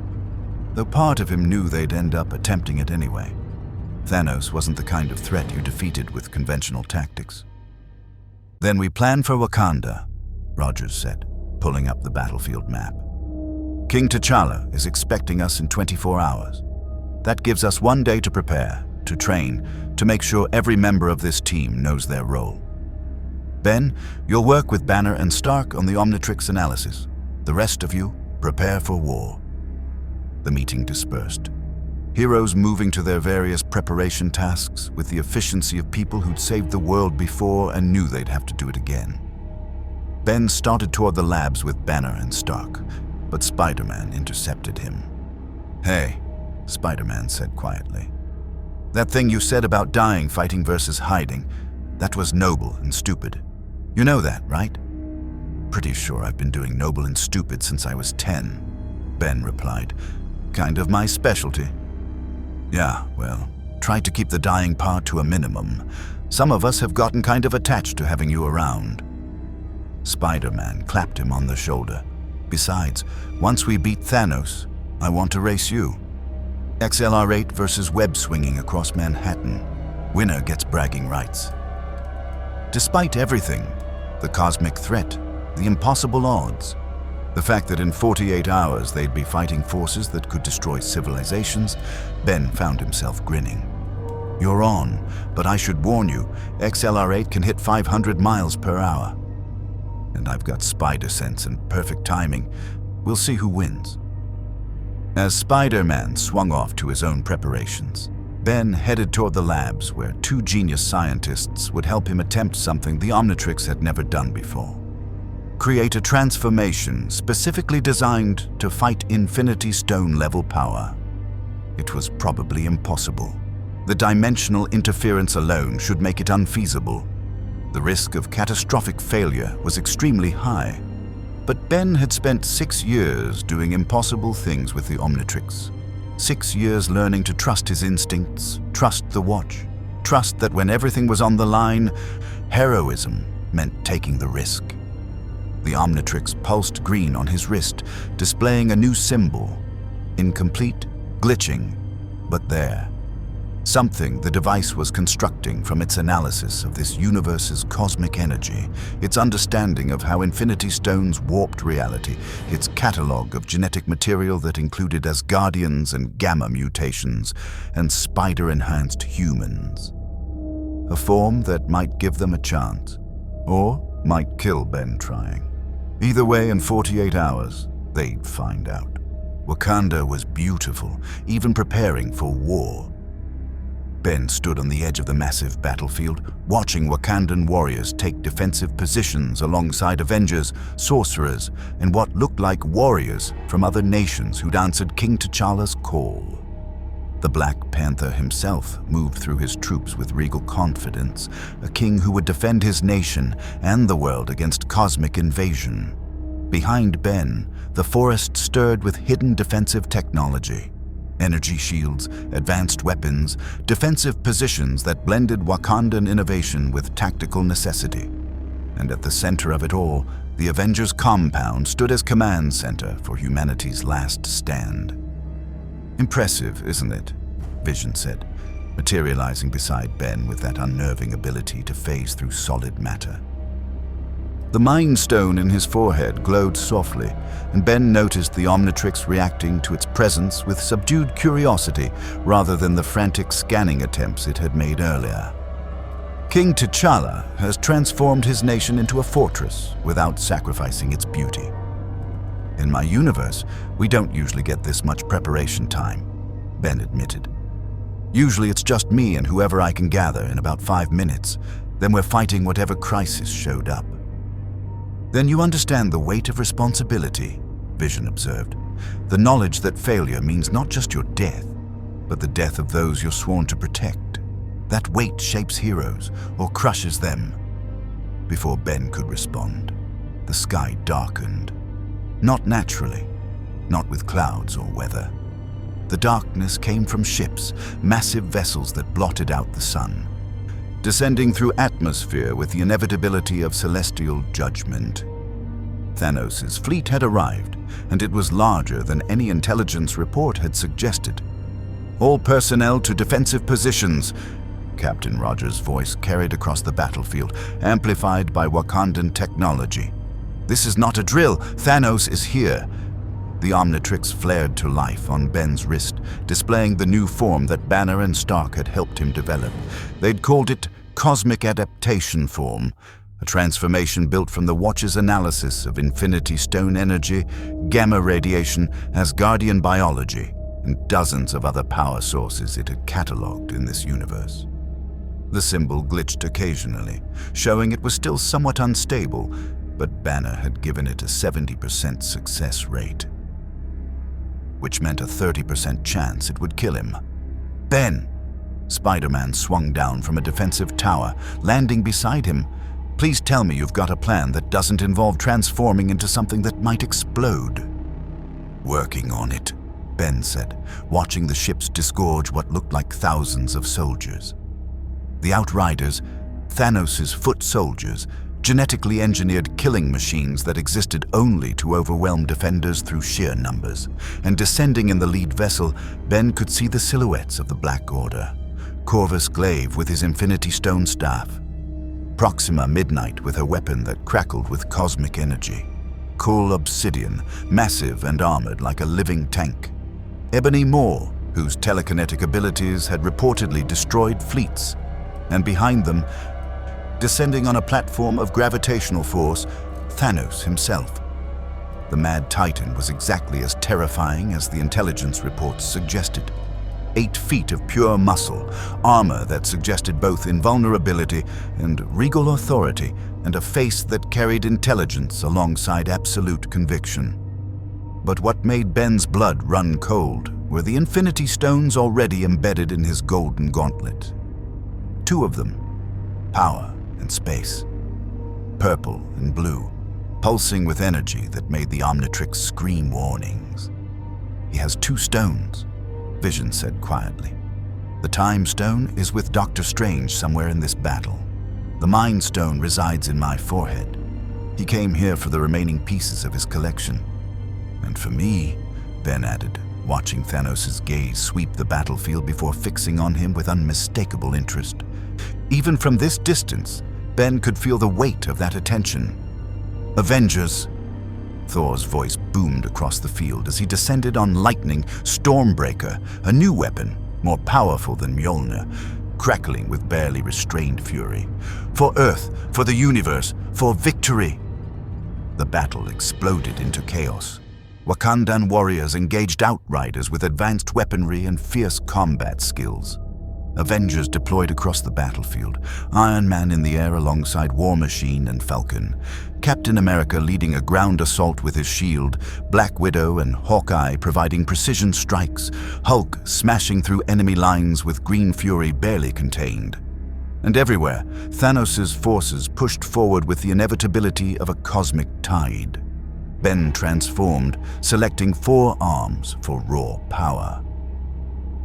Speaker 1: though part of him knew they'd end up attempting it anyway. Thanos wasn't the kind of threat you defeated with conventional tactics. Then we plan for Wakanda, Rogers said, pulling up the battlefield map. King T'Challa is expecting us in 24 hours. That gives us 1 day to prepare, to train, to make sure every member of this team knows their role. Ben, you'll work with Banner and Stark on the Omnitrix analysis. The rest of you, prepare for war. The meeting dispersed. Heroes moving to their various preparation tasks with the efficiency of people who'd saved the world before and knew they'd have to do it again. Ben started toward the labs with Banner and Stark, but Spider-Man intercepted him. Hey, Spider-Man said quietly. That thing you said about dying fighting versus hiding, that was noble and stupid. You know that, right? Pretty sure I've been doing noble and stupid since I was 10, Ben replied. Kind of my specialty. Yeah, well, try to keep the dying part to a minimum. Some of us have gotten kind of attached to having you around. Spider-Man clapped him on the shoulder. Besides, once we beat Thanos, I want to race you. XLR8 versus web swinging across Manhattan. Winner gets bragging rights. Despite everything, the cosmic threat, the impossible odds, the fact that in 48 hours they'd be fighting forces that could destroy civilizations, Ben found himself grinning. You're on, but I should warn you, XLR8 can hit 500 miles per hour. And I've got spider sense and perfect timing. We'll see who wins. As Spider-Man swung off to his own preparations, Ben headed toward the labs where 2 genius scientists would help him attempt something the Omnitrix had never done before. Create a transformation specifically designed to fight Infinity Stone-level power. It was probably impossible. The dimensional interference alone should make it unfeasible. The risk of catastrophic failure was extremely high, but Ben had spent 6 years doing impossible things with the Omnitrix. 6 years learning to trust his instincts, trust the watch, trust that when everything was on the line, heroism meant taking the risk. The Omnitrix pulsed green on his wrist, displaying a new symbol. Incomplete, glitching, but there. Something the device was constructing from its analysis of this universe's cosmic energy, its understanding of how Infinity Stones warped reality, its catalog of genetic material that included Asgardians and gamma mutations, and spider-enhanced humans. A form that might give them a chance, or might kill Ben trying. Either way, in 48 hours, they'd find out. Wakanda was beautiful, even preparing for war. Ben stood on the edge of the massive battlefield, watching Wakandan warriors take defensive positions alongside Avengers, sorcerers, and what looked like warriors from other nations who'd answered King T'Challa's call. The Black Panther himself moved through his troops with regal confidence, a king who would defend his nation and the world against cosmic invasion. Behind Ben, the forest stirred with hidden defensive technology. Energy shields, advanced weapons, defensive positions that blended Wakandan innovation with tactical necessity. And at the center of it all, the Avengers compound stood as command center for humanity's last stand. Impressive, isn't it? Vision said, materializing beside Ben with that unnerving ability to phase through solid matter. The Mind Stone in his forehead glowed softly, and Ben noticed the Omnitrix reacting to its presence with subdued curiosity rather than the frantic scanning attempts it had made earlier. King T'Challa has transformed his nation into a fortress without sacrificing its beauty. In my universe, we don't usually get this much preparation time, Ben admitted. Usually it's just me and whoever I can gather in about 5 minutes, then we're fighting whatever crisis showed up. Then you understand the weight of responsibility, Vision observed. The knowledge that failure means not just your death, but the death of those you're sworn to protect. That weight shapes heroes or crushes them. Before Ben could respond, the sky darkened. Not naturally, not with clouds or weather. The darkness came from ships, massive vessels that blotted out the sun, descending through atmosphere with the inevitability of celestial judgment. Thanos' fleet had arrived, and it was larger than any intelligence report had suggested. "All personnel to defensive positions," Captain Rogers' voice carried across the battlefield, amplified by Wakandan technology. "This is not a drill. Thanos is here." The Omnitrix flared to life on Ben's wrist, displaying the new form that Banner and Stark had helped him develop. They'd called it Cosmic Adaptation Form, a transformation built from the Watch's analysis of Infinity Stone energy, gamma radiation, Asgardian biology, and dozens of other power sources it had catalogued in this universe. The symbol glitched occasionally, showing it was still somewhat unstable, but Banner had given it a 70% success rate, which meant a 30% chance it would kill him. "Ben!" Spider-Man swung down from a defensive tower, landing beside him. "Please tell me you've got a plan that doesn't involve transforming into something that might explode." "Working on it," Ben said, watching the ships disgorge what looked like thousands of soldiers. The Outriders, Thanos' foot soldiers, genetically engineered killing machines that existed only to overwhelm defenders through sheer numbers. And descending in the lead vessel, Ben could see the silhouettes of the Black Order. Corvus Glaive with his Infinity Stone staff. Proxima Midnight with her weapon that crackled with cosmic energy. Cool Obsidian, massive and armored like a living tank. Ebony Maw, whose telekinetic abilities had reportedly destroyed fleets. And behind them, descending on a platform of gravitational force, Thanos himself. The Mad Titan was exactly as terrifying as the intelligence reports suggested. 8 feet of pure muscle, armor that suggested both invulnerability and regal authority, and a face that carried intelligence alongside absolute conviction. But what made Ben's blood run cold were the Infinity Stones already embedded in his golden gauntlet. 2 of them, power and space, purple and blue, pulsing with energy that made the Omnitrix scream warnings. "He has 2 stones," Vision said quietly. "The Time Stone is with Doctor Strange somewhere in this battle. The Mind Stone resides in my forehead. He came here for the remaining pieces of his collection. And for me," Ben added, watching Thanos' gaze sweep the battlefield before fixing on him with unmistakable interest. Even from this distance, Ben could feel the weight of that attention. "Avengers!" Thor's voice boomed across the field as he descended on Lightning Stormbreaker, a new weapon, more powerful than Mjolnir, crackling with barely restrained fury. "For Earth, for the universe, for victory!" The battle exploded into chaos. Wakandan warriors engaged Outriders with advanced weaponry and fierce combat skills. Avengers deployed across the battlefield, Iron Man in the air alongside War Machine and Falcon, Captain America leading a ground assault with his shield, Black Widow and Hawkeye providing precision strikes, Hulk smashing through enemy lines with Green Fury barely contained. And everywhere, Thanos' forces pushed forward with the inevitability of a cosmic tide. Ben transformed, selecting 4 arms for raw power.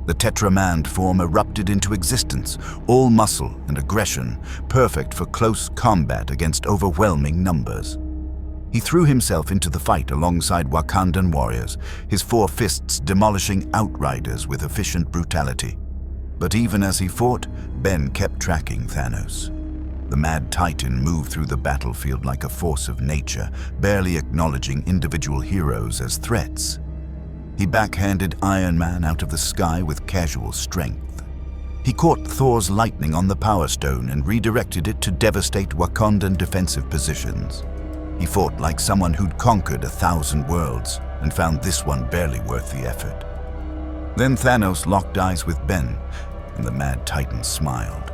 Speaker 1: The Tetramand form erupted into existence, all muscle and aggression, perfect for close combat against overwhelming numbers. He threw himself into the fight alongside Wakandan warriors, his 4 fists demolishing Outriders with efficient brutality. But even as he fought, Ben kept tracking Thanos. The Mad Titan moved through the battlefield like a force of nature, barely acknowledging individual heroes as threats. He backhanded Iron Man out of the sky with casual strength. He caught Thor's lightning on the Power Stone and redirected it to devastate Wakandan defensive positions. He fought like someone who'd conquered 1,000 worlds and found this one barely worth the effort. Then Thanos locked eyes with Ben, and the Mad Titan smiled.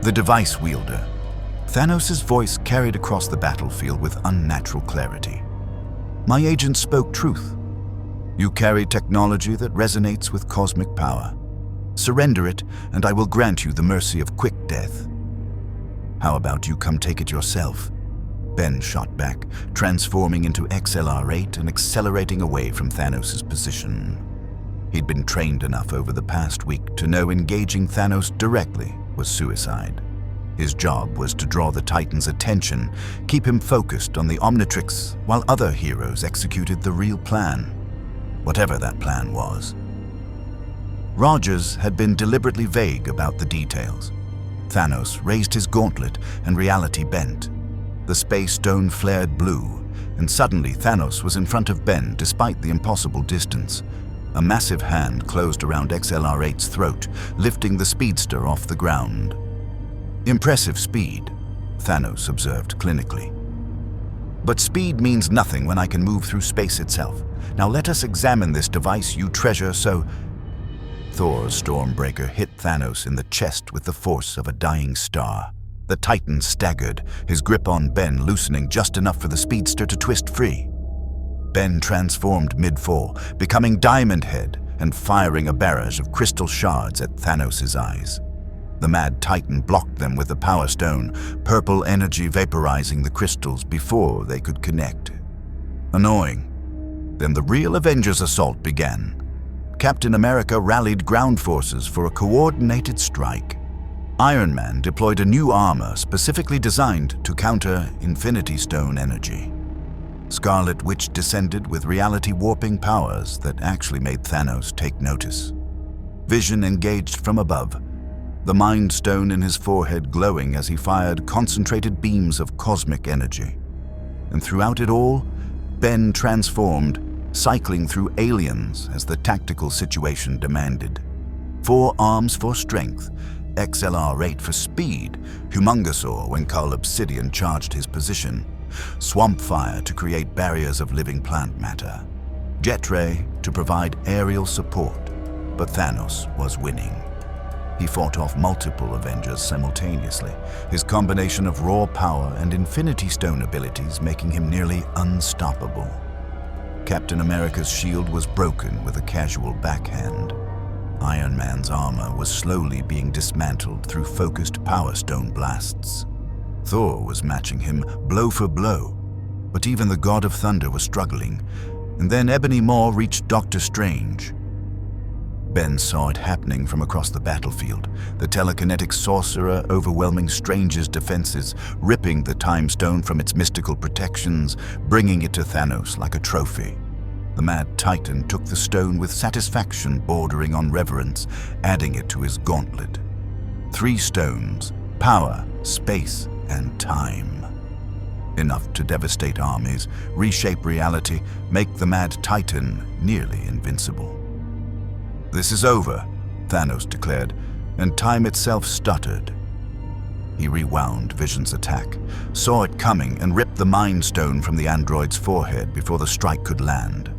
Speaker 1: The device wielder. Thanos' voice carried across the battlefield with unnatural clarity. "My agent spoke truth. You carry technology that resonates with cosmic power. Surrender it, and I will grant you the mercy of quick death. How about you come take it yourself?" Ben shot back, transforming into XLR-8 and accelerating away from Thanos' position. He'd been trained enough over the past week to know engaging Thanos directly was suicide. His job was to draw the Titan's attention, keep him focused on the Omnitrix, while other heroes executed the real plan, whatever that plan was. Rogers had been deliberately vague about the details. Thanos raised his gauntlet and reality bent. The space stone flared blue, and suddenly Thanos was in front of Ben despite the impossible distance. A massive hand closed around XLR-8's throat, lifting the speedster off the ground. Impressive speed, Thanos observed clinically. But speed means nothing when I can move through space itself. Now let us examine this device you treasure so... Thor's Stormbreaker hit Thanos in the chest with the force of a dying star. The Titan staggered, his grip on Ben loosening just enough for the speedster to twist free. Ben transformed mid-fall, becoming Diamond Head and firing a barrage of crystal shards at Thanos' eyes. The Mad Titan blocked them with the Power Stone, purple energy vaporizing the crystals before they could connect. Annoying. Then the real Avengers assault began. Captain America rallied ground forces for a coordinated strike. Iron Man deployed a new armor specifically designed to counter Infinity Stone energy. Scarlet Witch descended with reality-warping powers that actually made Thanos take notice. Vision engaged from above, the Mind Stone in his forehead glowing as he fired concentrated beams of cosmic energy. And throughout it all, Ben transformed, cycling through aliens as the tactical situation demanded. 4 arms for strength, XLR-8 for speed, Humungousaur when Cull Obsidian charged his position, Swamp Fire to create barriers of living plant matter, Jet Ray to provide aerial support, but Thanos was winning. He fought off multiple Avengers simultaneously, his combination of raw power and Infinity Stone abilities making him nearly unstoppable. Captain America's shield was broken with a casual backhand. Iron Man's armor was slowly being dismantled through focused Power Stone blasts. Thor was matching him blow for blow, but even the God of Thunder was struggling, and then Ebony Maw reached Doctor Strange. Ben saw it happening from across the battlefield, the telekinetic sorcerer overwhelming Strange's defenses, ripping the Time Stone from its mystical protections, bringing it to Thanos like a trophy. The Mad Titan took the stone with satisfaction bordering on reverence, adding it to his gauntlet. 3 stones, power, space, and time. Enough to devastate armies, reshape reality, make the Mad Titan nearly invincible. "This is over," Thanos declared, and time itself stuttered. He rewound Vision's attack, saw it coming, and ripped the Mind Stone from the android's forehead before the strike could land.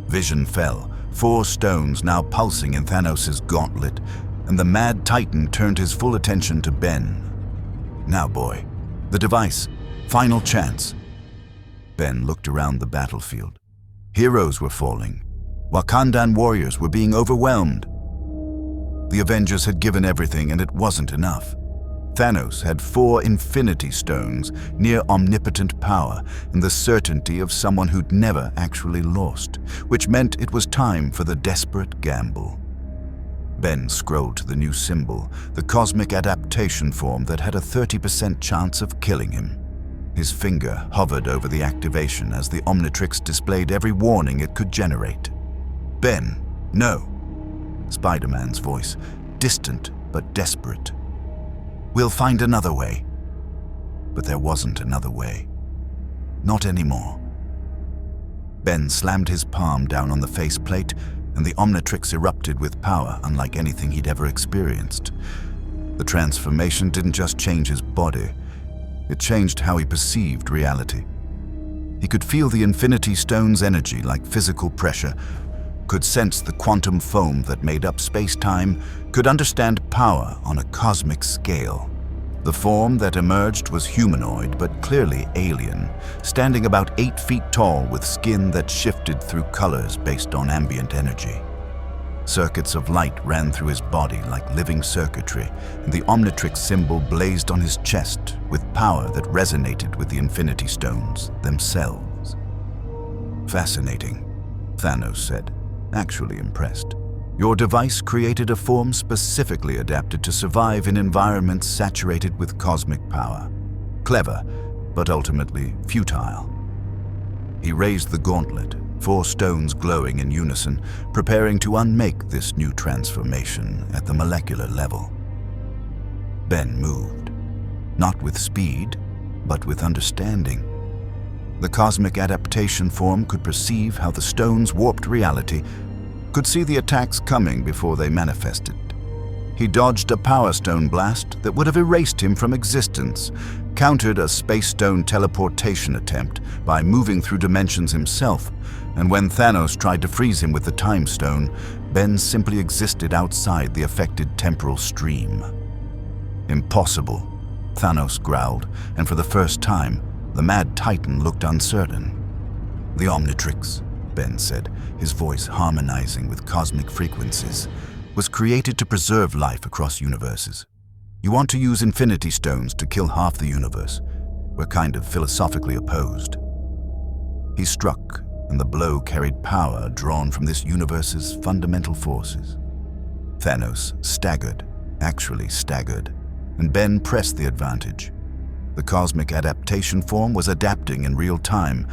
Speaker 1: Vision fell, 4 stones now pulsing in Thanos' gauntlet, and the Mad Titan turned his full attention to Ben. "Now, boy, the device, final chance." Ben looked around the battlefield. Heroes were falling. Wakandan warriors were being overwhelmed. The Avengers had given everything, and it wasn't enough. Thanos had 4 Infinity Stones, near omnipotent power, and the certainty of someone who'd never actually lost, which meant it was time for the desperate gamble. Ben scrolled to the new symbol, the cosmic adaptation form that had a 30% chance of killing him. His finger hovered over the activation as the Omnitrix displayed every warning it could generate. "Ben, no." Spider-Man's voice, distant but desperate. "We'll find another way." But there wasn't another way. Not anymore. Ben slammed his palm down on the faceplate, and the Omnitrix erupted with power unlike anything he'd ever experienced. The transformation didn't just change his body, it changed how he perceived reality. He could feel the Infinity Stone's energy like physical pressure, could sense the quantum foam that made up space-time, could understand power on a cosmic scale. The form that emerged was humanoid but clearly alien, standing about 8 feet tall with skin that shifted through colors based on ambient energy. Circuits of light ran through his body like living circuitry, and the Omnitrix symbol blazed on his chest with power that resonated with the Infinity Stones themselves. "Fascinating," Thanos said, actually impressed. "Your device created a form specifically adapted to survive in environments saturated with cosmic power. Clever, but ultimately futile." He raised the gauntlet, 4 stones glowing in unison, preparing to unmake this new transformation at the molecular level. Ben moved, not with speed, but with understanding. The cosmic adaptation form could perceive how the stones warped reality, could see the attacks coming before they manifested. He dodged a Power Stone blast that would have erased him from existence, countered a Space Stone teleportation attempt by moving through dimensions himself, and when Thanos tried to freeze him with the Time Stone, Ben simply existed outside the affected temporal stream. "Impossible," Thanos growled, and for the first time, the Mad Titan looked uncertain. "The Omnitrix," Ben said, his voice harmonizing with cosmic frequencies, "was created to preserve life across universes. You want to use Infinity Stones to kill half the universe. We're kind of philosophically opposed." He struck, and the blow carried power drawn from this universe's fundamental forces. Thanos staggered, actually staggered, and Ben pressed the advantage. The cosmic adaptation form was adapting in real time,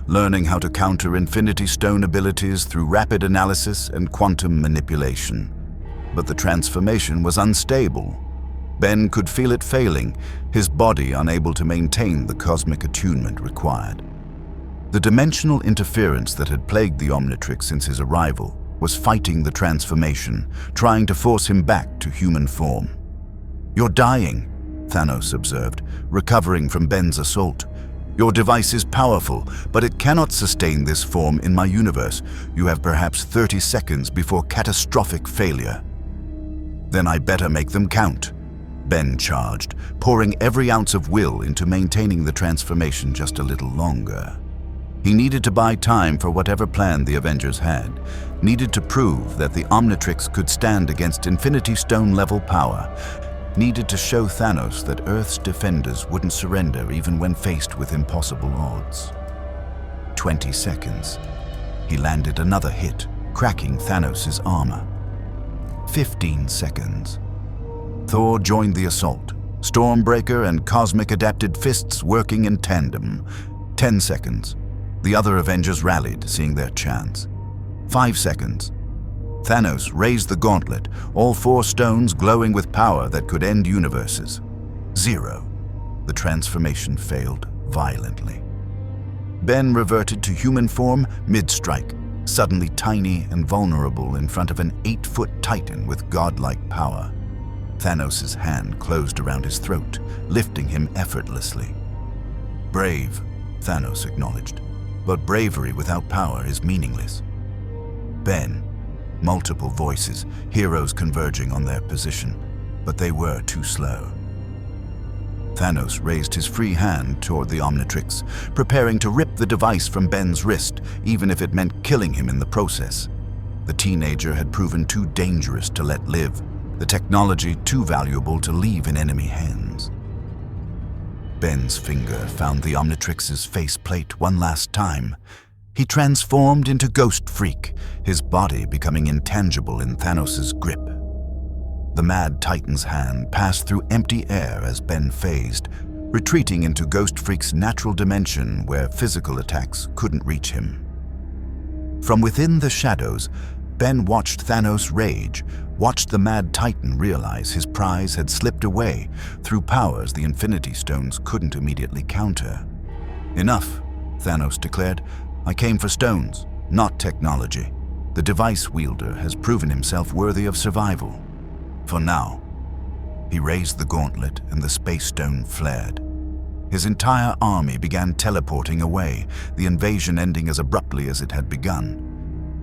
Speaker 1: learning how to counter Infinity Stone abilities through rapid analysis and quantum manipulation. But the transformation was unstable. Ben could feel it failing, his body unable to maintain the cosmic attunement required. The dimensional interference that had plagued the Omnitrix since his arrival was fighting the transformation, trying to force him back to human form. "You're dying," Thanos observed, recovering from Ben's assault. "Your device is powerful, but it cannot sustain this form in my universe. You have perhaps 30 seconds before catastrophic failure." "Then I better make them count," Ben charged, pouring every ounce of will into maintaining the transformation just a little longer. He needed to buy time for whatever plan the Avengers had, needed to prove that the Omnitrix could stand against Infinity Stone-level power, needed to show Thanos that Earth's defenders wouldn't surrender even when faced with impossible odds. 20 seconds. He landed another hit, cracking Thanos' armor. 15 seconds. Thor joined the assault, Stormbreaker and Cosmic Adapted Fists working in tandem. 10 seconds. The other Avengers rallied, seeing their chance. 5 seconds. Thanos raised the gauntlet, all 4 stones glowing with power that could end universes. 0. The transformation failed violently. Ben reverted to human form mid-strike, suddenly tiny and vulnerable in front of an 8-foot titan with godlike power. Thanos' hand closed around his throat, lifting him effortlessly. "Brave," Thanos acknowledged, "but bravery without power is meaningless." Ben. Multiple voices, heroes converging on their position, but they were too slow. Thanos raised his free hand toward the Omnitrix, preparing to rip the device from Ben's wrist, even if it meant killing him in the process. The teenager had proven too dangerous to let live, the technology too valuable to leave in enemy hands. Ben's finger found the Omnitrix's faceplate one last time. He transformed into Ghost Freak, his body becoming intangible in Thanos' grip. The Mad Titan's hand passed through empty air as Ben phased, retreating into Ghost Freak's natural dimension where physical attacks couldn't reach him. From within the shadows, Ben watched Thanos rage, watched the Mad Titan realize his prize had slipped away through powers the Infinity Stones couldn't immediately counter. "Enough," Thanos declared. "I came for stones, not technology. The device wielder has proven himself worthy of survival. For now." He raised the gauntlet and the space stone flared. His entire army began teleporting away, the invasion ending as abruptly as it had begun.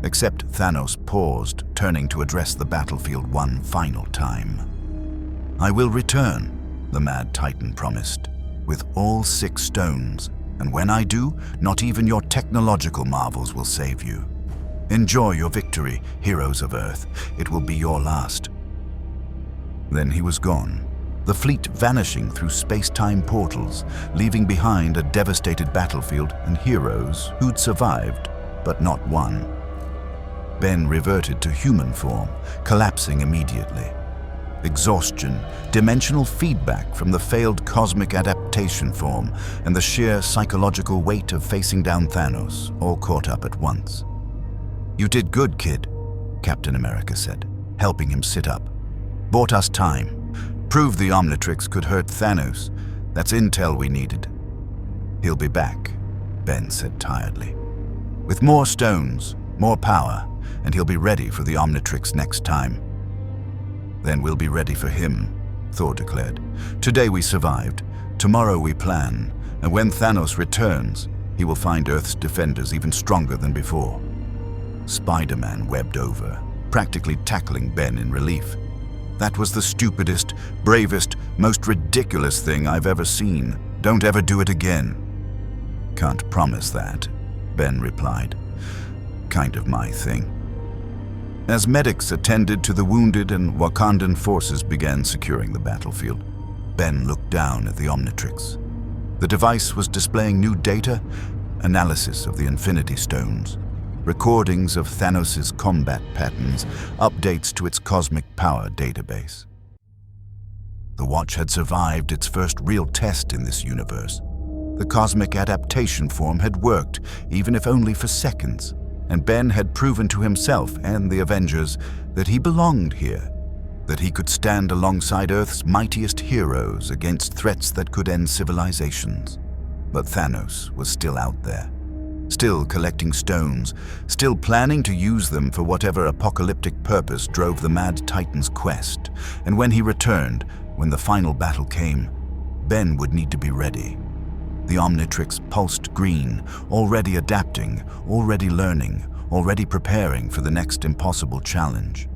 Speaker 1: Except Thanos paused, turning to address the battlefield one final time. "I will return," the Mad Titan promised, "with all 6 stones, and when I do, not even your technological marvels will save you. Enjoy your victory, heroes of Earth. It will be your last." Then he was gone, the fleet vanishing through space-time portals, leaving behind a devastated battlefield and heroes who'd survived, but not won. Ben reverted to human form, collapsing immediately. Exhaustion, dimensional feedback from the failed cosmic adaptation form, and the sheer psychological weight of facing down Thanos all caught up at once. "You did good, kid," Captain America said, helping him sit up. "Bought us time. Proved the Omnitrix could hurt Thanos. That's intel we needed." "He'll be back," Ben said tiredly. "With more stones, more power, and he'll be ready for the Omnitrix next time." "Then we'll be ready for him," Thor declared. "Today we survived, tomorrow we plan, and when Thanos returns, he will find Earth's defenders even stronger than before." Spider-Man webbed over, practically tackling Ben in relief. "That was the stupidest, bravest, most ridiculous thing I've ever seen. Don't ever do it again." "Can't promise that," Ben replied. "Kind of my thing." As medics attended to the wounded and Wakandan forces began securing the battlefield, Ben looked down at the Omnitrix. The device was displaying new data, analysis of the Infinity Stones, recordings of Thanos' combat patterns, updates to its cosmic power database. The watch had survived its first real test in this universe. The cosmic adaptation form had worked, even if only for seconds, and Ben had proven to himself and the Avengers that he belonged here, that he could stand alongside Earth's mightiest heroes against threats that could end civilizations. But Thanos was still out there, still collecting stones, still planning to use them for whatever apocalyptic purpose drove the Mad Titan's quest. And when he returned, when the final battle came, Ben would need to be ready. The Omnitrix pulsed green, already adapting, already learning, already preparing for the next impossible challenge.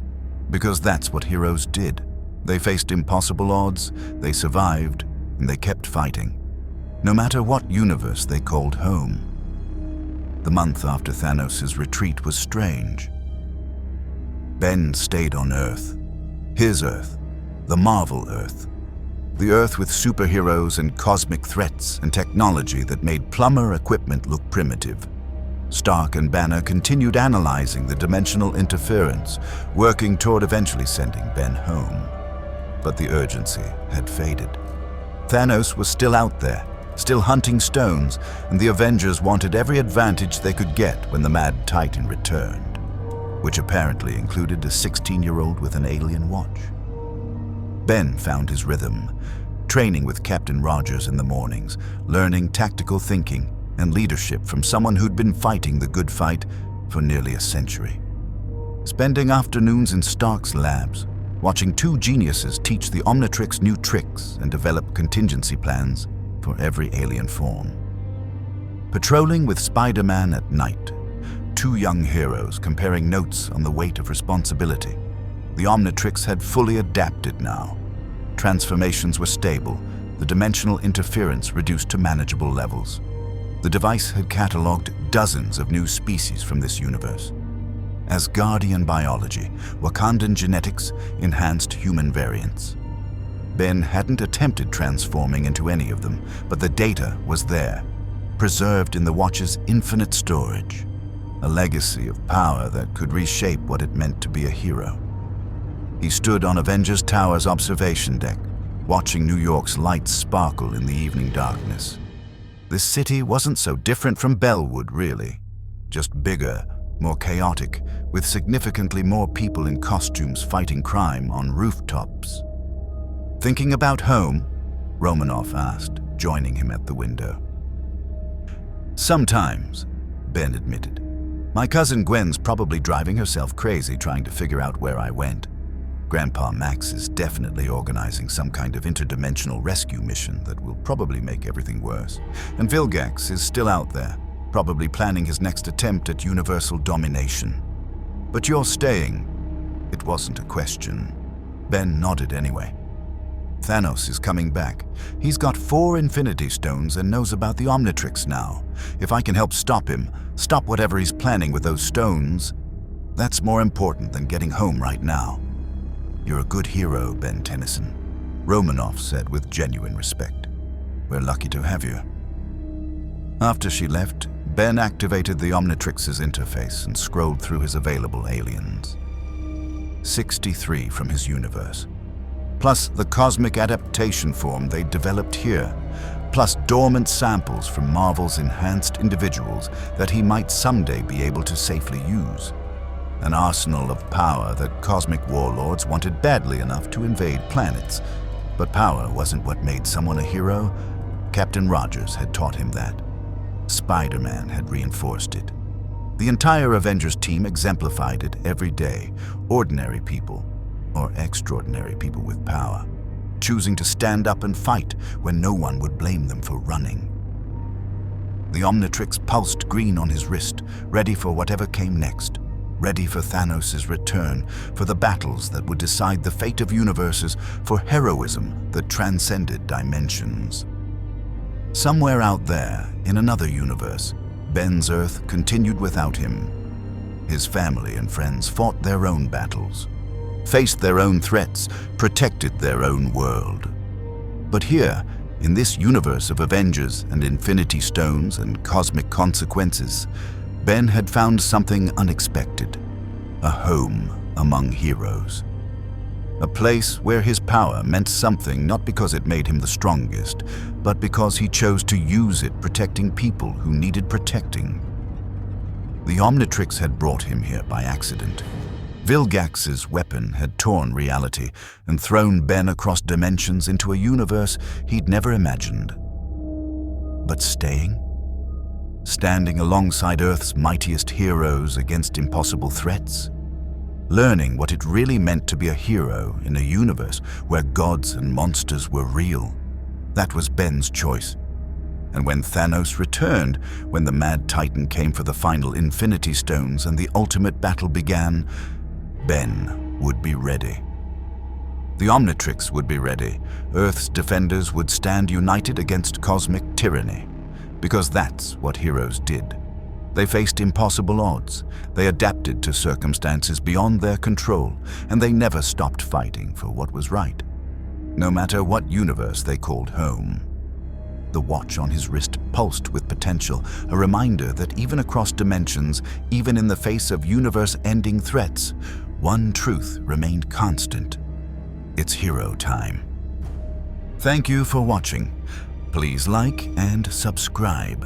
Speaker 1: Because that's what heroes did. They faced impossible odds, they survived, and they kept fighting. No matter what universe they called home. The month after Thanos' retreat was strange. Ben stayed on Earth. His Earth. The Marvel Earth. The Earth with superheroes and cosmic threats and technology that made plumber equipment look primitive. Stark and Banner continued analyzing the dimensional interference, working toward eventually sending Ben home. But the urgency had faded. Thanos was still out there, still hunting stones, and the Avengers wanted every advantage they could get when the Mad Titan returned, which apparently included a 16-year-old with an alien watch. Ben found his rhythm, training with Captain Rogers in the mornings, learning tactical thinking and leadership from someone who'd been fighting the good fight for nearly a century. Spending afternoons in Stark's labs, watching two geniuses teach the Omnitrix new tricks and develop contingency plans for every alien form. Patrolling with Spider-Man at night, two young heroes comparing notes on the weight of responsibility. The Omnitrix had fully adapted now. Transformations were stable, the dimensional interference reduced to manageable levels. The device had catalogued dozens of new species from this universe. Asgardian biology, Wakandan genetics, enhanced human variants. Ben hadn't attempted transforming into any of them, but the data was there, preserved in the watch's infinite storage. A legacy of power that could reshape what it meant to be a hero. He stood on Avengers Tower's observation deck, watching New York's lights sparkle in the evening darkness. This city wasn't so different from Bellwood, really. Just bigger, more chaotic, with significantly more people in costumes fighting crime on rooftops. "Thinking about home?" Romanoff asked, joining him at the window. "Sometimes," Ben admitted. "My cousin Gwen's probably driving herself crazy trying to figure out where I went. Grandpa Max is definitely organizing some kind of interdimensional rescue mission that will probably make everything worse. And Vilgax is still out there, probably planning his next attempt at universal domination. But you're staying." It wasn't a question. Ben nodded anyway. "Thanos is coming back. He's got 4 Infinity Stones and knows about the Omnitrix now. If I can help stop him, stop whatever he's planning with those stones, That's more important than getting home right now. You're a good hero, Ben Tennyson, Romanoff said with genuine respect. We're lucky to have you. After she left, Ben activated the Omnitrix's interface and scrolled through his available aliens. 63 from his universe, plus the cosmic adaptation form they'd developed here, plus dormant samples from Marvel's enhanced individuals that he might someday be able to safely use. An arsenal of power that cosmic warlords wanted badly enough to invade planets. But power wasn't what made someone a hero. Captain Rogers had taught him that. Spider-Man had reinforced it. The entire Avengers team exemplified it every day. Ordinary people, or extraordinary people with power, choosing to stand up and fight when no one would blame them for running. The Omnitrix pulsed green on his wrist, ready for whatever came next. Ready for Thanos' return, for the battles that would decide the fate of universes, for heroism that transcended dimensions. Somewhere out there, in another universe, Ben's Earth continued without him. His family and friends fought their own battles, faced their own threats, protected their own world. But here, in this universe of Avengers and Infinity Stones and cosmic consequences, Ben had found something unexpected, a home among heroes. A place where his power meant something not because it made him the strongest, but because he chose to use it protecting people who needed protecting. The Omnitrix had brought him here by accident. Vilgax's weapon had torn reality and thrown Ben across dimensions into a universe he'd never imagined. But staying? Standing alongside Earth's mightiest heroes against impossible threats? Learning what it really meant to be a hero in a universe where gods and monsters were real. That was Ben's choice. And when Thanos returned, when the Mad Titan came for the final Infinity Stones and the ultimate battle began, Ben would be ready. The Omnitrix would be ready. Earth's defenders would stand united against cosmic tyranny. Because that's what heroes did. They faced impossible odds, they adapted to circumstances beyond their control, and they never stopped fighting for what was right, no matter what universe they called home. The watch on his wrist pulsed with potential, a reminder that even across dimensions, even in the face of universe-ending threats, one truth remained constant. It's hero time. Thank you for watching. Please like and subscribe.